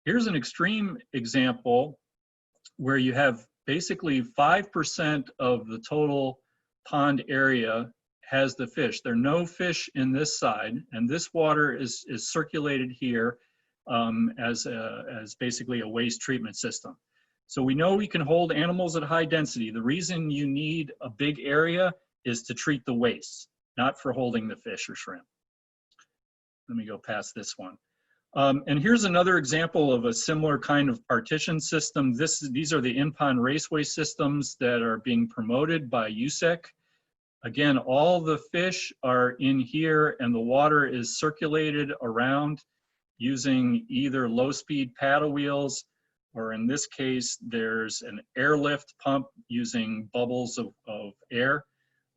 Here's an extreme example where you have basically 5% of the total pond area has the fish. There are no fish in this side, and this water is circulated here as basically a waste treatment system. So we know we can hold animals at high density. The reason you need a big area is to treat the waste, not for holding the fish or shrimp. Let me go past this one. And here's another example of a similar kind of partition system. These are the in-pond raceway systems that are being promoted by USSEC. Again, all the fish are in here and the water is circulated around using either low-speed paddle wheels, or in this case, there's an airlift pump using bubbles of air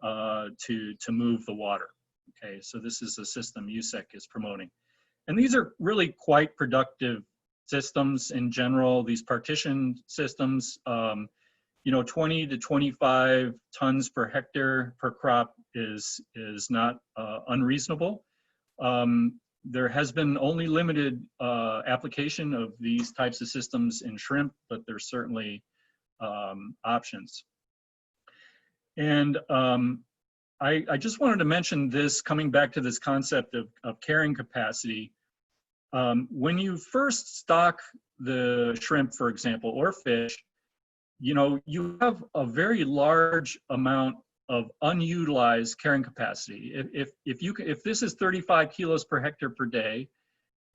to move the water. Okay, so this is a system USSEC is promoting. And these are really quite productive systems in general. These partition systems, 20 to 25 tons per hectare per crop is not unreasonable. There has been only limited application of these types of systems in shrimp, but there's certainly options. And I just wanted to mention this, coming back to this concept of carrying capacity. When you first stock the shrimp, for example, or fish, you have a very large amount of unutilized carrying capacity. If this is 35 kilos per hectare per day,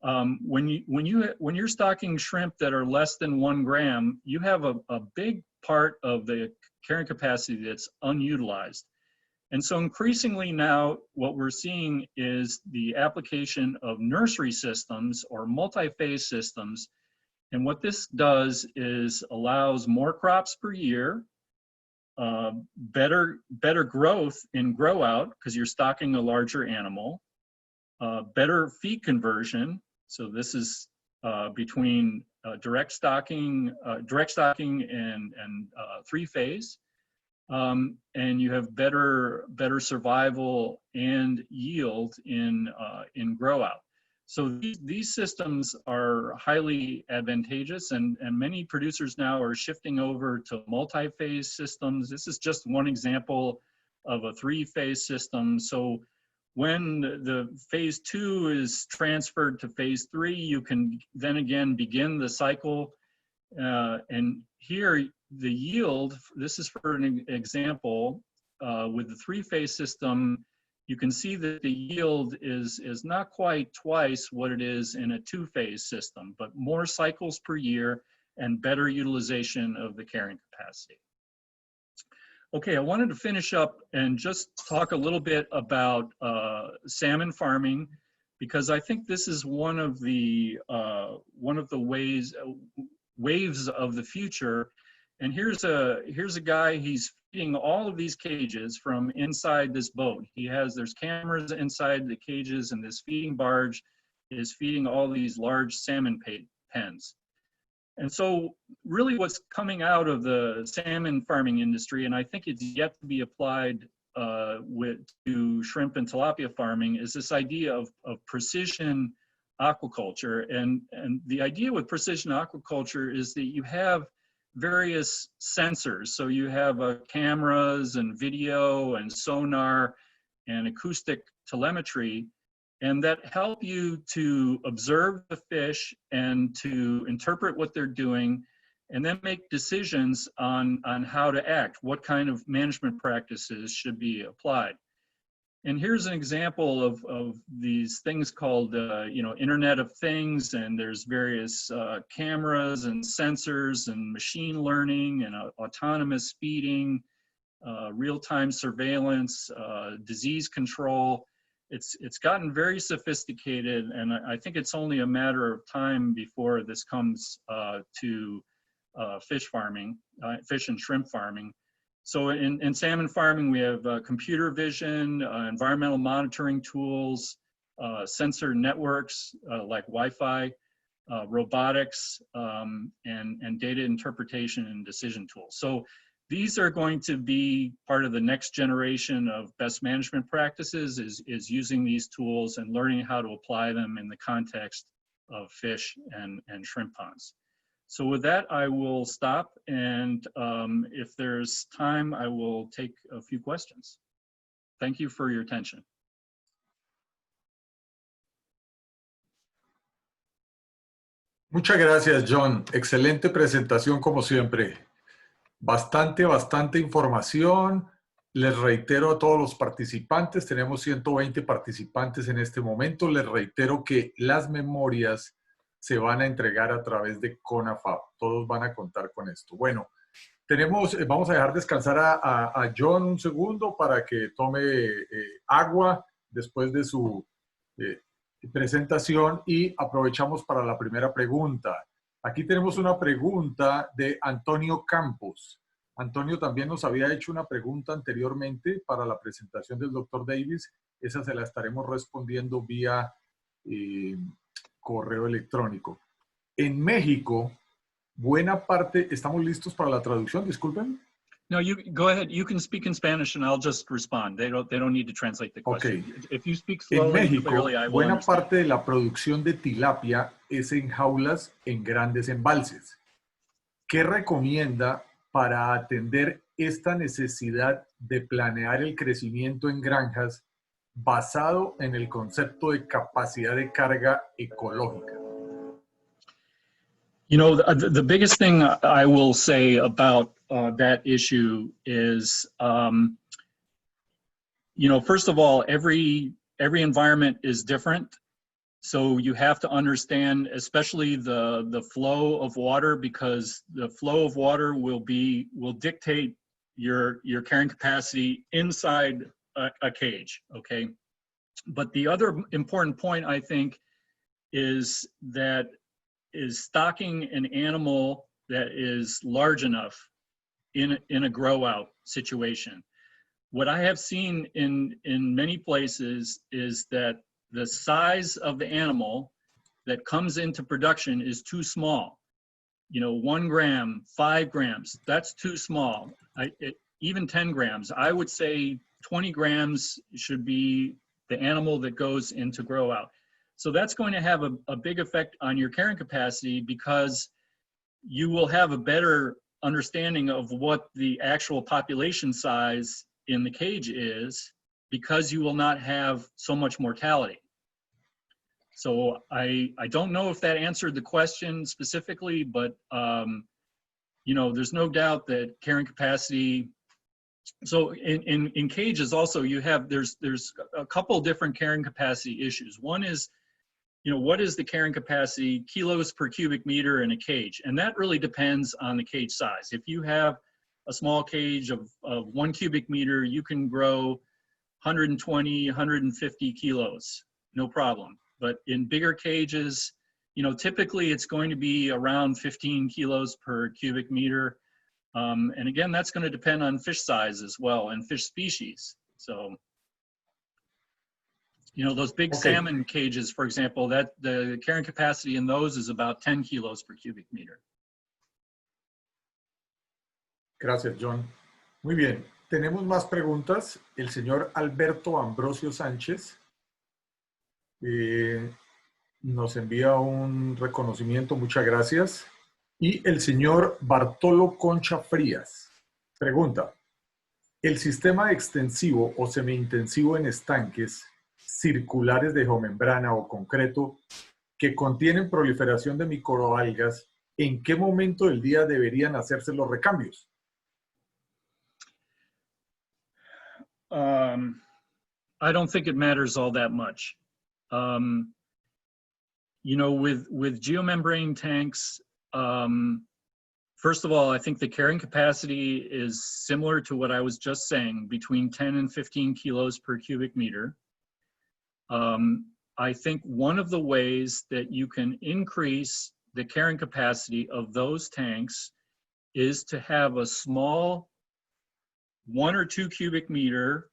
when you're stocking shrimp that are less than 1 gram, you have a big part of the carrying capacity that's unutilized. And so increasingly now, what we're seeing is the application of nursery systems or multi-phase systems. And what this does is allows more crops per year, better growth in grow out because you're stocking a larger animal, better feed conversion. So this is between direct stocking and 3-phase. And you have better survival and yield in grow out. So these systems are highly advantageous, and many producers now are shifting over to multi-phase systems. This is just one example of a 3-phase system. So when the phase 2 is transferred to phase 3, you can then again begin the cycle. And here, the yield, this is for an example, with the 3-phase system, you can see that the yield is not quite twice what it is in a 2-phase system, but more cycles per year and better utilization of the carrying capacity. Okay, I wanted to finish up and just talk a little bit about salmon farming, because I think this is one of the waves of the future. And here's a guy, he's feeding all of these cages from inside this boat. There's cameras inside the cages, and this feeding barge is feeding all these large salmon pens. And so really what's coming out of the salmon farming industry, and I think it's yet to be applied to shrimp and tilapia farming, is this idea of precision aquaculture. And the idea with precision aquaculture is that you have various sensors. So you have cameras and video and sonar and acoustic telemetry, and that help you to observe the fish and to interpret what they're doing, and then make decisions on how to act, what kind of management practices should be applied. And here's an example of these things called, Internet of Things, and there's various cameras and sensors and machine learning and autonomous feeding, real-time surveillance, disease control. It's gotten very sophisticated, and I think it's only a matter of time before this comes to fish farming, fish and shrimp farming. So in salmon farming, we have computer vision, environmental monitoring tools, sensor networks like Wi-Fi, robotics, and data interpretation and decision tools. So these are going to be part of the next generation of best management practices, is using these tools and learning how to apply them in the context of fish and shrimp ponds. So with that, I will stop, and if there's time, I will take a few questions. Thank you for your attention. Muchas gracias, John. Excelente presentación como siempre. Bastante información. Les reitero a todos los participantes, tenemos 120 participantes en este momento. Les reitero que las memorias se van a entregar a través de CONAFAB. Todos van a contar con esto. Bueno, vamos a dejar descansar a John un segundo para que tome agua después de su presentación, y aprovechamos para la primera pregunta. Aquí tenemos una pregunta de Antonio Campos. Antonio también nos había hecho una pregunta anteriormente para la presentación del Dr. Davis. Esa se la estaremos respondiendo vía correo electrónico. En México, buena parte... ¿Estamos listos para la traducción? Disculpen. No, you go ahead. You can speak in Spanish and I'll just respond. They don't need to translate the question. Okay. If you speak slowly, en México, clearly, I will buena understand. parte de la producción de tilapia es en jaulas en grandes embalses. ¿Qué recomienda para atender esta necesidad de planear el crecimiento en granjas basado en el concepto de capacidad de carga ecológica? You know, the biggest thing I will say about that issue is, first of all, every environment is different. So you have to understand, especially the flow of water, because the flow of water will dictate your carrying capacity inside a cage, okay? But the other important point, I think, is stocking an animal that is large enough in a grow out situation. What I have seen in many places is that the size of the animal that comes into production is too small. 1 gram, 5 grams, that's too small. Even 10 grams, I would say 20 grams should be the animal that goes into grow out. So that's going to have a big effect on your carrying capacity, because you will have a better understanding of what the actual population size in the cage is, because you will not have so much mortality. So I don't know if that answered the question specifically, but there's no doubt that carrying capacity. So in cages also, there's a couple different carrying capacity issues. One is you know, what is the carrying capacity, kilos per cubic meter in a cage? And that really depends on the cage size. If you have a small cage of 1 cubic meter, you can grow 120, 150 kilos, no problem. But in bigger cages, you know, typically it's going to be around 15 kilos per cubic meter. And again, that's going to depend on fish size as well and fish species. So, you know, those big salmon cages, for example, that the carrying capacity in those is about 10 kilos per cubic meter. Gracias, John. Muy bien. Tenemos más preguntas. El señor Alberto Ambrosio Sánchez nos envía un reconocimiento. Muchas gracias. Y el señor Bartolo Concha Frías pregunta, ¿el sistema extensivo o semi-intensivo en estanques circulares de geomembrana o concreto que contienen proliferación de microalgas, en qué momento del día deberían hacerse los recambios? I don't think it matters all that much. You know, with geomembrane tanks, first of all, I think the carrying capacity is similar to what I was just saying, between 10 and 15 kilos per cubic meter. I think one of the ways that you can increase the carrying capacity of those tanks is to have a small 1 or 2 cubic meter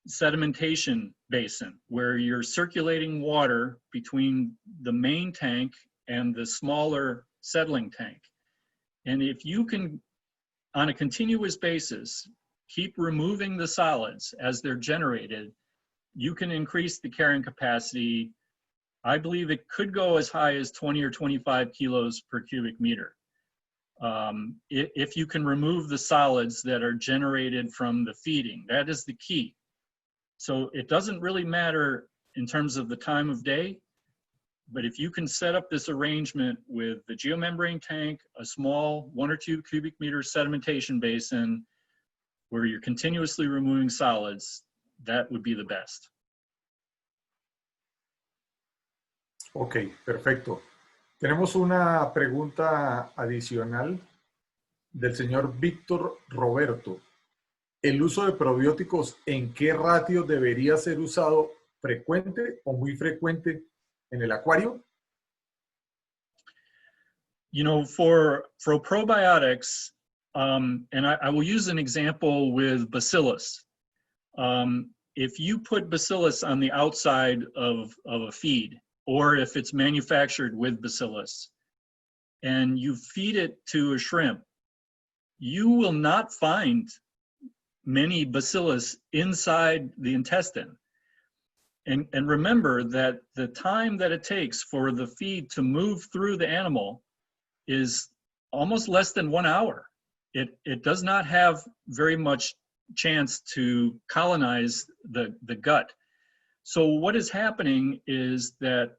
sedimentation basin where you're circulating water between the main tank and the smaller settling tank. And if you can, on a continuous basis, keep removing the solids as they're generated, you can increase the carrying capacity. I believe it could go as high as 20 or 25 kilos per cubic meter. If you can remove the solids that are generated from the feeding, that is the key. So it doesn't really matter in terms of the time of day, but if you can set up this arrangement with the geomembrane tank, a small 1 or 2 cubic meter sedimentation basin where you're continuously removing solids, that would be the best. Ok, perfecto. Tenemos una pregunta adicional del señor Víctor Roberto. ¿El uso de probióticos en qué ratio debería ser usado? ¿Frecuente o muy frecuente en el acuario? You know, for probiotics, and I will use an example with bacillus. If you put bacillus on the outside of a feed, or if it's manufactured with bacillus, and you feed it to a shrimp, you will not find many bacillus inside the intestine. And remember that the time that it takes for the feed to move through the animal is almost less than 1 hour. It does not have very much chance to colonize the gut. So what is happening is that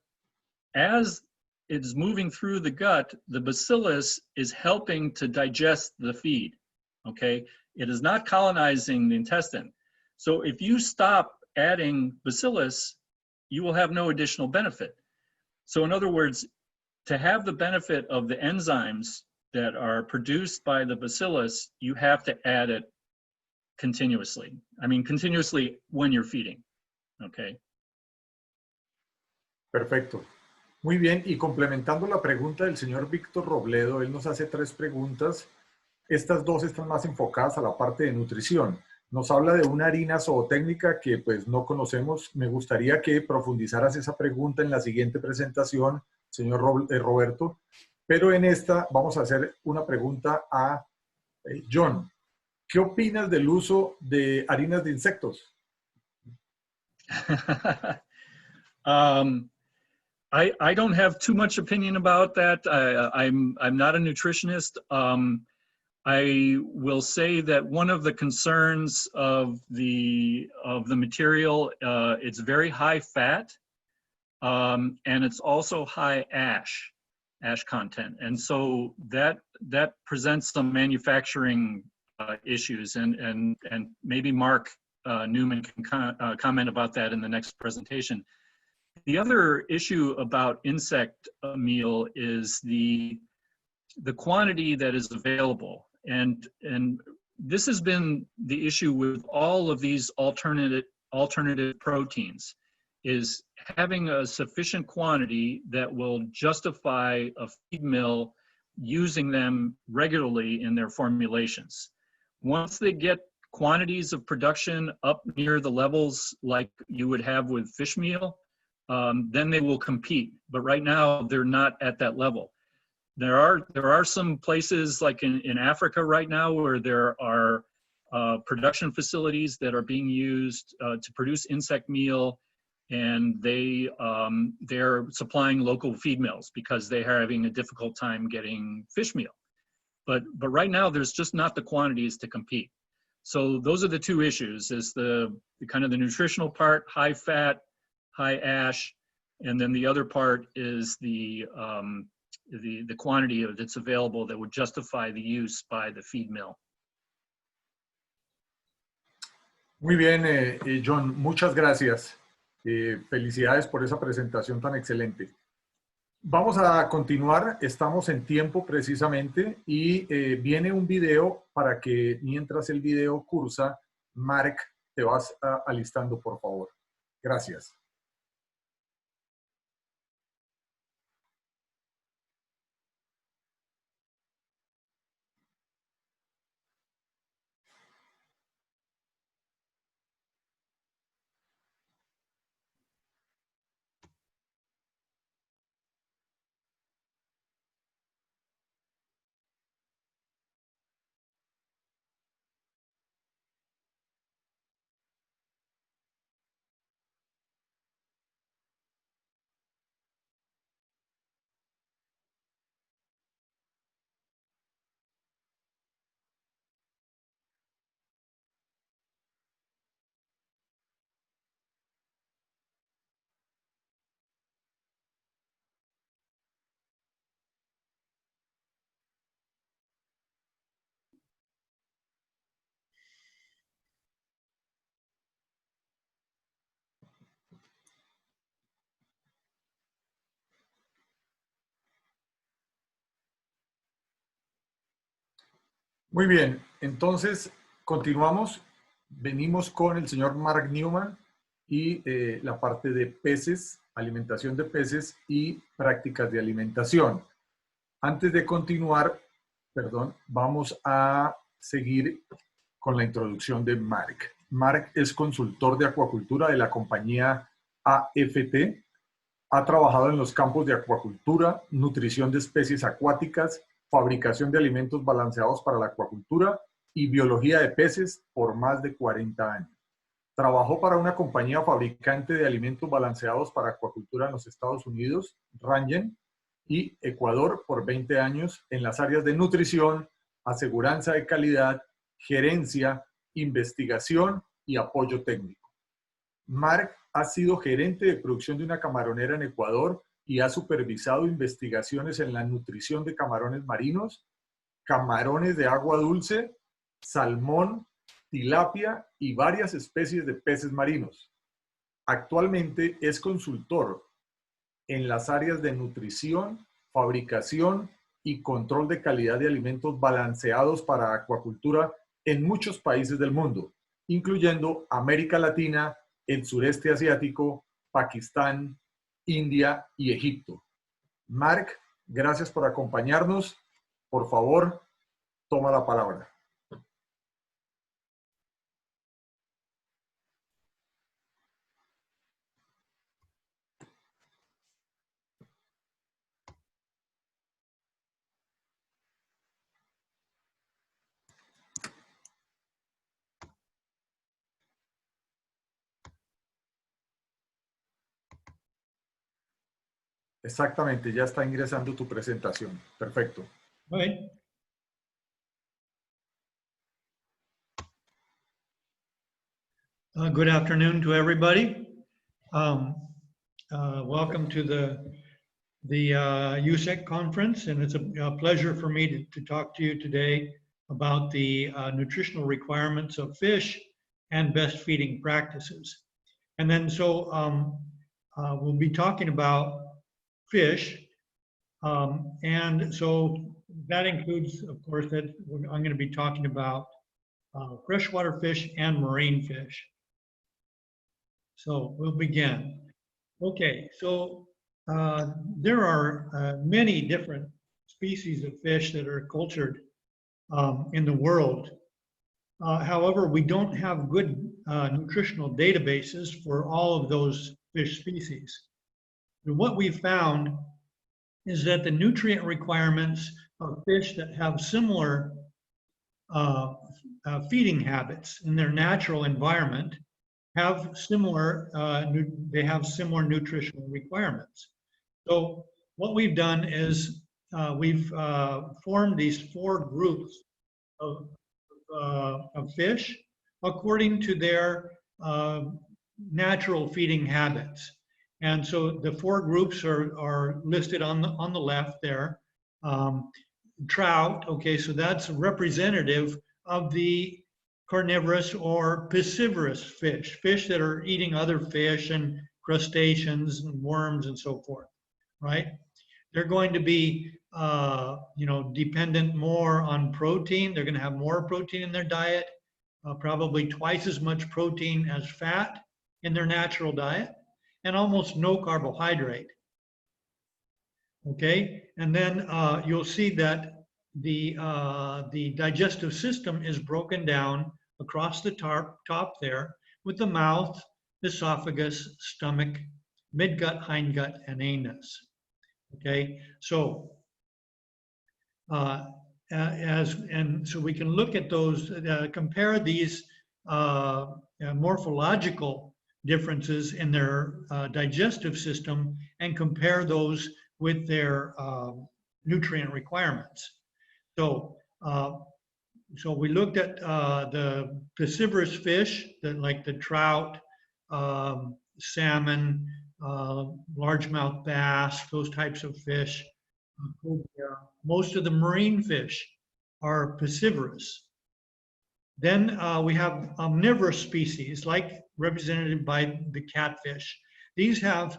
as it's moving through the gut, the bacillus is helping to digest the feed, okay? It is not colonizing the intestine. So if you stop adding bacillus, you will have no additional benefit. So in other words, to have the benefit of the enzymes that are produced by the bacillus, you have to add it continuously. I mean, continuously when you're feeding, okay? Perfecto. Muy bien, y complementando la pregunta del señor Víctor Robledo, él nos hace 3 preguntas. Estas 2 están más enfocadas a la parte de nutrición. Nos habla de una harina zootécnica que pues no conocemos. Me gustaría que profundizaras esa pregunta en la siguiente presentación, señor Roberto. Pero en esta vamos a hacer una pregunta a John. ¿Qué opinas del uso de harinas de insectos? I don't have too much opinion about that. I'm not a nutritionist. I will say that one of the concerns of the material, it's very high fat, and it's also high ash content, and so that presents some manufacturing issues, and maybe Mark Newman can comment about that in the next presentation. The other issue about insect meal is the quantity that is available. And this has been the issue with all of these alternative proteins, is having a sufficient quantity that will justify a feed mill using them regularly in their formulations. Once they get quantities of production up near the levels like you would have with fish meal, then they will compete. But right now, they're not at that level. There are some places like in Africa right now where there are production facilities that are being used to produce insect meal, and they're supplying local feed mills because they're having a difficult time getting fish meal. But right now, there's just not the quantities to compete. So those are the two issues: is the kind of the nutritional part, high fat, high ash, and then the other part is the quantity that's available that would justify the use by the feed mill. Muy bien, John, muchas gracias. Felicidades por esa presentación tan excelente. Vamos a continuar, estamos en tiempo precisamente y viene un video para que mientras el video cursa, Mark, te vas alistando, por favor. Gracias. Muy bien, entonces continuamos. Venimos con el señor Mark Newman y la parte de peces, alimentación de peces y prácticas de alimentación. Antes de continuar, vamos a seguir con la introducción de Mark. Mark es consultor de acuacultura de la compañía AFT. Ha trabajado en los campos de acuacultura, nutrición de especies acuáticas, fabricación de alimentos balanceados para la acuacultura y biología de peces por más de 40 años. Trabajó para una compañía fabricante de alimentos balanceados para acuacultura en los Estados Unidos, Rangen, y Ecuador por 20 años en las áreas de nutrición, aseguranza de calidad, gerencia, investigación y apoyo técnico. Mark ha sido gerente de producción de una camaronera en Ecuador y ha supervisado investigaciones en la nutrición de camarones marinos, camarones de agua dulce, salmón, tilapia y varias especies de peces marinos. Actualmente es consultor en las áreas de nutrición, fabricación y control de calidad de alimentos balanceados para acuacultura en muchos países del mundo, incluyendo América Latina, el sureste asiático, Pakistán, India y Egipto. Mark, gracias por acompañarnos. Por favor, toma la palabra. Exactamente, ya está ingresando tu presentación. Perfecto. Right. Good afternoon to everybody. Welcome to the USSEC conference, and it's a pleasure for me to talk to you today about the nutritional requirements of fish and best feeding practices. And then we'll be talking about fish. And so that includes, of course, that I'm going to be talking about freshwater fish and marine fish. So we'll begin. Okay, so there are many different species of fish that are cultured in the world. However, we don't have good nutritional databases for all of those fish species. And what we found is that the nutrient requirements of fish that have similar feeding habits in their natural environment have similar, they have similar nutritional requirements. So what we've done is we've formed these 4 groups of fish according to their natural feeding habits. And so the 4 groups are listed on the left there. Trout, okay, so that's representative of the carnivorous or piscivorous fish, fish that are eating other fish and crustaceans and worms and so forth, right? They're going to be, dependent more on protein. They're going to have more protein in their diet, probably twice as much protein as fat in their natural diet, and almost no carbohydrate. Okay, and then you'll see that the digestive system is broken down across the top there with the mouth, esophagus, stomach, midgut, hindgut, and anus. Okay, so so we can look at those, compare these morphological differences in their digestive system and compare those with their nutrient requirements. So, so we looked at the piscivorous fish, like the trout, salmon, largemouth bass, those types of fish. Most of the marine fish are piscivorous. Then we have omnivorous species, like represented by the catfish. These have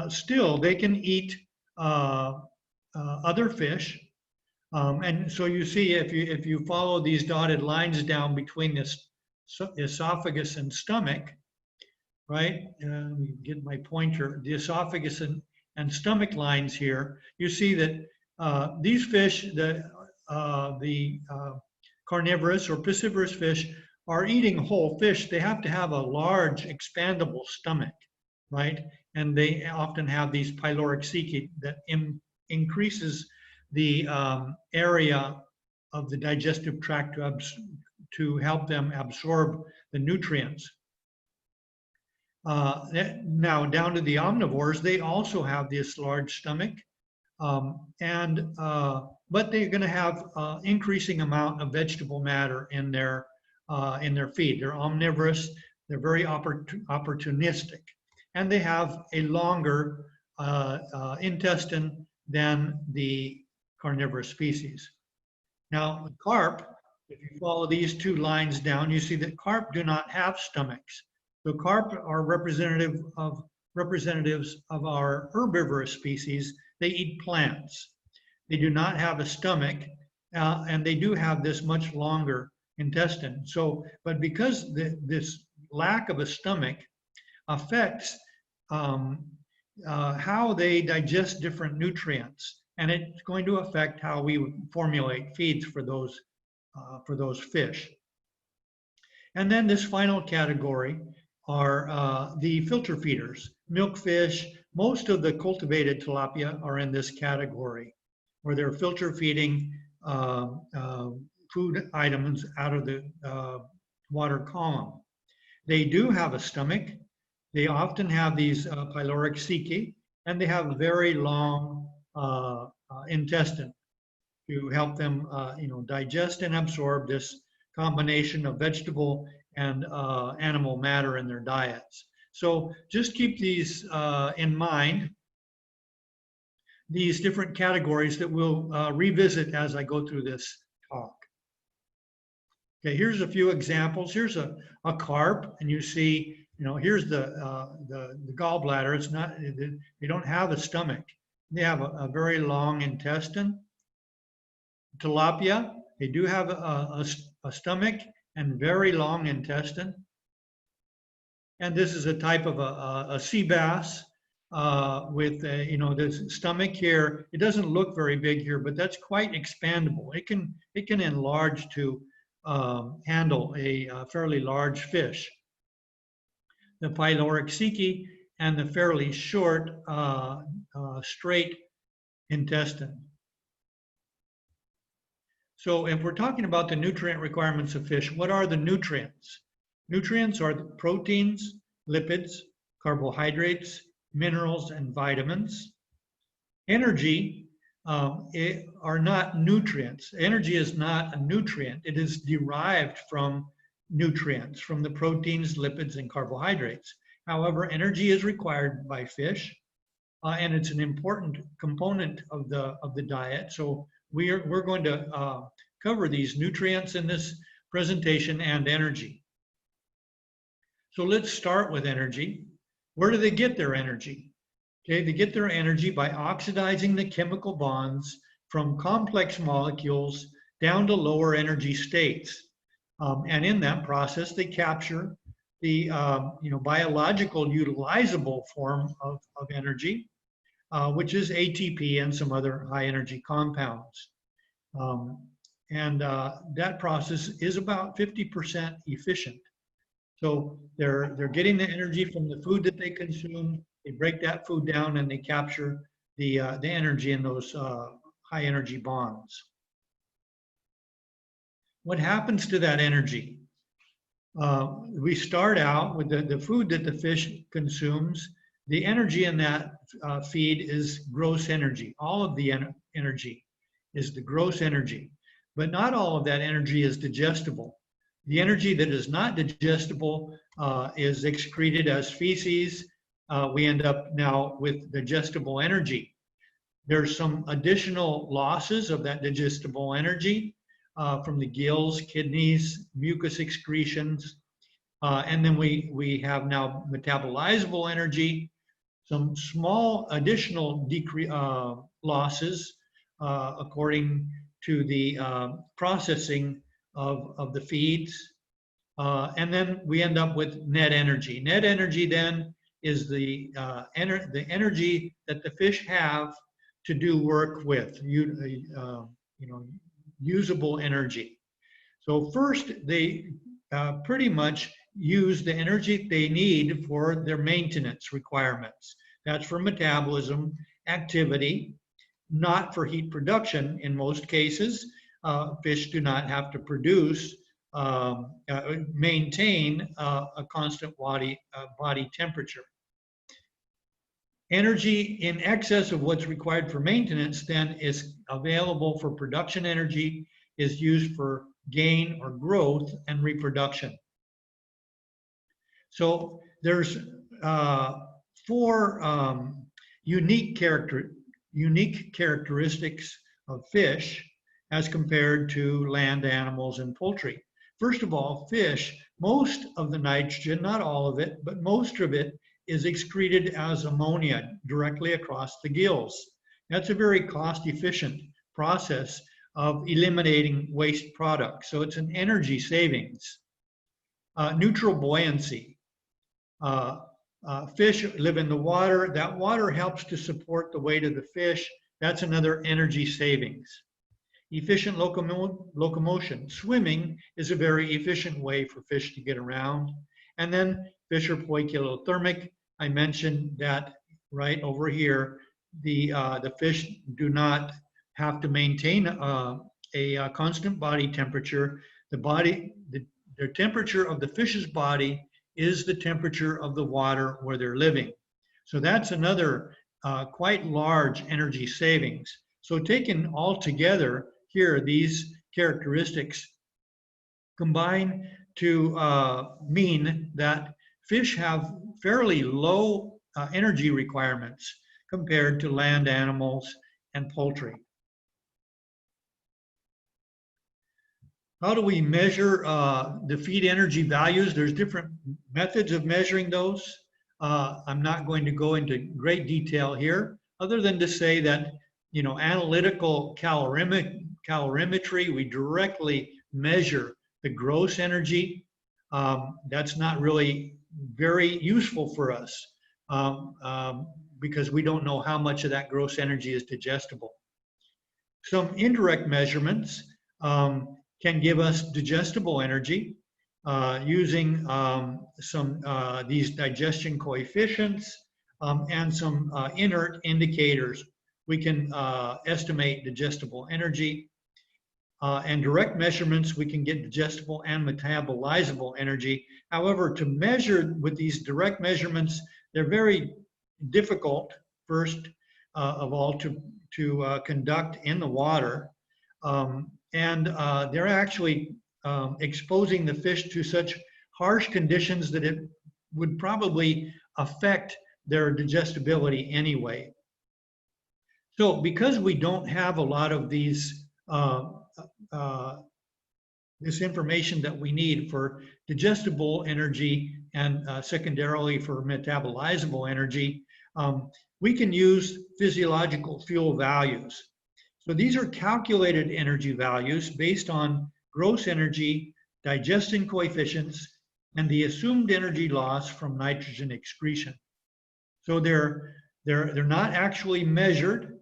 still, they can eat other fish. And so you see, if you follow these dotted lines down between this esophagus and stomach, right? Let me get my pointer. The esophagus and stomach lines here, you see that these fish, the carnivorous or piscivorous fish, are eating whole fish. They have to have a large expandable stomach, right? And they often have these pyloric cecae that increases the area of the digestive tract to help them absorb the nutrients. Now down to the omnivores, they also have this large stomach, but they're going to have increasing amount of vegetable matter in their feed. They're omnivorous. They're very opportunistic, and they have a longer intestine than the carnivorous species. Now, carp, if you follow these 2 lines down, you see that carp do not have stomachs. So carp are representatives of our herbivorous species. They eat plants. They do not have a stomach, and they do have this much longer intestine. So, but because this lack of a stomach affects how they digest different nutrients, and it's going to affect how we formulate feeds for those fish. And then this final category are the filter feeders, milkfish. Most of the cultivated tilapia are in this category, where they're filter feeding food items out of the water column. They do have a stomach. They often have these pyloric cecae, and they have very long intestine to help them, digest and absorb this combination of vegetable and animal matter in their diets. So just keep these in mind, these different categories that we'll revisit as I go through this talk. Okay, here's a few examples. Here's a carp, and you see, you know, here's the gallbladder. It's not, they don't have a stomach. They have a very long intestine. Tilapia, they do have a stomach and very long intestine. And this is a type of a sea bass with, you know, the stomach here. It doesn't look very big here, but that's quite expandable. It can enlarge to handle a fairly large fish. The pylorhexiki and the fairly short, straight intestine. So if we're talking about the nutrient requirements of fish, what are the nutrients? Nutrients are the proteins, lipids, carbohydrates, minerals, and vitamins. Energy are not nutrients. Energy is not a nutrient. It is derived from nutrients, from the proteins, lipids, and carbohydrates. However, energy is required by fish, and it's an important component of the diet. So we're going to cover these nutrients in this presentation and energy. So let's start with energy. Where do they get their energy? Okay, they get their energy by oxidizing the chemical bonds from complex molecules down to lower energy states. And in that process, they capture the biological utilizable form of energy, which is ATP and some other high energy compounds. That process is about 50% efficient. So they're getting the energy from the food that they consume. They break that food down and they capture the energy in those high energy bonds. What happens to that energy? We start out with the food that the fish consumes. The energy in that feed is gross energy. All of the energy is the gross energy, but not all of that energy is digestible. The energy that is not digestible is excreted as feces. We end up now with digestible energy. There's some additional losses of that digestible energy from the gills, kidneys, mucus excretions. And then we have now metabolizable energy, some small additional losses according to the processing of the feeds. And then we end up with net energy. Net energy then is the energy that the fish have to do work with, usable energy. So first, they pretty much use the energy they need for their maintenance requirements. That's for metabolism, activity, not for heat production in most cases. Fish do not have to produce, maintain a constant body temperature. Energy in excess of what's required for maintenance then is available for production energy, is used for gain or growth and reproduction. So there's 4 unique characteristics of fish as compared to land animals and poultry. First of all, fish, most of the nitrogen, not all of it, but most of it is excreted as ammonia directly across the gills. That's a very cost-efficient process of eliminating waste products. So it's an energy savings. Neutral buoyancy. Fish live in the water. That water helps to support the weight of the fish. That's another energy savings. Efficient locomotion. Swimming is a very efficient way for fish to get around. And then fish are poikilothermic. I mentioned that right over here. The fish do not have to maintain a constant body temperature. The temperature of the fish's body is the temperature of the water where they're living. So that's another quite large energy savings. So taken all together, here, these characteristics combine to mean that fish have fairly low energy requirements compared to land animals and poultry. How do we measure the feed energy values? There's different methods of measuring those. I'm not going to go into great detail here, other than to say that, you know, analytical calorimetry, we directly measure the gross energy. That's not really very useful for us because we don't know how much of that gross energy is digestible. Some indirect measurements can give us digestible energy using these digestion coefficients and some inert indicators. We can estimate digestible energy. And direct measurements, we can get digestible and metabolizable energy. However, to measure with these direct measurements, they're very difficult, first of all, to conduct in the water. And they're actually exposing the fish to such harsh conditions that it would probably affect their digestibility anyway. So because we don't have a lot of these this information that we need for digestible energy and secondarily for metabolizable energy, we can use physiological fuel values. So these are calculated energy values based on gross energy, digestion coefficients, and the assumed energy loss from nitrogen excretion. So they're not actually measured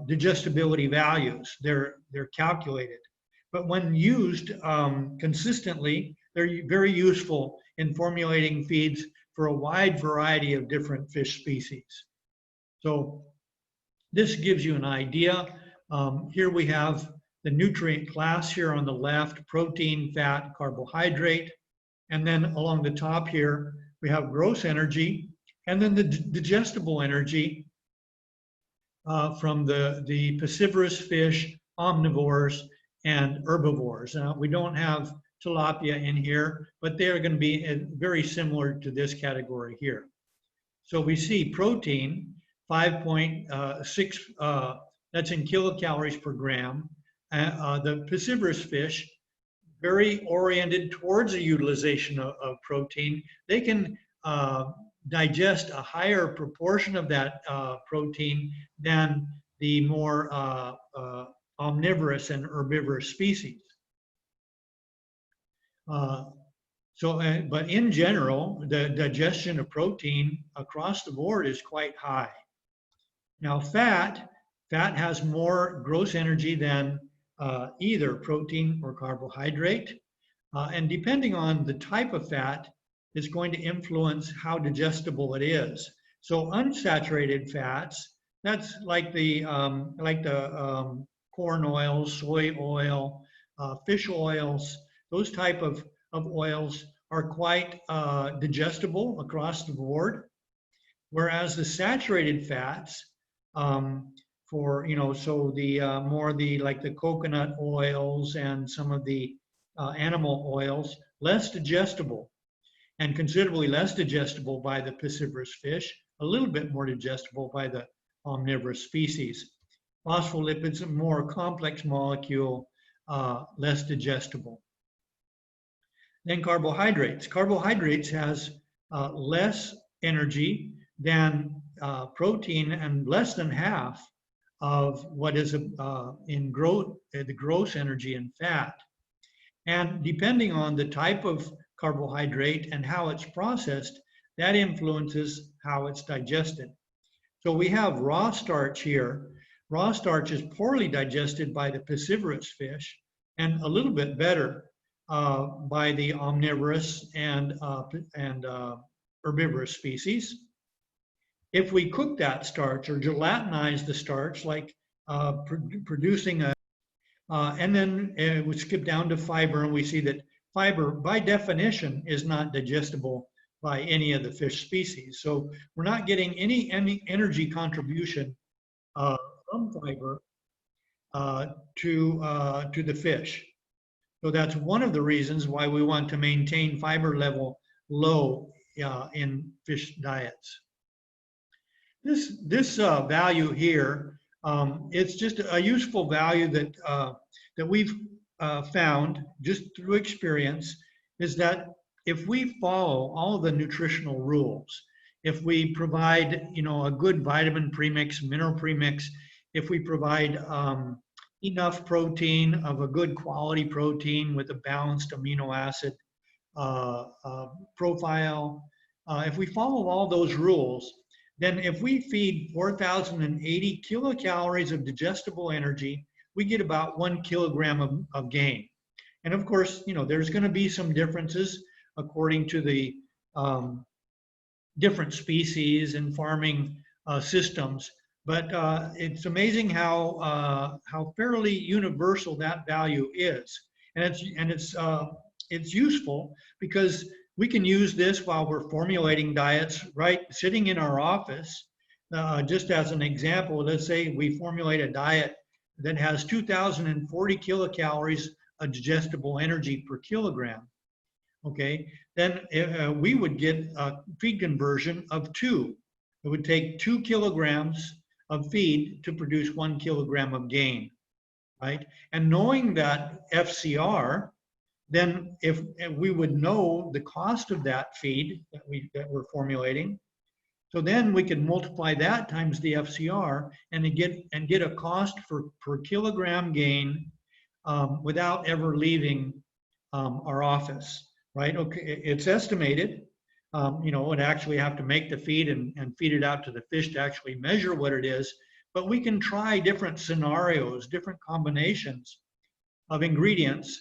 digestibility values. They're calculated. But when used consistently, they're very useful in formulating feeds for a wide variety of different fish species. So this gives you an idea. Here we have the nutrient class here on the left, protein, fat, carbohydrate. And then along the top here, we have gross energy, and then the digestible energy from the piscivorous fish, omnivores, and herbivores. Now, we don't have tilapia in here, but they are going to be very similar to this category here. So we see protein, 5.6, that's in kilocalories per gram. The piscivorous fish, very oriented towards the utilization of protein. They can digest a higher proportion of that protein than the more omnivorous and herbivorous species. But in general, the digestion of protein across the board is quite high. Now fat has more gross energy than either protein or carbohydrate. And depending on the type of fat, is going to influence how digestible it is. So unsaturated fats, that's like the corn oil, soy oil, fish oils, those type of oils are quite digestible across the board. Whereas the saturated fats, for, you know, so the like the coconut oils and some of the animal oils, less digestible, and considerably less digestible by the piscivorous fish, a little bit more digestible by the omnivorous species. Phospholipids, a more complex molecule, less digestible. Then carbohydrates. Carbohydrates has less energy than protein and less than half of what is in the gross energy in fat. And depending on the type of carbohydrate and how it's processed, that influences how it's digested. So we have raw starch here. Raw starch is poorly digested by the piscivorous fish and a little bit better by the omnivorous and herbivorous species. If we cook that starch or gelatinize the starch, like producing a, and then we skip down to fiber, and we see that fiber, by definition, is not digestible by any of the fish species. So we're not getting any energy contribution from fiber to the fish. So that's one of the reasons why we want to maintain fiber level low in fish diets. This value here, it's just a useful value that that we've found, just through experience, is that if we follow all of the nutritional rules, if we provide, you know, a good vitamin premix, mineral premix, if we provide enough protein of a good quality protein with a balanced amino acid profile, if we follow all those rules, then if we feed 4,080 kilocalories of digestible energy, we get about 1 kilogram of gain. And of course, you know, there's going to be some differences according to the different species and farming systems. But it's amazing how fairly universal that value is, and it's useful because we can use this while we're formulating diets, right? Sitting in our office, just as an example, let's say we formulate a diet that has 2,040 kilocalories of digestible energy per kilogram. Okay, then we would get a feed conversion of 2. It would take 2 kilograms of feed to produce 1 kilogram of gain, right? And knowing that FCR, then if we would know the cost of that feed that we're formulating, so then we can multiply that times the FCR and get a cost per kilogram gain without ever leaving our office, right? Okay, it's estimated. You know, would actually have to make the feed and feed it out to the fish to actually measure what it is. But we can try different scenarios, different combinations of ingredients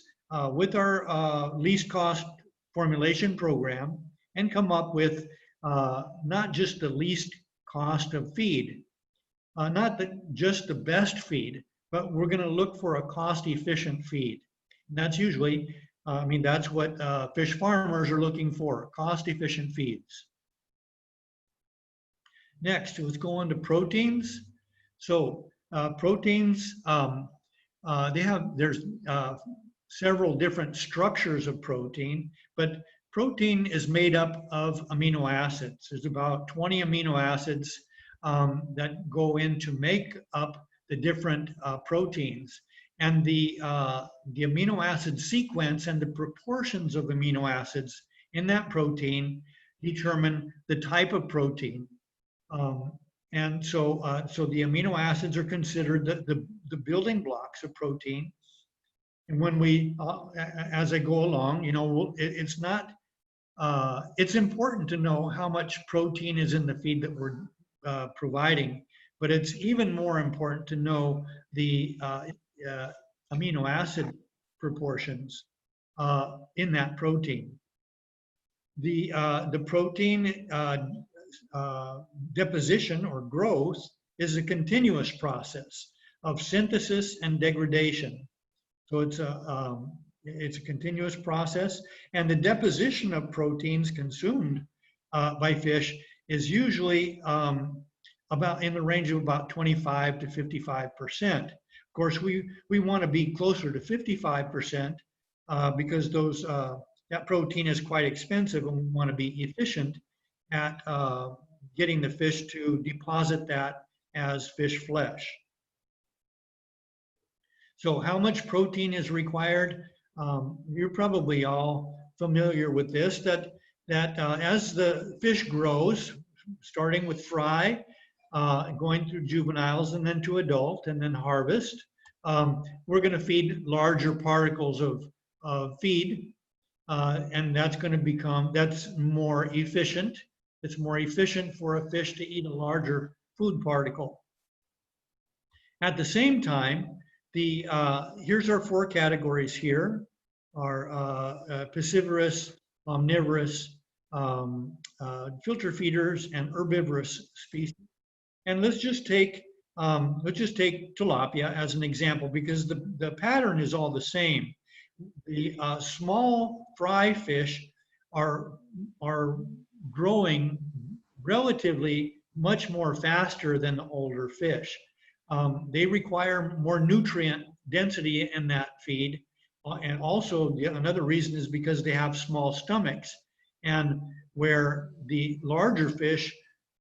with our least cost formulation program and come up with not just the least cost of feed, not just the best feed, but we're going to look for a cost efficient feed. And that's usually I mean, that's what fish farmers are looking for, cost-efficient feeds. Next, let's go on to proteins. So proteins, there's several different structures of protein, but protein is made up of amino acids. There's about 20 amino acids that go in to make up the different proteins. And the amino acid sequence and the proportions of amino acids in that protein determine the type of protein. And so the amino acids are considered the building blocks of protein. And when we, as I go along, you know, it's important to know how much protein is in the feed that we're providing, but it's even more important to know the amino acid proportions in that protein. The protein deposition or growth is a continuous process of synthesis and degradation. So it's a continuous process, and the deposition of proteins consumed by fish is usually about in the range of about 25 to 55%. Of course, we want to be closer to 55% because that protein is quite expensive, and we want to be efficient at getting the fish to deposit that as fish flesh. So how much protein is required? You're probably all familiar with this, that as the fish grows, starting with fry, going through juveniles and then to adult and then harvest, we're going to feed larger particles of feed, and that's more efficient. It's more efficient for a fish to eat a larger food particle. At the same time, here's our 4 categories here: our piscivorous, omnivorous, filter feeders, and herbivorous species. And let's just take tilapia as an example, because the pattern is all the same. The small fry fish are growing relatively much more faster than the older fish. They require more nutrient density in that feed, and also another reason is because they have small stomachs, and where the larger fish,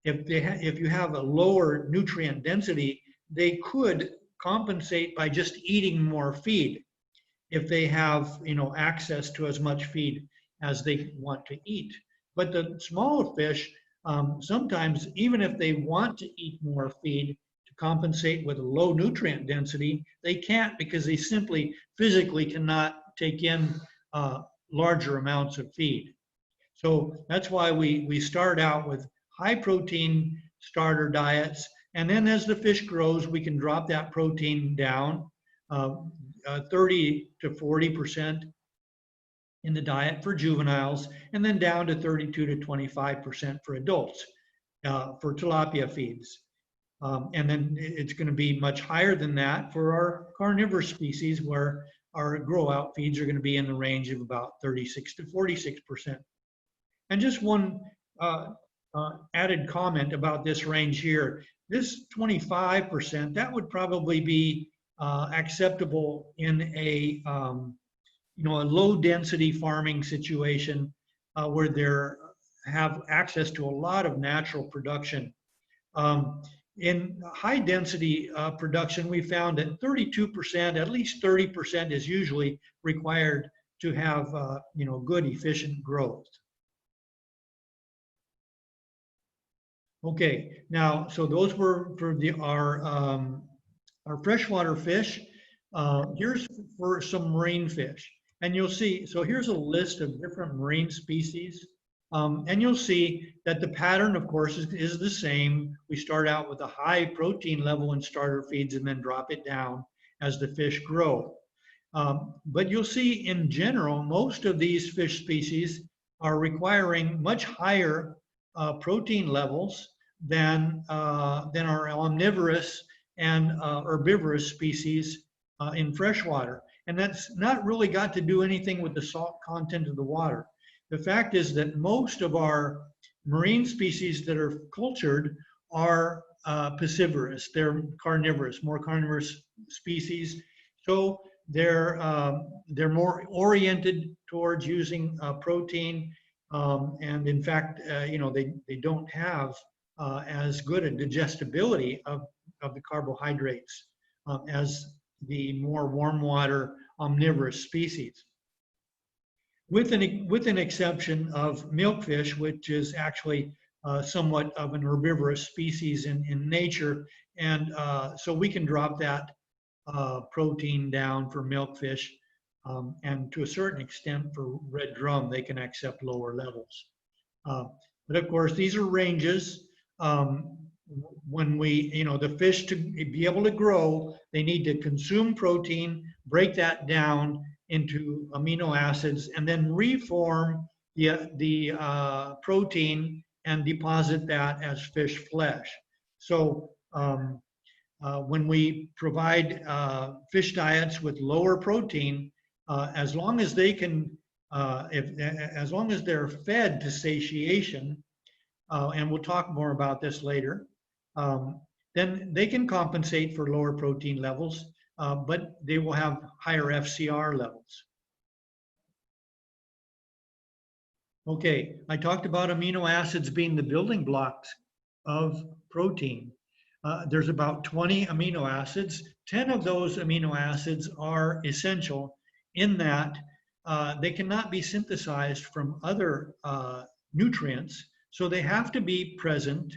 if you have a lower nutrient density, they could compensate by just eating more feed. if they have, you know, access to as much feed as they want to eat. But the smaller fish, sometimes even if they want to eat more feed to compensate with a low nutrient density, they can't because they simply physically cannot take in larger amounts of feed. So that's why we start out with high protein starter diets, and then as the fish grows, we can drop that protein down 30 to 40% in the diet for juveniles, and then down to 32 to 25% for adults for tilapia feeds. And then it's going to be much higher than that for our carnivorous species, where our grow-out feeds are going to be in the range of about 36 to 46%. And just one added comment about this range here. This 25%, that would probably be acceptable in a you know, a low density farming situation where they have access to a lot of natural production. In high density production, we found that 32%, at least 30% is usually required to have you know, good efficient growth. Okay, now, so those were for our freshwater fish. Here's for some marine fish. And you'll see, so here's a list of different marine species. And you'll see that the pattern, of course, is the same. We start out with a high protein level in starter feeds and then drop it down as the fish grow. But you'll see in general, most of these fish species are requiring much higher protein levels than our omnivorous and herbivorous species in freshwater. And that's not really got to do anything with the salt content of the water. The fact is that most of our marine species that are cultured are piscivorous. They're carnivorous, more carnivorous species. So they're more oriented towards using protein. And in fact, you know, they don't have as good a digestibility of the carbohydrates as the more warm water omnivorous species. With an exception of milkfish, which is actually somewhat of an herbivorous species in nature. And so we can drop that protein down for milkfish. And to a certain extent for red drum, they can accept lower levels. But of course, these are ranges. When we, you know, the fish to be able to grow, they need to consume protein, break that down into amino acids, and then reform the protein and deposit that as fish flesh. So when we provide fish diets with lower protein, as long as they can, as long as they're fed to satiation, and we'll talk more about this later, then they can compensate for lower protein levels, but they will have higher FCR levels. Okay, I talked about amino acids being the building blocks of protein. There's about 20 amino acids. 10 of those amino acids are essential in that they cannot be synthesized from other nutrients, so they have to be present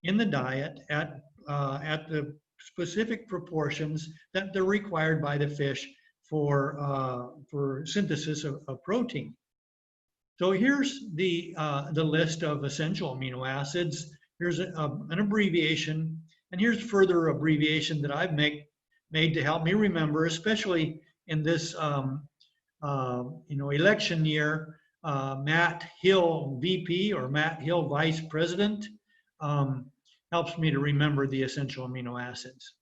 in the diet at the specific proportions that they're required by the fish for synthesis of protein. So here's the list of essential amino acids. Here's an abbreviation, and here's further abbreviation that I've made to help me remember, especially in this you know, election year. Matt Hill VP or Matt Hill Vice President helps me to remember the essential amino acids.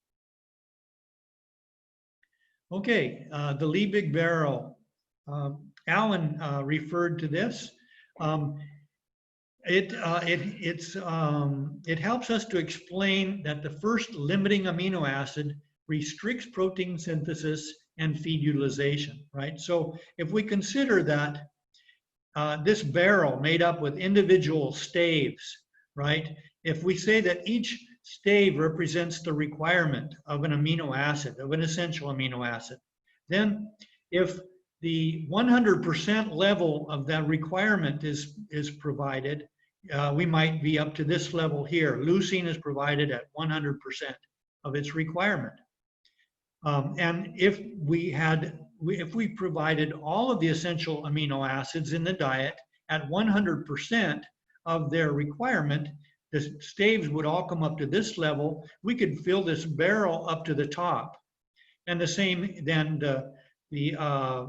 Okay, the Liebig barrel. Alan referred to this. It helps us to explain that the first limiting amino acid restricts protein synthesis and feed utilization, right? So if we consider that this barrel made up with individual staves, right? If we say that each stave represents the requirement of an amino acid, of an essential amino acid, then if the 100% level of that requirement is provided, we might be up to this level here. Leucine is provided at 100% of its requirement. And if we provided all of the essential amino acids in the diet at 100% of their requirement, the staves would all come up to this level. We could fill this barrel up to the top. And the same, then the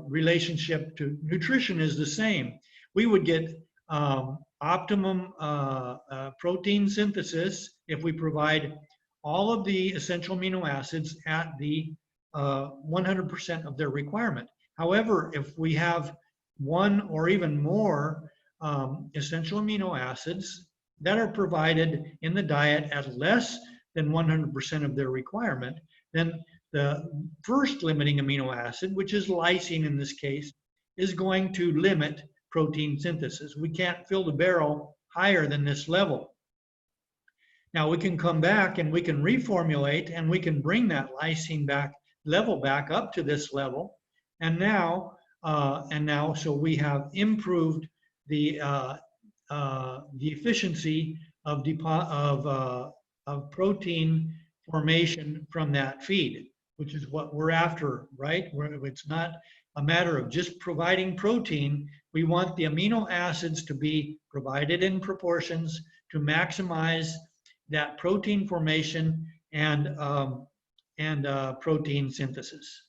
relationship to nutrition is the same. We would get optimum protein synthesis if we provide all of the essential amino acids at the 100% of their requirement. However, if we have one or even more essential amino acids that are provided in the diet at less than 100% of their requirement, then the first limiting amino acid, which is lysine in this case, is going to limit protein synthesis. We can't fill the barrel higher than this level. Now we can come back and we can reformulate and we can bring that lysine level back up to this level. And now so we have improved the efficiency of protein formation from that feed, which is what we're after, right? It's not a matter of just providing protein. We want the amino acids to be provided in proportions to maximize that protein formation and protein synthesis.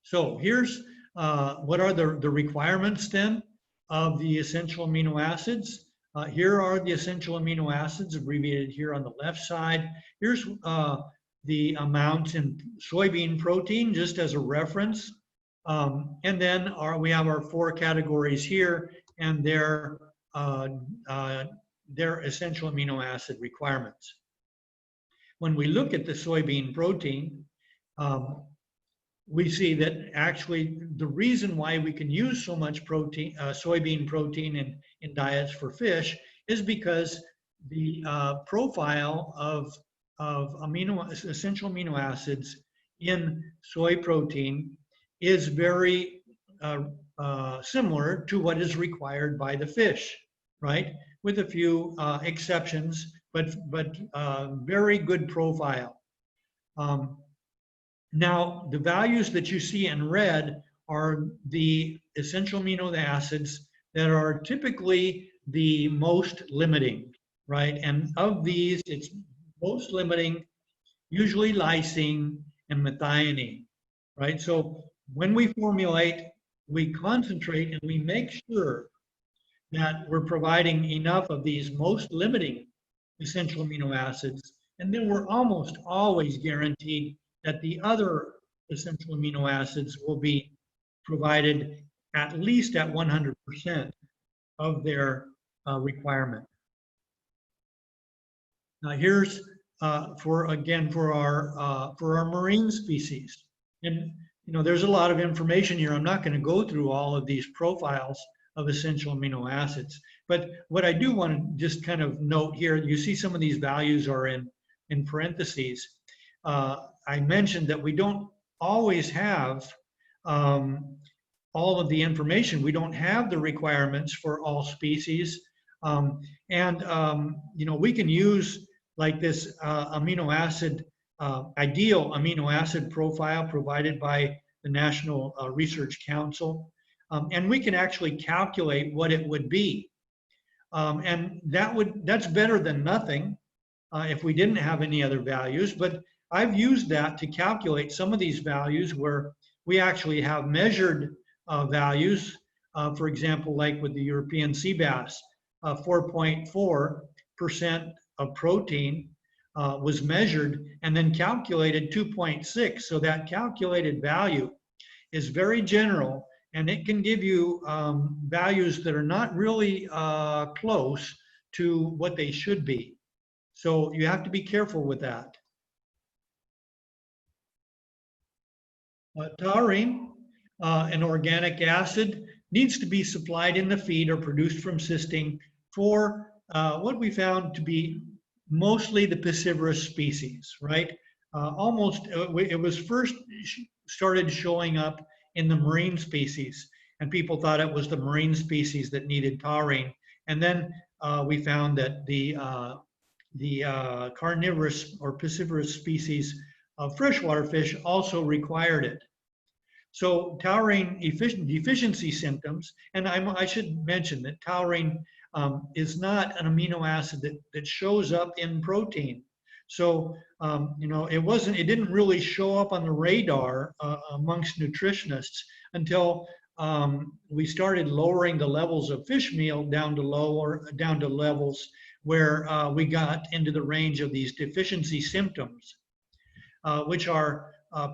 So here's what are the requirements then of the essential amino acids. Here are the essential amino acids abbreviated here on the left side. Here's the amounts in soybean protein just as a reference. And then we have our 4 categories here and their essential amino acid requirements. When we look at the soybean protein, we see that actually the reason why we can use so much protein, soybean protein in diets for fish is because the profile of essential amino acids in soy protein is very similar to what is required by the fish, right? With a few exceptions, but very good profile. Now, the values that you see in red are the essential amino acids that are typically the most limiting, right? And of these, it's most limiting, usually lysine and methionine, right? So when we formulate, we concentrate and we make sure that we're providing enough of these most limiting essential amino acids, and then we're almost always guaranteed that the other essential amino acids will be provided at least at 100% of their requirement. Now here's for our marine species, and there's a lot of information here. I'm not going to go through all of these profiles of essential amino acids, but what I do want to just kind of note here, you see some of these values are in parentheses. I mentioned that we don't always have all of the information. We don't have the requirements for all species. We can use like this amino acid, ideal amino acid profile provided by the National Research Council. And we can actually calculate what it would be. And that's better than nothing if we didn't have any other values. But I've used that to calculate some of these values where we actually have measured values. For example, like with the European sea bass, 4.4% of protein was measured and then calculated 2.6. So that calculated value is very general, and it can give you values that are not really close to what they should be. So you have to be careful with that. Taurine, an organic acid, needs to be supplied in the feed or produced from cysting for what we found to be mostly the piscivorous species, right? It was first started showing up in the marine species, and people thought it was the marine species that needed taurine. And then we found that the carnivorous or piscivorous species of freshwater fish also required it. So taurine deficiency symptoms, and I should mention that taurine is not an amino acid that shows up in protein. So you know, it didn't really show up on the radar amongst nutritionists until we started lowering the levels of fish meal down to levels where we got into the range of these deficiency symptoms, which are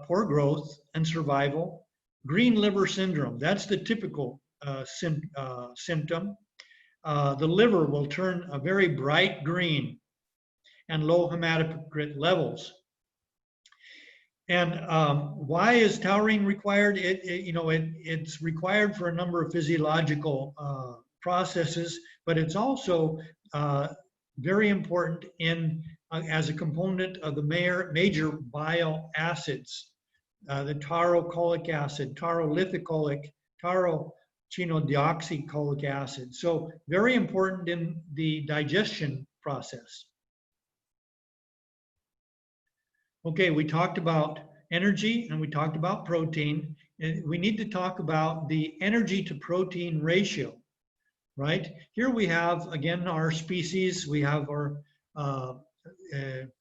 poor growth and survival. Green liver syndrome, that's the typical symptom. The liver will turn a very bright green, and low hematocrit levels. And why is taurine required? It's required for a number of physiological processes, but it's also very important as a component of the major bile acids, the taurocholic acid, taurolithocholic, taurochinodeoxycholic acid. So very important in the digestion process. Okay, we talked about energy and we talked about protein. We need to talk about the energy to protein ratio, right? Here we have, again, our species. We have our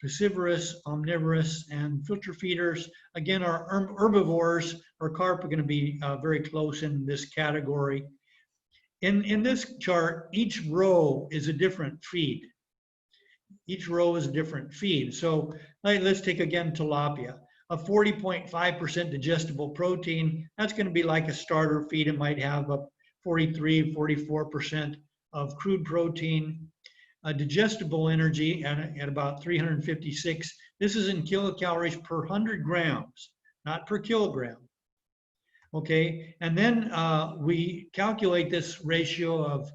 piscivorous, omnivorous, and filter feeders. Again, our herbivores or carp are going to be very close in this category. In this chart, each row is a different feed. Each row is a different feed. So let's take again tilapia. A 40.5% digestible protein, that's going to be like a starter feed. It might have a 43, 44% of crude protein. Digestible energy at about 356. This is in kilocalories per 100 grams, not per kilogram. Okay, and then we calculate this ratio of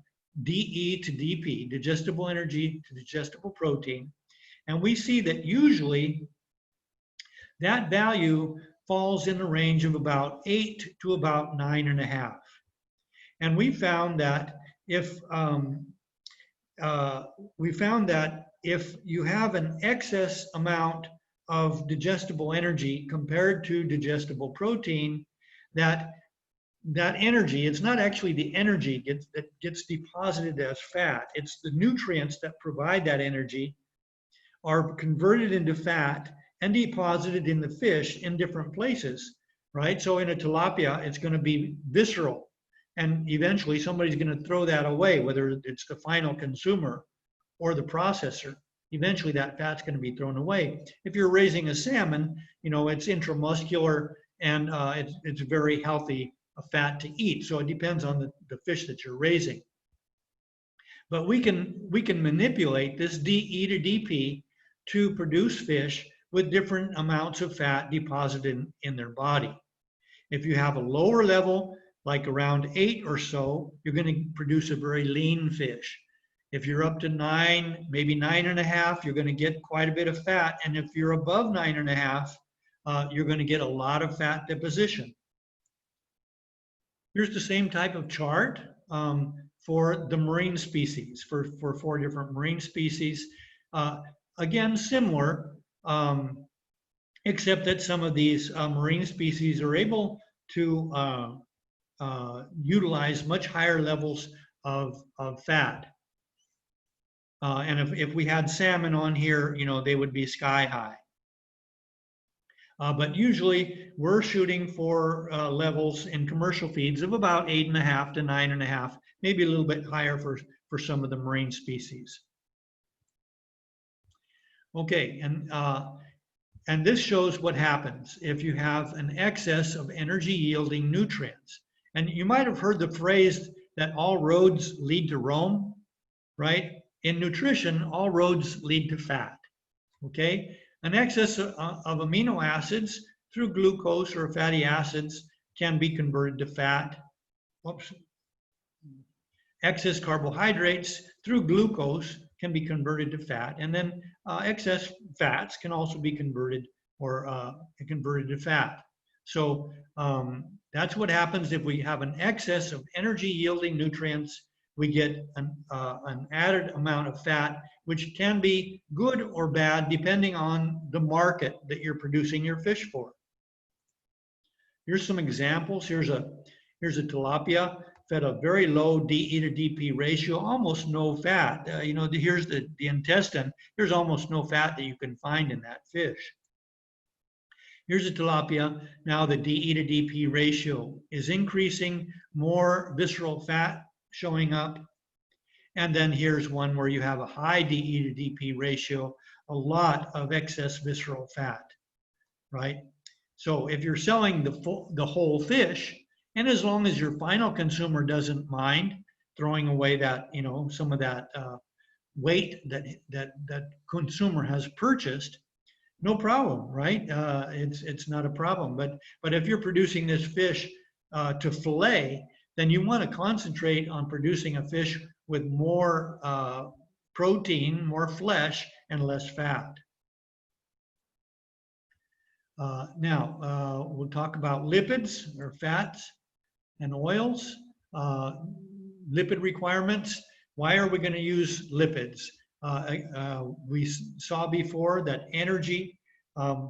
DE to DP, digestible energy to digestible protein, and we see that usually that value falls in the range of about 8 to about 9.5. And we found that if you have an excess amount of digestible energy compared to digestible protein, that energy, it's not actually the energy that gets deposited as fat, it's the nutrients that provide that energy are converted into fat and deposited in the fish in different places, right? So in a tilapia, it's going to be visceral, and eventually somebody's going to throw that away, whether it's the final consumer or the processor. Eventually that fat's going to be thrown away. If you're raising a salmon, you know, it's intramuscular and it's very healthy fat to eat. So it depends on the fish that you're raising. But we can manipulate this DE to DP to produce fish with different amounts of fat deposited in their body. If you have a lower level, like around 8 or so, you're going to produce a very lean fish. If you're up to 9, maybe 9.5, you're going to get quite a bit of fat. And if you're above 9.5, you're going to get a lot of fat deposition. Here's the same type of chart for the marine species, for 4 different marine species. Again, similar, except that some of these marine species are able to utilize much higher levels of fat. And if we had salmon on here, you know, they would be sky high. But usually we're shooting for levels in commercial feeds of about 8.5 to 9.5, maybe a little bit higher for some of the marine species. Okay, and this shows what happens if you have an excess of energy yielding nutrients. And you might have heard the phrase that all roads lead to Rome, right? In nutrition, all roads lead to fat, okay? An excess of amino acids through glucose or fatty acids can be converted to fat. Oops. Excess carbohydrates through glucose can be converted to fat, and then excess fats can also be converted to fat. So that's what happens if we have an excess of energy yielding nutrients. We get an added amount of fat, which can be good or bad depending on the market that you're producing your fish for. Here's some examples. Here's a tilapia fed a very low DE to DP ratio, almost no fat. You know, here's the intestine. There's almost no fat that you can find in that fish. Here's a tilapia. Now the DE to DP ratio is increasing, more visceral fat showing up. And then here's one where you have a high DE to DP ratio, a lot of excess visceral fat, right? So if you're selling the whole fish, and as long as your final consumer doesn't mind throwing away that, you know, some of that weight that consumer has purchased, no problem, right? It's not a problem. But if you're producing this fish to fillet, then you want to concentrate on producing a fish with more protein, more flesh, and less fat. Now, we'll talk about lipids or fats and oils. Lipid requirements. Why are we going to use lipids? We saw before that energy,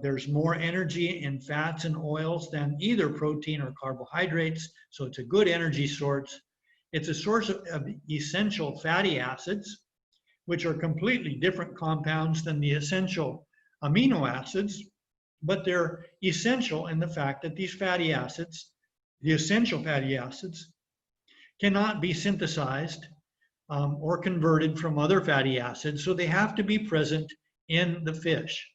there's more energy in fats and oils than either protein or carbohydrates, so it's a good energy source. It's a source of essential fatty acids, which are completely different compounds than the essential amino acids, but they're essential in the fact that these fatty acids, the essential fatty acids, cannot be synthesized or converted from other fatty acids, so they have to be present in the fish.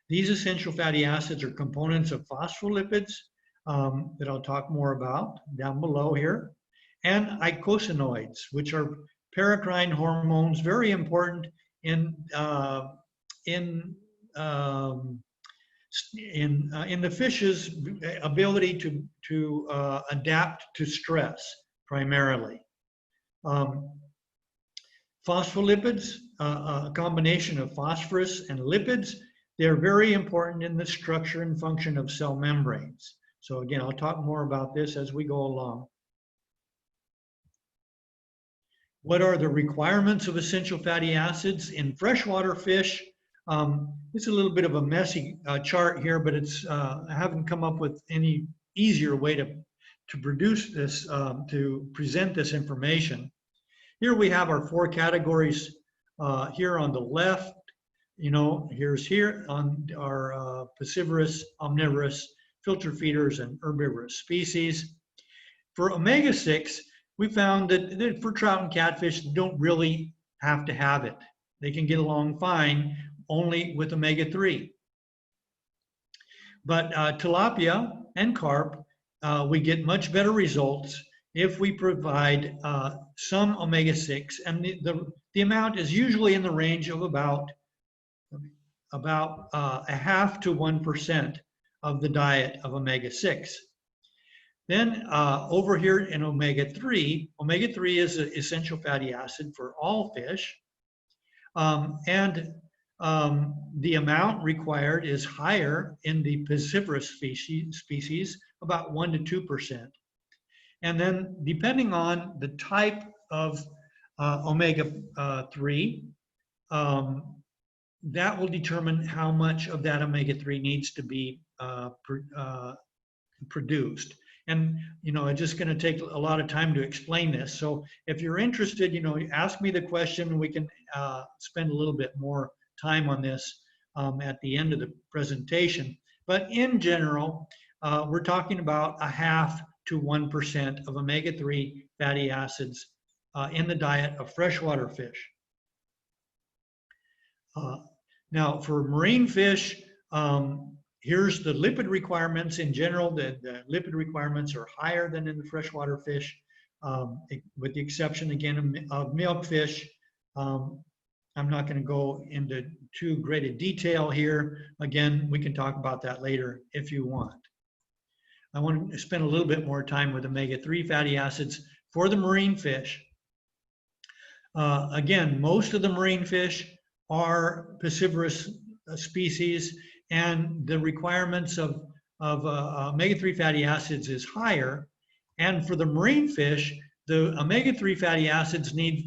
These essential fatty acids are components of phospholipids that I'll talk more about down below here, and eicosanoids, which are paracrine hormones, very important in the fish's ability to adapt to stress, primarily. Phospholipids, a combination of phosphorus and lipids, they're very important in the structure and function of cell membranes. So again, I'll talk more about this as we go along. What are the requirements of essential fatty acids in freshwater fish? It's a little bit of a messy chart here, but it's I haven't come up with any easier way to produce this, to present this information. Here we have our 4 categories here on the left. You know, here's here on our piscivorous, omnivorous, filter feeders, and herbivorous species. For omega-6, we found that for trout and catfish, they don't really have to have it. They can get along fine only with omega-3. But tilapia and carp, we get much better results if we provide some omega-6, and the amount is usually in the range of about 0.5 to 1% of the diet of omega-6. Then over here in omega-3 is an essential fatty acid for all fish, and the amount required is higher in the piscivorous species, about 1 to 2%. And then depending on the type of omega-3, that will determine how much of that omega-3 needs to be produced. And, you know, it's just going to take a lot of time to explain this. So if you're interested, you know, ask me the question and we can spend a little bit more time on this at the end of the presentation. But in general, we're talking about 0.5 to 1% of omega-3 fatty acids in the diet of freshwater fish. Now, for marine fish, here's the lipid requirements. In general, the lipid requirements are higher than in the freshwater fish, with the exception, again, of milkfish. I'm not going to go into too great a detail here. Again, we can talk about that later if you want. I want to spend a little bit more time with omega-3 fatty acids for the marine fish. Again, most of the marine fish are piscivorous species, and the requirements of of omega-3 fatty acids is higher. And for the marine fish, the omega-3 fatty acids needs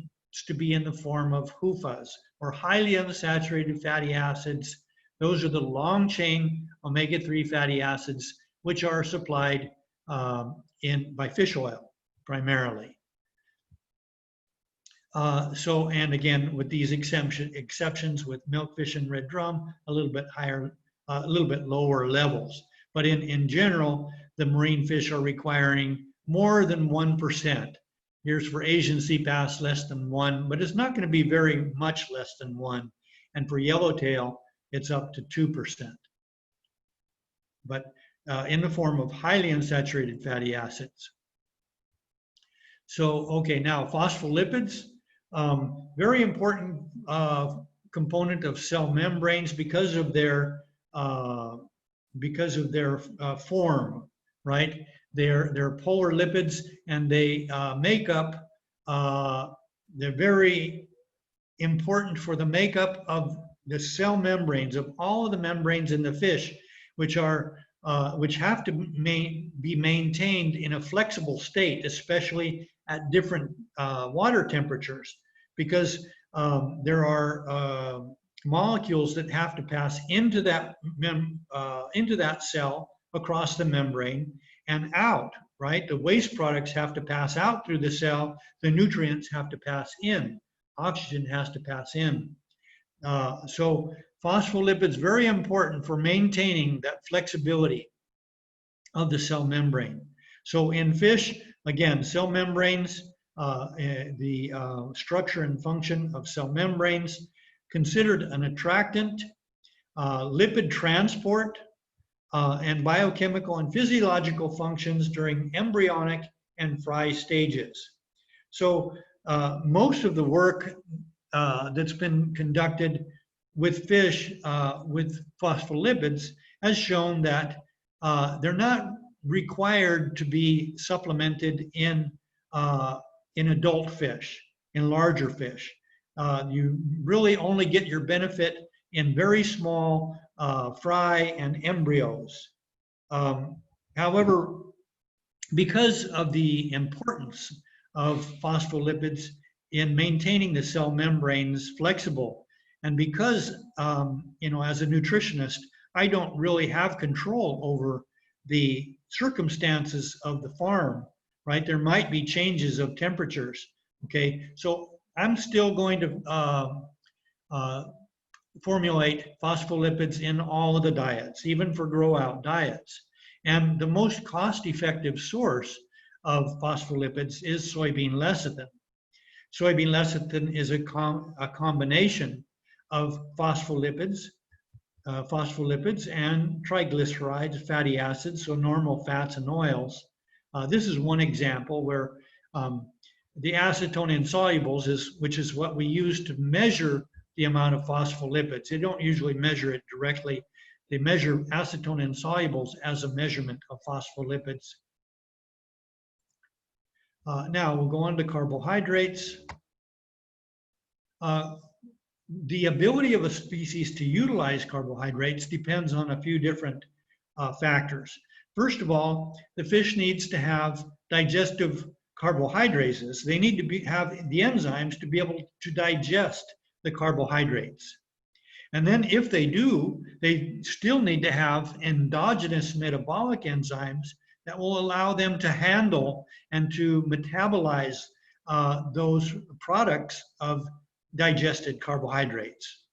to be in the form of HUFAs, or highly unsaturated fatty acids. Those are the long-chain omega-3 fatty acids, which are supplied by fish oil primarily. And again, with these exceptions with milkfish and red drum, a little bit higher, a little bit lower levels. But in general, the marine fish are requiring more than 1%. Here's for Asian sea bass, less than 1, but it's not going to be very much less than 1. And for yellowtail, it's up to 2%. But in the form of highly unsaturated fatty acids. So, okay, now phospholipids, very important component of cell membranes because of their form, right? They're polar lipids, and they make up, they're very important for the makeup of the cell membranes of all of the membranes in the fish, which have to be maintained in a flexible state, especially at different water temperatures, because there are molecules that have to pass into that cell across the membrane and out, right? The waste products have to pass out through the cell. The nutrients have to pass in. Oxygen has to pass in. So phospholipids, very important for maintaining that flexibility of the cell membrane. So in fish, again, cell membranes, the structure and function of cell membranes, considered an attractant, lipid transport, and biochemical and physiological functions during embryonic and fry stages. So most of the work that's been conducted with fish with phospholipids has shown that they're not required to be supplemented in adult fish, in larger fish. You really only get your benefit in very small fry and embryos. However, because of the importance of phospholipids in maintaining the cell membranes flexible, and because, as a nutritionist, I don't really have control over the circumstances of the farm, right? There might be changes of temperatures, okay? So I'm still going to formulate phospholipids in all of the diets, even for grow-out diets. And the most cost-effective source of phospholipids is soybean lecithin. Soybean lecithin is a combination of phospholipids and triglycerides, fatty acids, so normal fats and oils. This is one example where the acetone insolubles, which is what we use to measure the amount of phospholipids. They don't usually measure it directly. They measure acetone insolubles as a measurement of phospholipids. Now we'll go on to carbohydrates. The ability of a species to utilize carbohydrates depends on a few different factors. First of all, the fish needs to have digestive carbohydrates. They need to have the enzymes to be able to digest the carbohydrates. And then if they do, they still need to have endogenous metabolic enzymes that will allow them to handle and to metabolize those products of digested carbohydrates.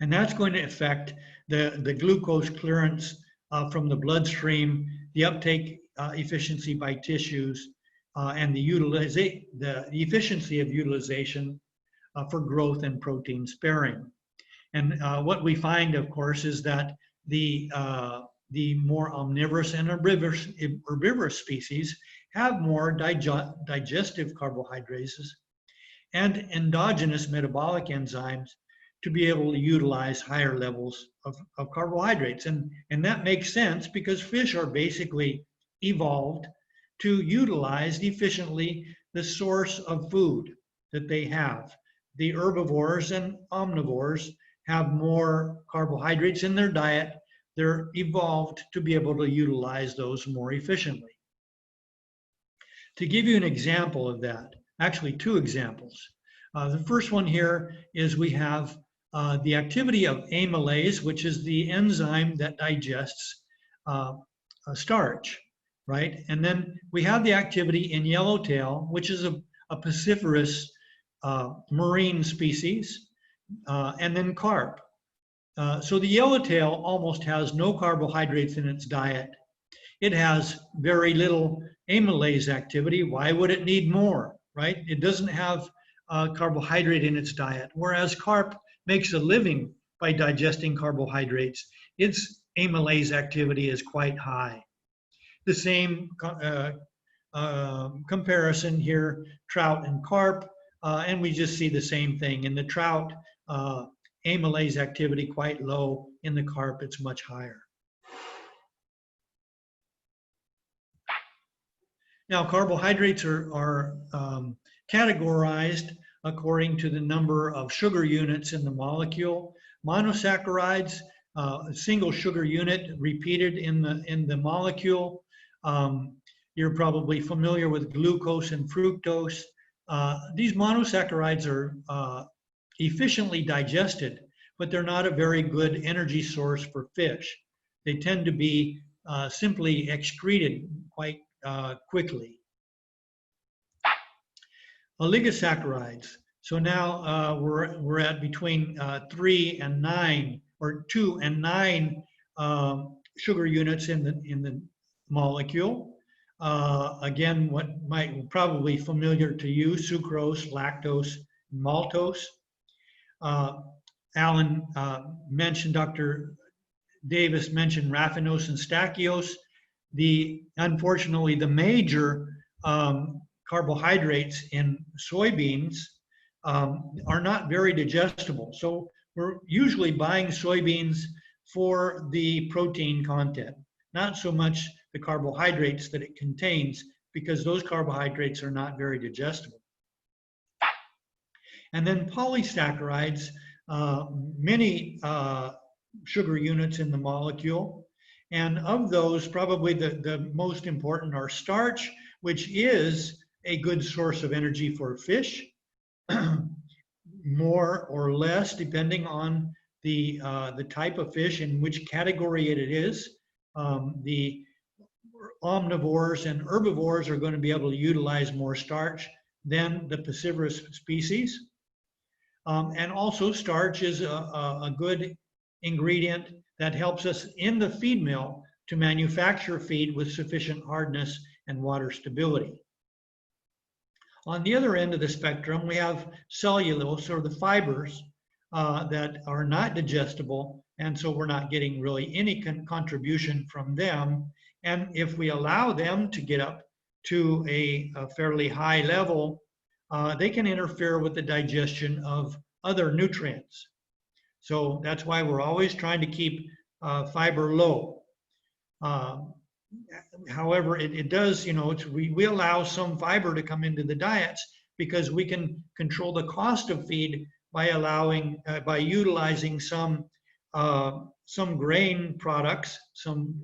And that's going to affect the glucose clearance from the bloodstream, the uptake efficiency by tissues, and the efficiency of utilization for growth and protein sparing. And what we find, of course, is that the more omnivorous and herbivorous species have more digestive carbohydrates and endogenous metabolic enzymes to be able to utilize higher levels of carbohydrates. And that makes sense because fish are basically evolved to utilize efficiently the source of food that they have. The herbivores and omnivores have more carbohydrates in their diet they're evolved to be able to utilize those more efficiently. To give you an example of that, actually two examples. The first one here is we have the activity of amylase, which is the enzyme that digests starch, right? And then we have the activity in yellowtail, which is a piscivorous marine species, and then carp. So the yellowtail almost has no carbohydrates in its diet. It has very little amylase activity. Why would it need more, right? It doesn't have carbohydrate in its diet, whereas carp makes a living by digesting carbohydrates. Its amylase activity is quite high. The same comparison here, trout and carp, and we just see the same thing. In the trout, amylase activity quite low. In the carp, it's much higher. Now, carbohydrates are categorized according to the number of sugar units in the molecule. Monosaccharides, a single sugar unit repeated in the molecule. You're probably familiar with glucose and fructose. These monosaccharides are efficiently digested, but they're not a very good energy source for fish. They tend to be simply excreted quite quickly. Oligosaccharides. So now we're at between 3 and 9, or 2 and 9 sugar units in the molecule. Again, what might probably familiar to you: sucrose, lactose, maltose. Alan mentioned, Dr. Davis mentioned raffinose and stachyose. Unfortunately, the major carbohydrates in soybeans are not very digestible. So we're usually buying soybeans for the protein content, not so much the carbohydrates that it contains, because those carbohydrates are not very digestible. And then polysaccharides, many sugar units in the molecule. And of those, probably the most important are starch, which is a good source of energy for fish, more or less depending on the type of fish and which category it is. The omnivores and herbivores are going to be able to utilize more starch than the piscivorous species. And also starch is a good ingredient that helps us in the feed mill to manufacture feed with sufficient hardness and water stability. On the other end of the spectrum, we have cellulose, or the fibers that are not digestible, and so we're not getting really any contribution from them. And if we allow them to get up to a fairly high level, they can interfere with the digestion of other nutrients. So that's why we're always trying to keep fiber low. However, it does, we allow some fiber to come into the diets because we can control the cost of feed by utilizing some grain products, some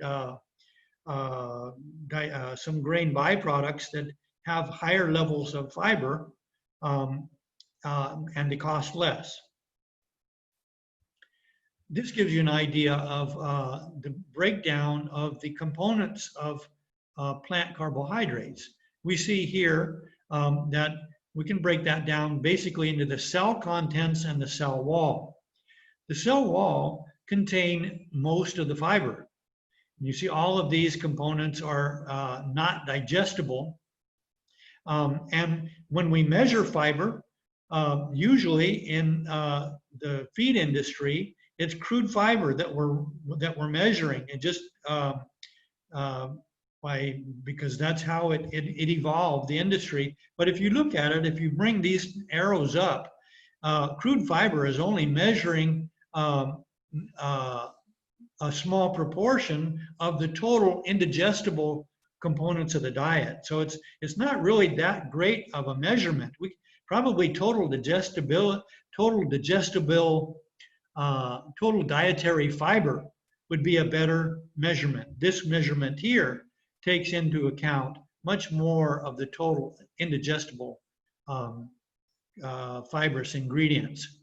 grain byproducts that have higher levels of fiber, and they cost less. This gives you an idea of the breakdown of the components of plant carbohydrates. We see here that we can break that down basically into the cell contents and the cell wall. The cell wall contain most of the fiber. You see all of these components are not digestible. And when we measure fiber, usually in the feed industry, it's crude fiber that we're measuring, and just because that's how it evolved, the industry. But if you look at it, if you bring these arrows up, crude fiber is only measuring a small proportion of the total indigestible components of the diet. So it's not really that great of a measurement. We probably total digestible, total dietary fiber would be a better measurement. This measurement here takes into account much more of the total indigestible fibrous ingredients.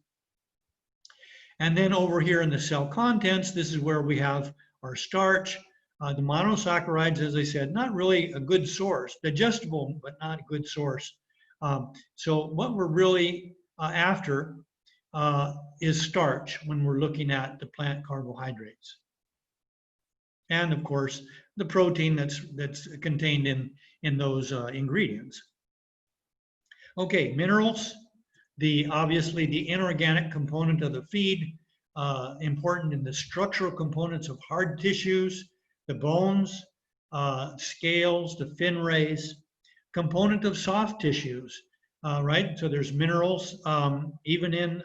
And then over here in the cell contents, this is where we have our starch. The monosaccharides, as I said, not really a good source, digestible, but not a good source. So what we're really after is starch when we're looking at the plant carbohydrates. And of course, the protein that's contained in those ingredients. Okay, minerals. Obviously the inorganic component of the feed, important in the structural components of hard tissues, the bones, scales, the fin rays, component of soft tissues, right? So there's minerals, even in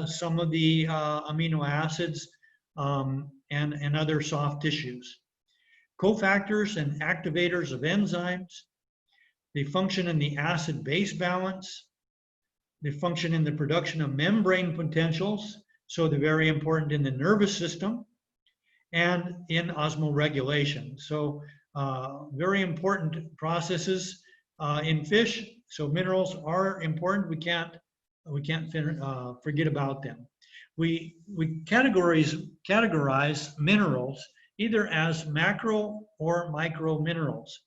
some of the amino acids and other soft tissues. Cofactors and activators of enzymes. They function in the acid-base balance. They function in the production of membrane potentials, so they're very important in the nervous system and in osmoregulation. So very important processes in fish. So minerals are important. We can't forget about them. We categorize minerals either as macro or micro minerals.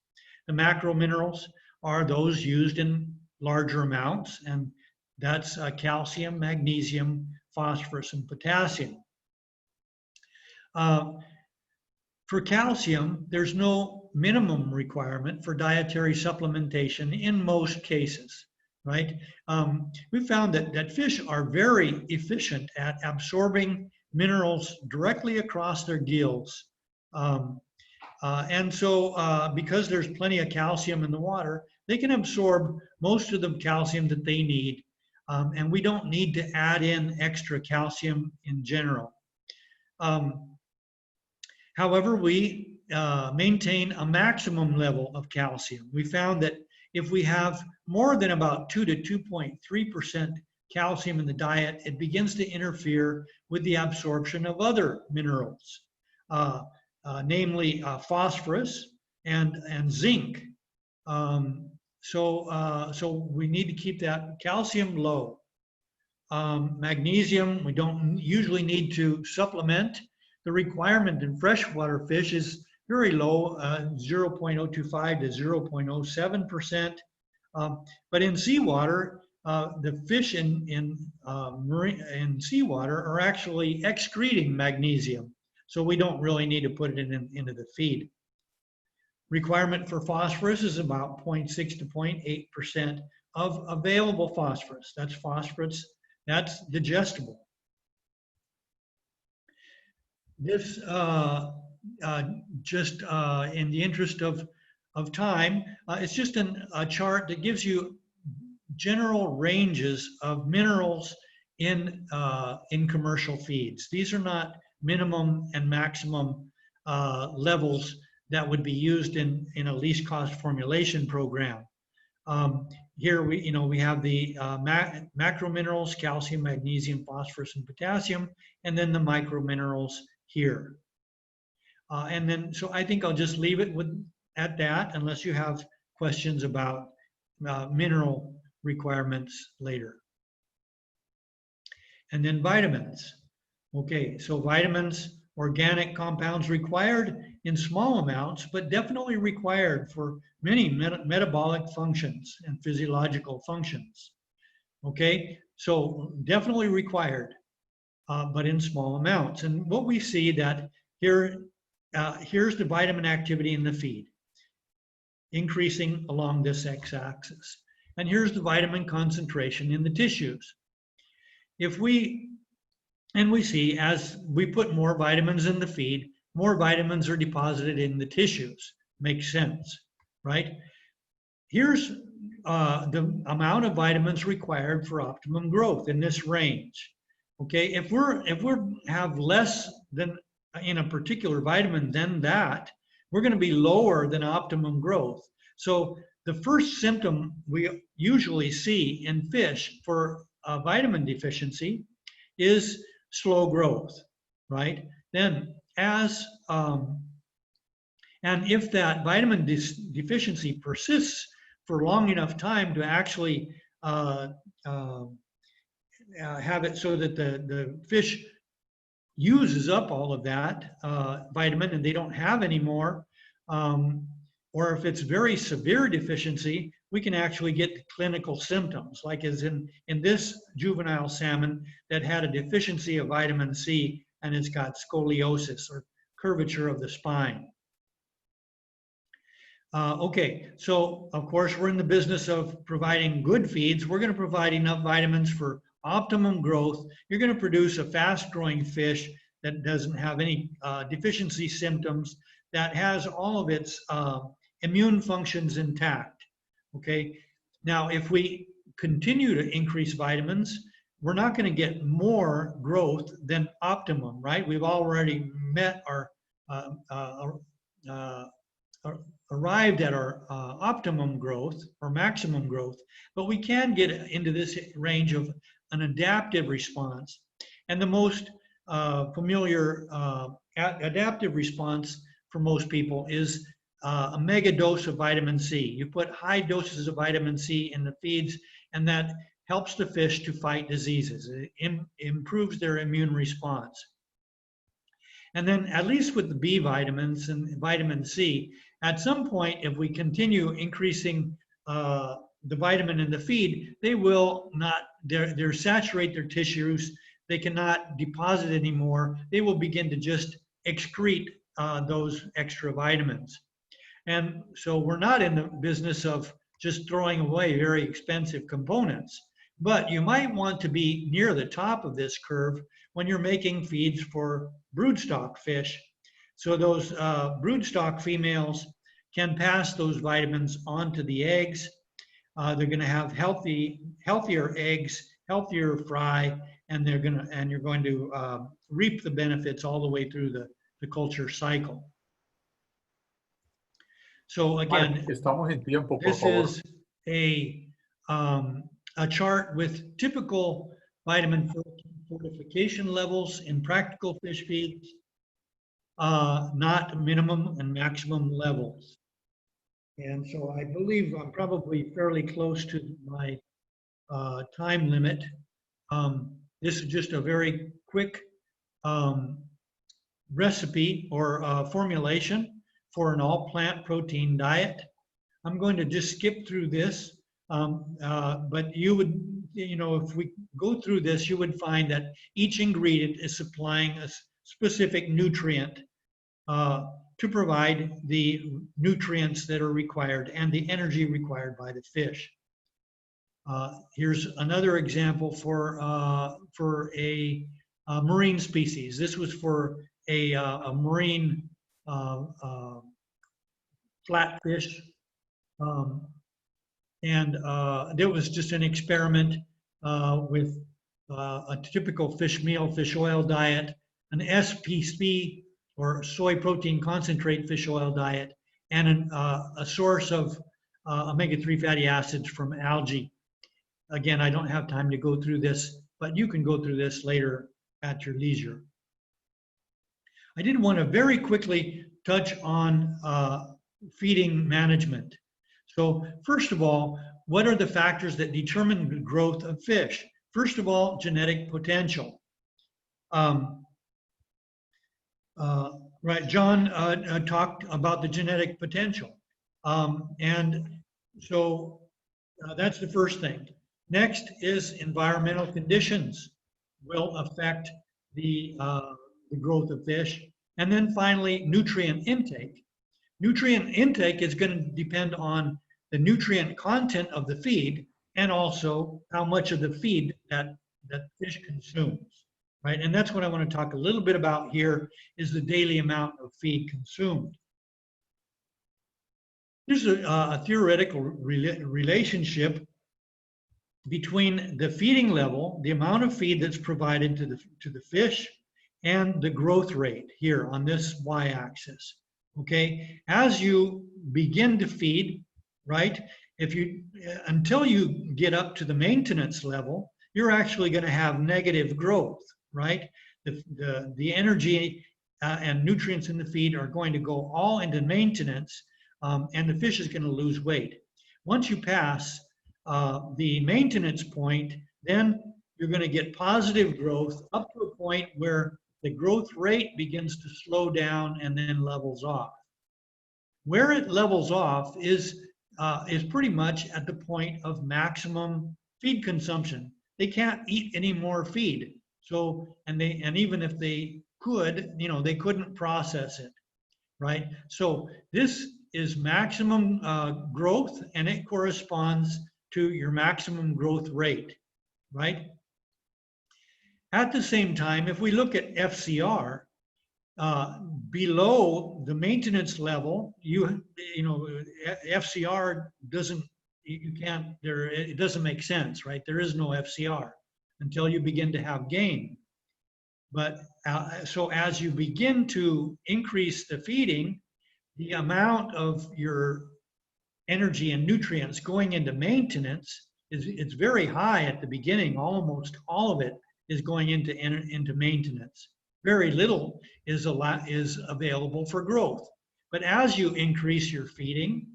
The macro minerals are those used in larger amounts, and that's calcium, magnesium, phosphorus, and potassium. For calcium, there's no minimum requirement for dietary supplementation in most cases, right? We found that fish are very efficient at absorbing minerals directly across their gills. And so because there's plenty of calcium in the water, they can absorb most of the calcium that they need. And we don't need to add in extra calcium in general. However, we maintain a maximum level of calcium. We found that if we have more than about 2 to 2.3% calcium in the diet, it begins to interfere with the absorption of other minerals, namely phosphorus and zinc. So we need to keep that calcium low. Magnesium, we don't usually need to supplement. The requirement in freshwater fish is very low, 0.025 to 0.07%. But in seawater, the fish in seawater are actually excreting magnesium. So we don't really need to put it into the feed. Requirement for phosphorus is about 0.6 to 0.8% of available phosphorus. That's phosphorus, that's digestible. This, just in the interest of time, it's just a chart that gives you general ranges of minerals in commercial feeds. These are not minimum and maximum levels that would be used in a least cost formulation program. Here we have the macro minerals, calcium, magnesium, phosphorus, and potassium, and then the micro minerals here. And then, so I think I'll just leave it at that, unless you have questions about mineral requirements later. And then vitamins. Okay, so vitamins, organic compounds required in small amounts, but definitely required for many metabolic functions and physiological functions. Okay, so definitely required, but in small amounts. And what we see that here, here's the vitamin activity in the feed, increasing along this x-axis. And here's the vitamin concentration in the tissues. And we see as we put more vitamins in the feed, more vitamins are deposited in the tissues. Makes sense, right? Here's the amount of vitamins required for optimum growth in this range. Okay, if we have less than in a particular vitamin than that, we're going to be lower than optimum growth. So the first symptom we usually see in fish for vitamin deficiency is slow growth, right? Then and if that vitamin deficiency persists for long enough time to actually have it so that the fish uses up all of that vitamin and they don't have any more, or if it's very severe deficiency, we can actually get clinical symptoms, like as in this juvenile salmon that had a deficiency of vitamin C, and it's got scoliosis or curvature of the spine. Okay, so of course we're in the business of providing good feeds. We're going to provide enough vitamins for optimum growth. You're going to produce a fast-growing fish that doesn't have any deficiency symptoms, that has all of its immune functions intact. Okay, now if we continue to increase vitamins, we're not going to get more growth than optimum, right? We've already met our arrived at our optimum growth or maximum growth, but we can get into this range of an adaptive response. And the most familiar adaptive response for most people is a mega dose of vitamin C. You put high doses of vitamin C in the feeds, and that helps the fish to fight diseases. It improves their immune response. And then, at least with the B vitamins and vitamin C, at some point, if we continue increasing the vitamin in the feed, they will not, they're saturate their tissues, they cannot deposit anymore, they will begin to just excrete those extra vitamins. And so we're not in the business of just throwing away very expensive components, but you might want to be near the top of this curve when you're making feeds for broodstock fish. So those broodstock females can pass those vitamins on to the eggs. They're going to have healthier eggs, healthier fry, and you're going to reap the benefits all the way through the culture cycle. So again, this is a chart with typical vitamin fortification levels in practical fish feeds, not minimum and maximum levels. And so I believe I'm probably fairly close to my time limit. This is just a very quick recipe or formulation for an all-plant protein diet. I'm going to just skip through this, but you would, if we go through this, you would find that each ingredient is supplying a specific nutrient to provide the nutrients that are required and the energy required by the fish. Here's another example for a marine species. This was for a marine flatfish, and there was just an experiment with a typical fish meal, fish oil diet, an SPC or soy protein concentrate fish oil diet, and a source of omega-3 fatty acids from algae. Again, I don't have time to go through this, but you can go through this later at your leisure. I did want to very quickly touch on feeding management. So first of all, what are the factors that determine the growth of fish? First of all, genetic potential. Right, John talked about the genetic potential. And so that's the first thing. Next is environmental conditions will affect the growth of fish. And then finally, nutrient intake. Nutrient intake is going to depend on the nutrient content of the feed and also how much of the feed that fish consumes, right? And that's what I want to talk a little bit about here, is the daily amount of feed consumed. There's a theoretical relationship between the feeding level, the amount of feed that's provided to the fish, and the growth rate here on this y-axis. Okay, as you begin to feed, right, until you get up to the maintenance level, you're actually going to have negative growth, right? The energy and nutrients in the feed are going to go all into maintenance, and the fish is going to lose weight. Once you pass the maintenance point, then you're going to get positive growth up to a point where the growth rate begins to slow down and then levels off. Where it levels off is pretty much at the point of maximum feed consumption. They can't eat any more feed. So, and even if they could, you know, they couldn't process it, right? So this is maximum growth, and it corresponds to your maximum growth rate, right? At the same time, if we look at FCR, below the maintenance level, you know, FCR doesn't, you can't, it doesn't make sense, right? There is no FCR until you begin to have gain. But so as you begin to increase the feeding, the amount of your energy and nutrients going into maintenance it's very high at the beginning. Almost all of it is going into maintenance. Very little is available for growth. But as you increase your feeding,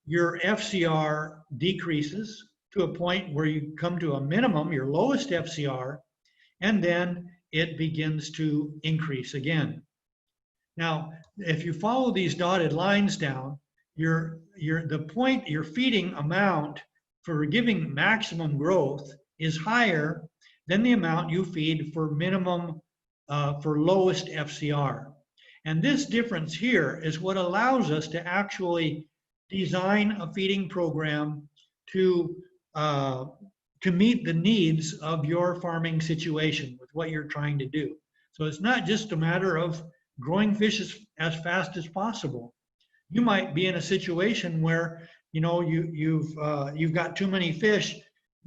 your FCR decreases to a point where you come to a minimum, your lowest FCR, and then it begins to increase again. Now, if you follow these dotted lines down, your feeding amount for giving maximum growth is higher than the amount you feed for minimum, for lowest FCR. And this difference here is what allows us to actually design a feeding program to meet the needs of your farming situation with what you're trying to do. So it's not just a matter of growing fish as fast as possible. You might be in a situation where, you know, you've got too many fish,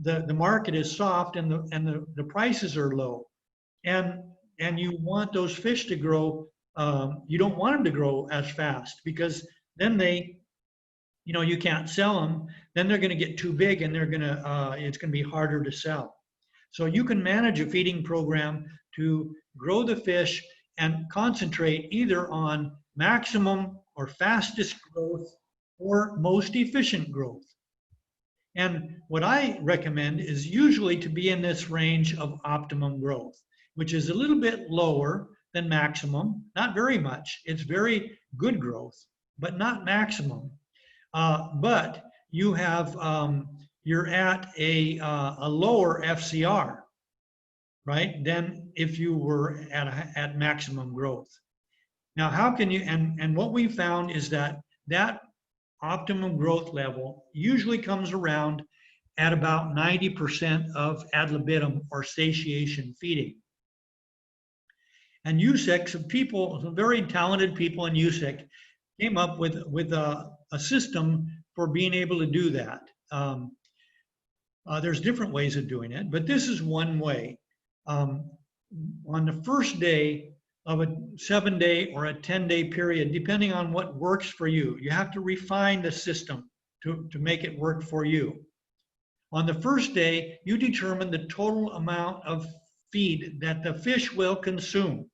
the market is soft and the prices are low, and you want those fish to grow. You don't want them to grow as fast, because then you can't sell them. Then they're going to get too big, and it's going to be harder to sell. So you can manage a feeding program to grow the fish and concentrate either on maximum or fastest growth or most efficient growth. And what I recommend is usually to be in this range of optimum growth, which is a little bit lower than maximum, not very much. It's very good growth, but not maximum. But you have, you're at a lower FCR, right, than if you were at maximum growth. Now, how can you, and what we found is that optimum growth level usually comes around at about 90% of ad libitum, or satiation feeding. And USSEC, some very talented people in USSEC came up with a system for being able to do that. There's different ways of doing it, but this is one way. On the first day of a 7-day or a 10-day period, depending on what works for you, you have to refine the system to make it work for you. On the first day, you determine the total amount of feed that the fish will consume.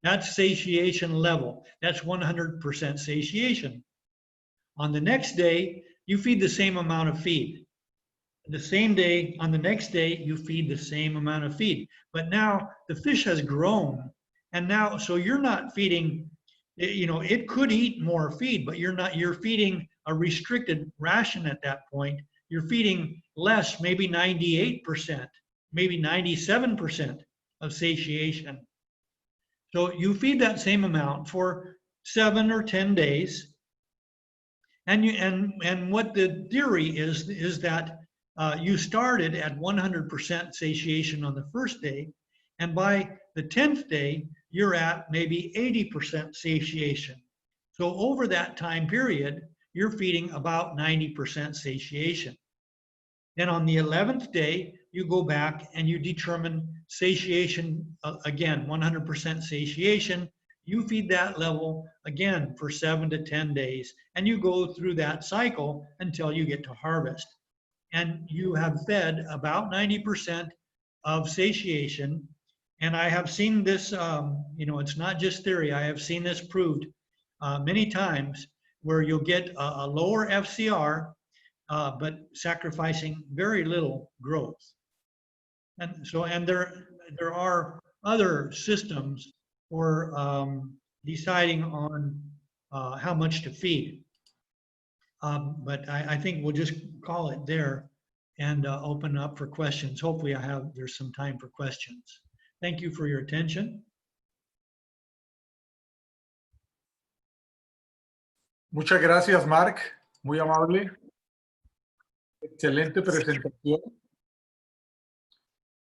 That's satiation level. That's 100% satiation. On the next day, you feed the same amount of feed. The same day, on the next day, you feed the same amount of feed. But now the fish has grown, and now, so you're not feeding, it could eat more feed, but you're feeding a restricted ration at that point. You're feeding less, maybe 98%, maybe 97% of satiation. So you feed that same amount for 7 or 10 days. And what the theory is that you started at 100% satiation on the first day, and by the 10th day, you're at maybe 80% satiation. So over that time period, you're feeding about 90% satiation. Then on the 11th day, you go back and you determine satiation, again, 100% satiation. You feed that level again for 7 to 10 days, and you go through that cycle until you get to harvest. And you have fed about 90% of satiation, And I have seen this, you know, it's not just theory. I have seen this proved many times where you'll get a lower FCR, but sacrificing very little growth. And so, and there are other systems for deciding on how much to feed. But I think we'll just call it there and open up for questions. Hopefully there's some time for questions. Thank you for your attention. Muchas gracias, Mark. Muy amable. Excelente presentación.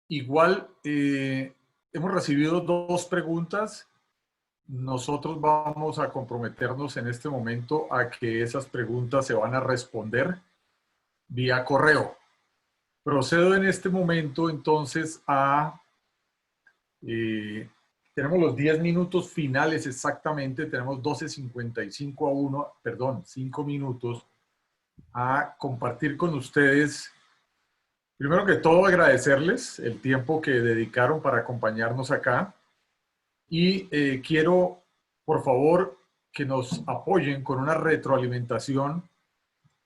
Igual, hemos recibido dos preguntas. Nosotros vamos a comprometernos en este momento a que esas preguntas se van a responder vía correo. Procedo en este momento entonces a... tenemos los 10 minutos finales exactamente, tenemos 12:55 a 1, perdón, 5 minutos a compartir con ustedes. Primero que todo, agradecerles el tiempo que dedicaron para acompañarnos acá. Y quiero, por favor, que nos apoyen con una retroalimentación.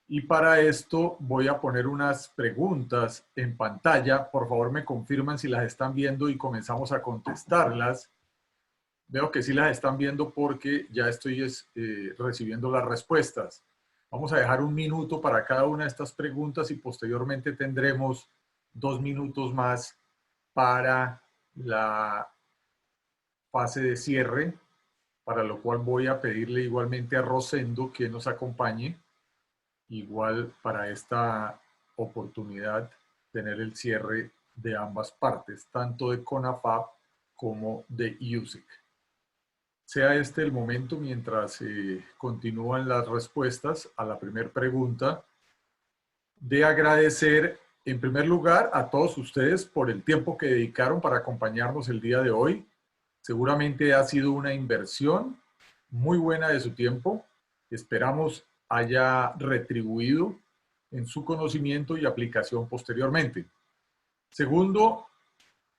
Y para esto voy a poner unas preguntas en pantalla. Por favor, me confirman si las están viendo y comenzamos a contestarlas. Veo que sí las están viendo porque ya estoy recibiendo las respuestas. Vamos a dejar un minuto para cada una de estas preguntas y posteriormente tendremos 2 minutos más para la fase de cierre, para lo cual voy a pedirle igualmente a Rosendo que nos acompañe, igual para esta oportunidad, tener el cierre de ambas partes, tanto de CONAFAB como de USSEC. Sea este el momento mientras continúan las respuestas a la primera pregunta, de agradecer en primer lugar a todos ustedes por el tiempo que dedicaron para acompañarnos el día de hoy. Seguramente ha sido una inversión muy buena de su tiempo. Esperamos haya retribuido en su conocimiento y aplicación posteriormente. Segundo,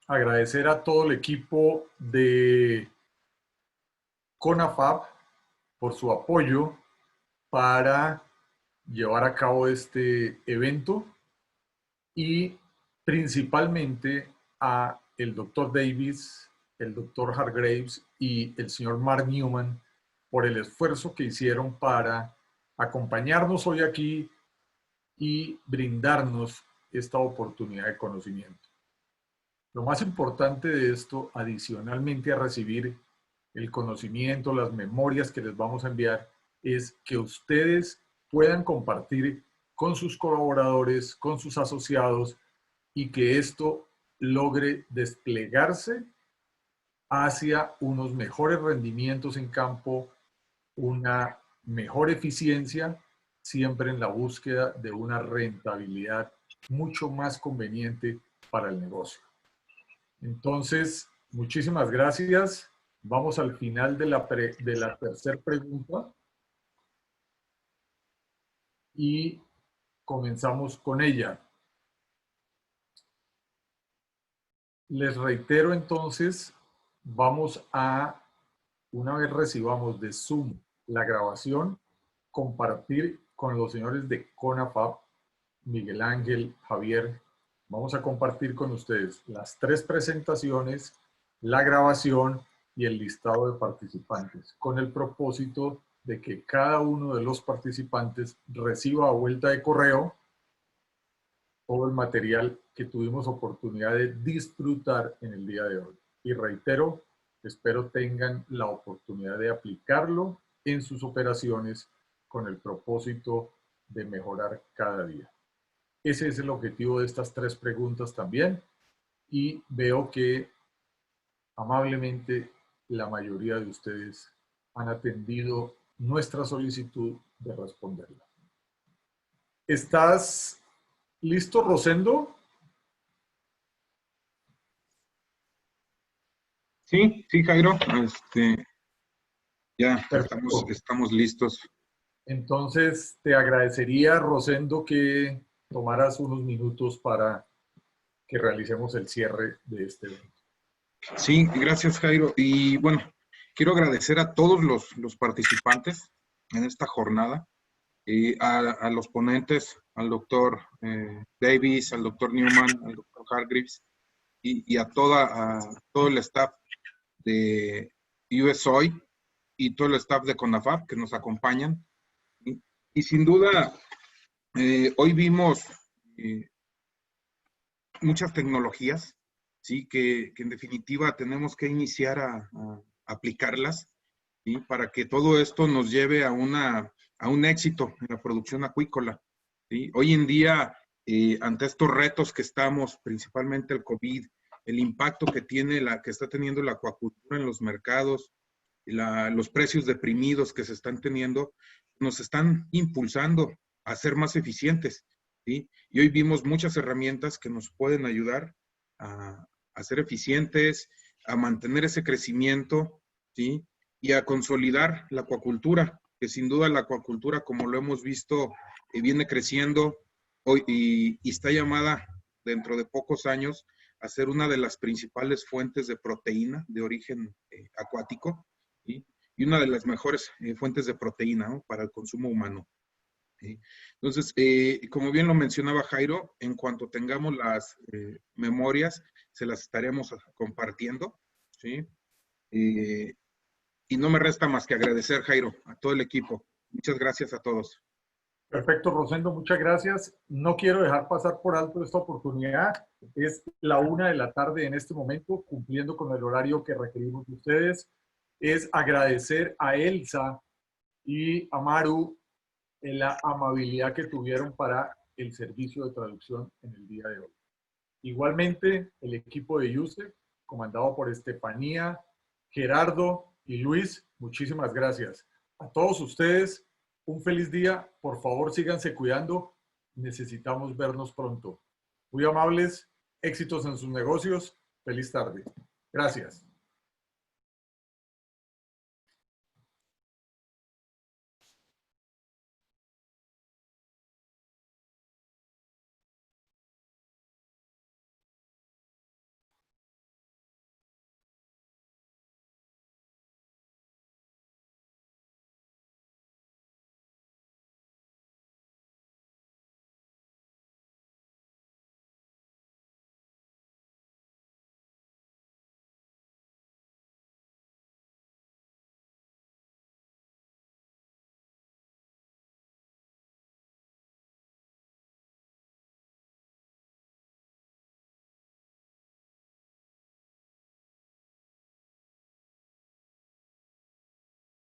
agradecer a todo el equipo de CONAFAB por su apoyo para llevar a cabo este evento y principalmente a el Dr. Davis, el Dr. Hargraves y el señor Mark Newman por el esfuerzo que hicieron para acompañarnos hoy aquí y brindarnos esta oportunidad de conocimiento. Lo más importante de esto, adicionalmente a recibir el conocimiento, las memorias que les vamos a enviar, es que ustedes puedan compartir con sus colaboradores, con sus asociados y que esto logre desplegarse hacia unos mejores rendimientos en campo, una mejor eficiencia, siempre en la búsqueda de una rentabilidad mucho más conveniente para el negocio. Entonces, muchísimas gracias. Vamos al final de la tercera pregunta y comenzamos con ella. Les reitero entonces, vamos a, una vez recibamos de Zoom la grabación, compartir con los señores de CONAFAB, Miguel Ángel, Javier. Vamos a compartir con ustedes las 3 presentaciones, la grabación y el listado de participantes, con el propósito de que cada uno de los participantes reciba a vuelta de correo todo el material que tuvimos oportunidad de disfrutar en el día de hoy. Y reitero, espero tengan la oportunidad de aplicarlo en sus operaciones con el propósito de mejorar cada día. Ese es el objetivo de estas 3 preguntas también. Y veo que amablemente la mayoría de ustedes han atendido nuestra solicitud de responderla. ¿Estás listo, Rosendo? Sí, Jairo. Ya estamos listos. Entonces, te agradecería, Rosendo, que tomaras unos minutos para que realicemos el cierre de este evento. Sí, gracias, Jairo. Y bueno, quiero agradecer a todos los participantes en esta jornada, a los ponentes, al doctor Davis, al doctor Newman, al doctor Hargreaves y a todo el staff de USSEC y todo el staff de CONAFAB que nos acompañan. Y sin duda, hoy vimos muchas tecnologías, ¿sí? Que en definitiva tenemos que iniciar a aplicarlas, ¿sí? Para que todo esto nos lleve a un éxito en la producción acuícola, ¿sí? Hoy en día, ante estos retos que estamos, principalmente el COVID, el impacto que está teniendo la acuacultura en los mercados, los precios deprimidos que se están teniendo, nos están impulsando a ser más eficientes, ¿sí? Y hoy vimos muchas herramientas que nos pueden ayudar a ser eficientes, a mantener ese crecimiento, ¿sí? Y a consolidar la acuacultura, que sin duda la acuacultura, como lo hemos visto, viene creciendo hoy y está llamada dentro de pocos años a ser una de las principales fuentes de proteína de origen acuático, ¿sí? Y una de las mejores fuentes de proteína, ¿no? Para el consumo humano. ¿Sí? Entonces, como bien lo mencionaba Jairo, en cuanto tengamos las memorias, se las estaremos compartiendo, ¿sí? Y no me resta más que agradecer, Jairo, a todo el equipo. Muchas gracias a todos. Perfecto, Rosendo, muchas gracias. No quiero dejar pasar por alto esta oportunidad. Es la 1 de la tarde en este momento, cumpliendo con el horario que requerimos de ustedes. Es agradecer a Elsa y a Maru la amabilidad que tuvieron para el servicio de traducción en el día de hoy. Igualmente, el equipo de USSEC, comandado por Estefanía, Gerardo y Luis, muchísimas gracias. A todos ustedes, un feliz día. Por favor, síganse cuidando. Necesitamos vernos pronto. Muy amables, éxitos en sus negocios. Feliz tarde. Gracias.